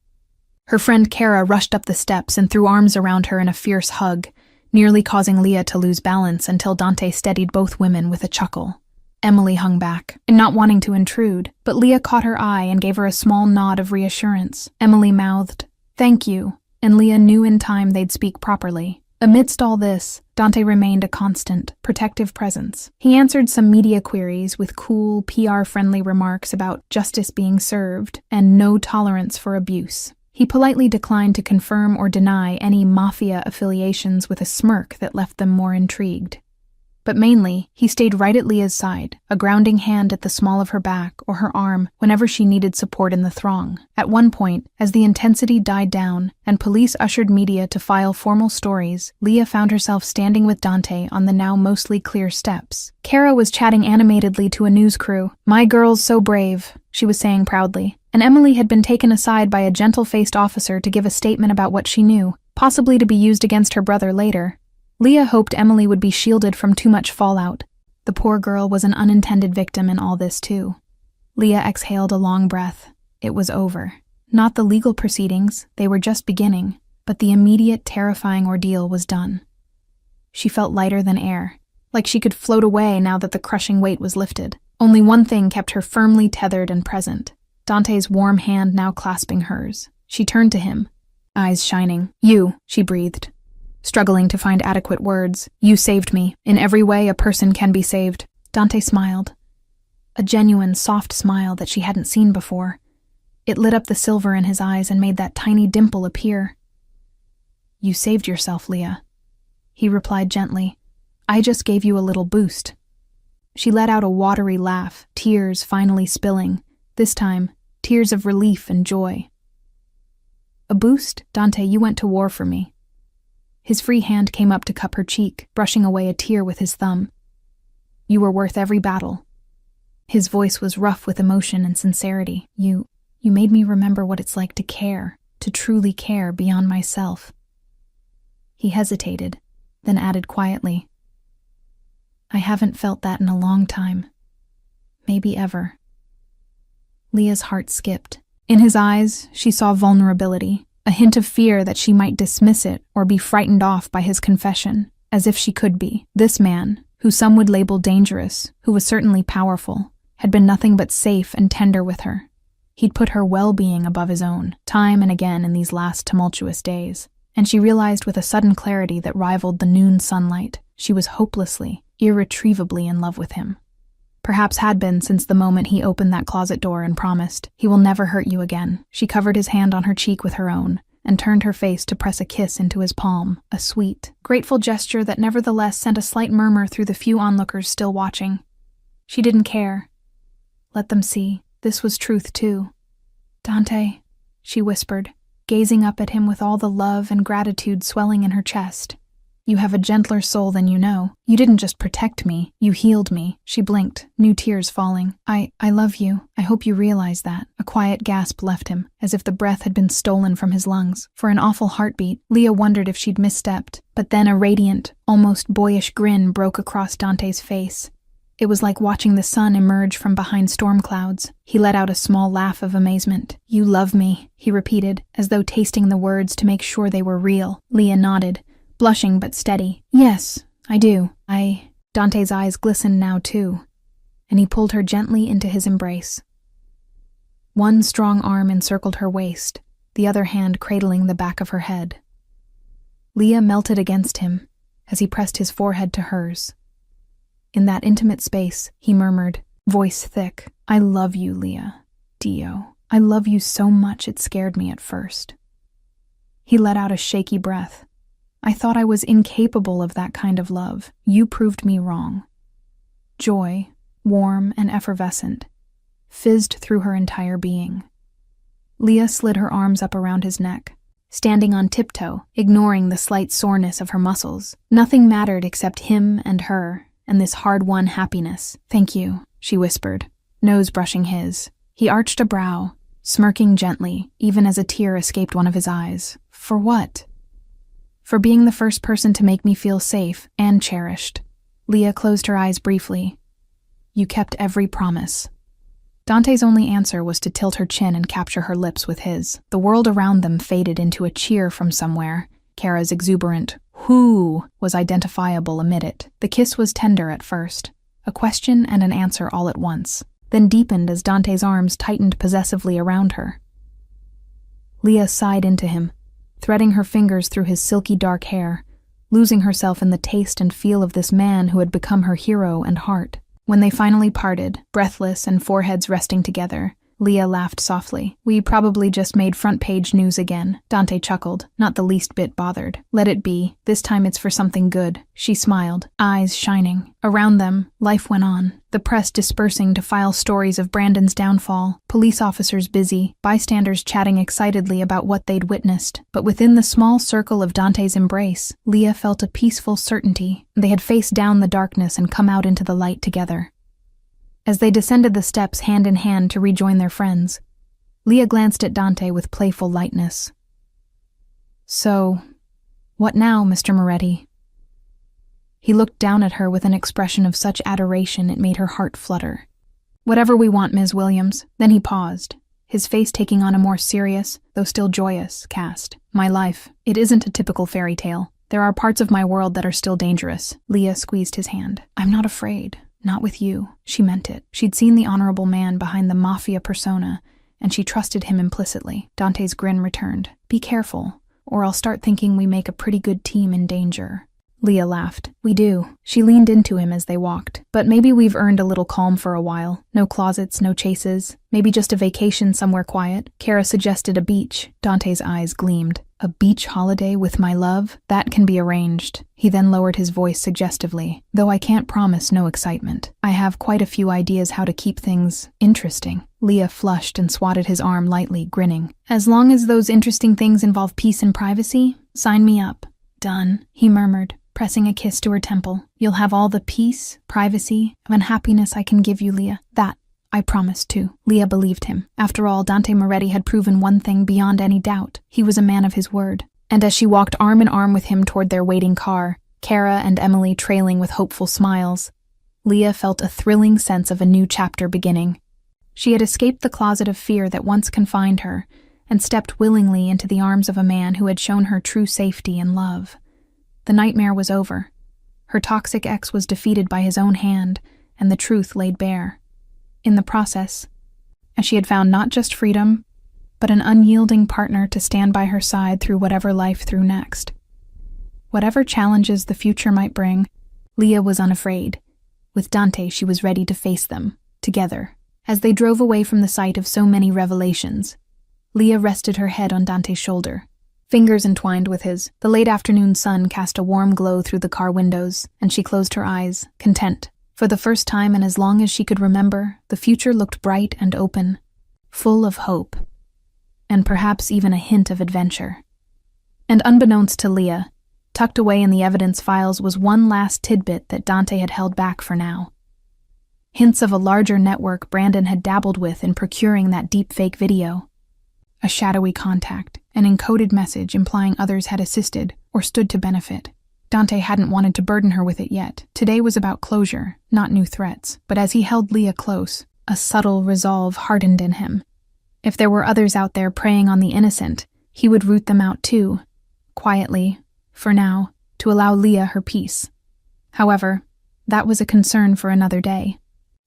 Her friend Kara rushed up the steps and threw arms around her in a fierce hug, nearly causing Leah to lose balance until Dante steadied both women with a chuckle. Emily hung back, not wanting to intrude, but Leah caught her eye and gave her a small nod of reassurance. Emily mouthed, "Thank you," and Leah knew in time they'd speak properly. Amidst all this, Dante remained a constant, protective presence. He answered some media queries with cool, PR-friendly remarks about justice being served and no tolerance for abuse. He politely declined to confirm or deny any Mafia affiliations with a smirk that left them more intrigued. But mainly, he stayed right at Leah's side, a grounding hand at the small of her back or her arm whenever she needed support in the throng. At one point, as the intensity died down and police ushered media to file formal stories, Leah found herself standing with Dante on the now mostly clear steps. Kara was chatting animatedly to a news crew. "My girl's so brave," she was saying proudly. And Emily had been taken aside by a gentle-faced officer to give a statement about what she knew, possibly to be used against her brother later. Leah hoped Emily would be shielded from too much fallout. The poor girl was an unintended victim in all this too. Leah exhaled a long breath. It was over. Not the legal proceedings, they were just beginning, but the immediate terrifying ordeal was done. She felt lighter than air, like she could float away now that the crushing weight was lifted. Only one thing kept her firmly tethered and present. Dante's warm hand now clasping hers. She turned to him, eyes shining. "You," she breathed, struggling to find adequate words. "You saved me. In every way a person can be saved." Dante smiled. A genuine, soft smile that she hadn't seen before. It lit up the silver in his eyes and made that tiny dimple appear. "You saved yourself, Leah," he replied gently. "I just gave you a little boost." She let out a watery laugh, tears finally spilling. This time, tears of relief and joy. "A boost? Dante, you went to war for me." His free hand came up to cup her cheek, brushing away a tear with his thumb. "You were worth every battle." His voice was rough with emotion and sincerity. You made me remember what it's like to care, to truly care beyond myself." He hesitated, then added quietly, "I haven't felt that in a long time. Maybe ever." Leah's heart skipped. In his eyes, she saw vulnerability, a hint of fear that she might dismiss it or be frightened off by his confession, as if she could be. This man, who some would label dangerous, who was certainly powerful, had been nothing but safe and tender with her. He'd put her well-being above his own, time and again in these last tumultuous days, and she realized with a sudden clarity that rivaled the noon sunlight, she was hopelessly, irretrievably in love with him. Perhaps had been since the moment he opened that closet door and promised, "He will never hurt you again." She covered his hand on her cheek with her own, and turned her face to press a kiss into his palm, a sweet, grateful gesture that nevertheless sent a slight murmur through the few onlookers still watching. She didn't care. Let them see. This was truth, too. "Dante," she whispered, gazing up at him with all the love and gratitude swelling in her chest. "You have a gentler soul than you know. You didn't just protect me, you healed me." She blinked, new tears falling. I love you. I hope you realize that." A quiet gasp left him, as if the breath had been stolen from his lungs. For an awful heartbeat, Leah wondered if she'd misstepped. But then a radiant, almost boyish grin broke across Dante's face. It was like watching the sun emerge from behind storm clouds. He let out a small laugh of amazement. "You love me," he repeated, as though tasting the words to make sure they were real. Leah nodded, blushing but steady. "Yes, I do. Dante's eyes glistened now too, and he pulled her gently into his embrace. One strong arm encircled her waist, the other hand cradling the back of her head. Leah melted against him as he pressed his forehead to hers. In that intimate space, he murmured, voice thick, "I love you, Leah. Dio. I love you so much it scared me at first." He let out a shaky breath. "I thought I was incapable of that kind of love. You proved me wrong." Joy, warm and effervescent, fizzed through her entire being. Leah slid her arms up around his neck, standing on tiptoe, ignoring the slight soreness of her muscles. Nothing mattered except him and her, and this hard-won happiness. "Thank you," she whispered, nose brushing his. He arched a brow, smirking gently, even as a tear escaped one of his eyes. "For what?" "For being the first person to make me feel safe and cherished." Leah closed her eyes briefly. "You kept every promise." Dante's only answer was to tilt her chin and capture her lips with his. The world around them faded into a cheer from somewhere. Kara's exuberant "whoo" was identifiable amid it. The kiss was tender at first, a question and an answer all at once, then deepened as Dante's arms tightened possessively around her. Leah sighed into him, threading her fingers through his silky dark hair, losing herself in the taste and feel of this man who had become her hero and heart. When they finally parted, breathless and foreheads resting together, Leah laughed softly. "We probably just made front-page news again." Dante chuckled, not the least bit bothered. "Let it be. This time it's for something good." She smiled, eyes shining. Around them, life went on, the press dispersing to file stories of Brandon's downfall, police officers busy, bystanders chatting excitedly about what they'd witnessed. But within the small circle of Dante's embrace, Leah felt a peaceful certainty. They had faced down the darkness and come out into the light together. As they descended the steps hand in hand to rejoin their friends, Leah glanced at Dante with playful lightness. "So, what now, Mr. Moretti?" He looked down at her with an expression of such adoration it made her heart flutter. "Whatever we want, Ms. Williams." Then he paused, his face taking on a more serious, though still joyous, cast. "My life, it isn't a typical fairy tale. There are parts of my world that are still dangerous." Leah squeezed his hand. "I'm not afraid. Not with you." She meant it. She'd seen the honorable man behind the Mafia persona, and she trusted him implicitly. Dante's grin returned. "Be careful, or I'll start thinking we make a pretty good team in danger." Leah laughed. "We do." She leaned into him as they walked. "But maybe we've earned a little calm for a while. No closets, no chases. Maybe just a vacation somewhere quiet." Kara suggested a beach. Dante's eyes gleamed. "A beach holiday with my love? That can be arranged." He then lowered his voice suggestively. "Though I can't promise no excitement. I have quite a few ideas how to keep things interesting." Leah flushed and swatted his arm lightly, grinning. "As long as those interesting things involve peace and privacy, sign me up." "Done," he murmured, pressing a kiss to her temple. "You'll have all the peace, privacy, and happiness I can give you, Leah. That I promise too." Leah believed him. After all, Dante Moretti had proven one thing beyond any doubt. He was a man of his word. And as she walked arm in arm with him toward their waiting car, Kara and Emily trailing with hopeful smiles, Leah felt a thrilling sense of a new chapter beginning. She had escaped the closet of fear that once confined her and stepped willingly into the arms of a man who had shown her true safety and love. The nightmare was over. Her toxic ex was defeated by his own hand, and the truth laid bare. In the process, as she had found not just freedom, but an unyielding partner to stand by her side through whatever life threw next. Whatever challenges the future might bring, Leah was unafraid. With Dante, she was ready to face them, together. As they drove away from the site of so many revelations, Leah rested her head on Dante's shoulder. Fingers entwined with his, the late afternoon sun cast a warm glow through the car windows, and she closed her eyes, content. For the first time and as long as she could remember, the future looked bright and open, full of hope, and perhaps even a hint of adventure. And unbeknownst to Leah, tucked away in the evidence files was one last tidbit that Dante had held back for now. Hints of a larger network Brandon had dabbled with in procuring that deepfake video. A shadowy contact, an encoded message implying others had assisted or stood to benefit. Dante hadn't wanted to burden her with it yet. Today was about closure, not new threats. But as he held Leah close, a subtle resolve hardened in him. If there were others out there preying on the innocent, he would root them out too, quietly, for now, to allow Leah her peace. However, that was a concern for another day.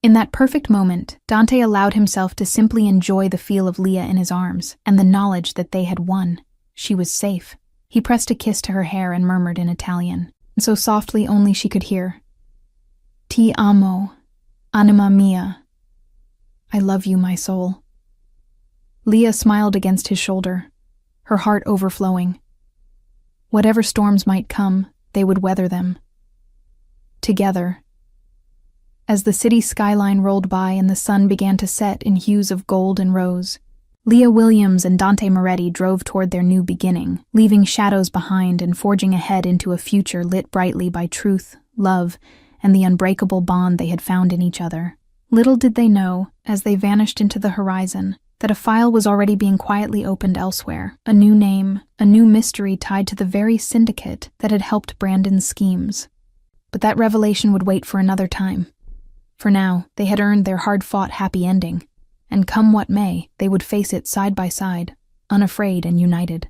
In that perfect moment, Dante allowed himself to simply enjoy the feel of Leah in his arms and the knowledge that they had won. She was safe. He pressed a kiss to her hair and murmured in Italian, so softly only she could hear. Ti amo, anima mia. I love you, my soul. Leah smiled against his shoulder, her heart overflowing. Whatever storms might come, they would weather them. Together. As the city skyline rolled by and the sun began to set in hues of gold and rose, Leah Williams and Dante Moretti drove toward their new beginning, leaving shadows behind and forging ahead into a future lit brightly by truth, love, and the unbreakable bond they had found in each other. Little did they know, as they vanished into the horizon, that a file was already being quietly opened elsewhere, a new name, a new mystery tied to the very syndicate that had helped Brandon's schemes. But that revelation would wait for another time. For now, they had earned their hard-fought happy ending, and come what may, they would face it side by side, unafraid and united.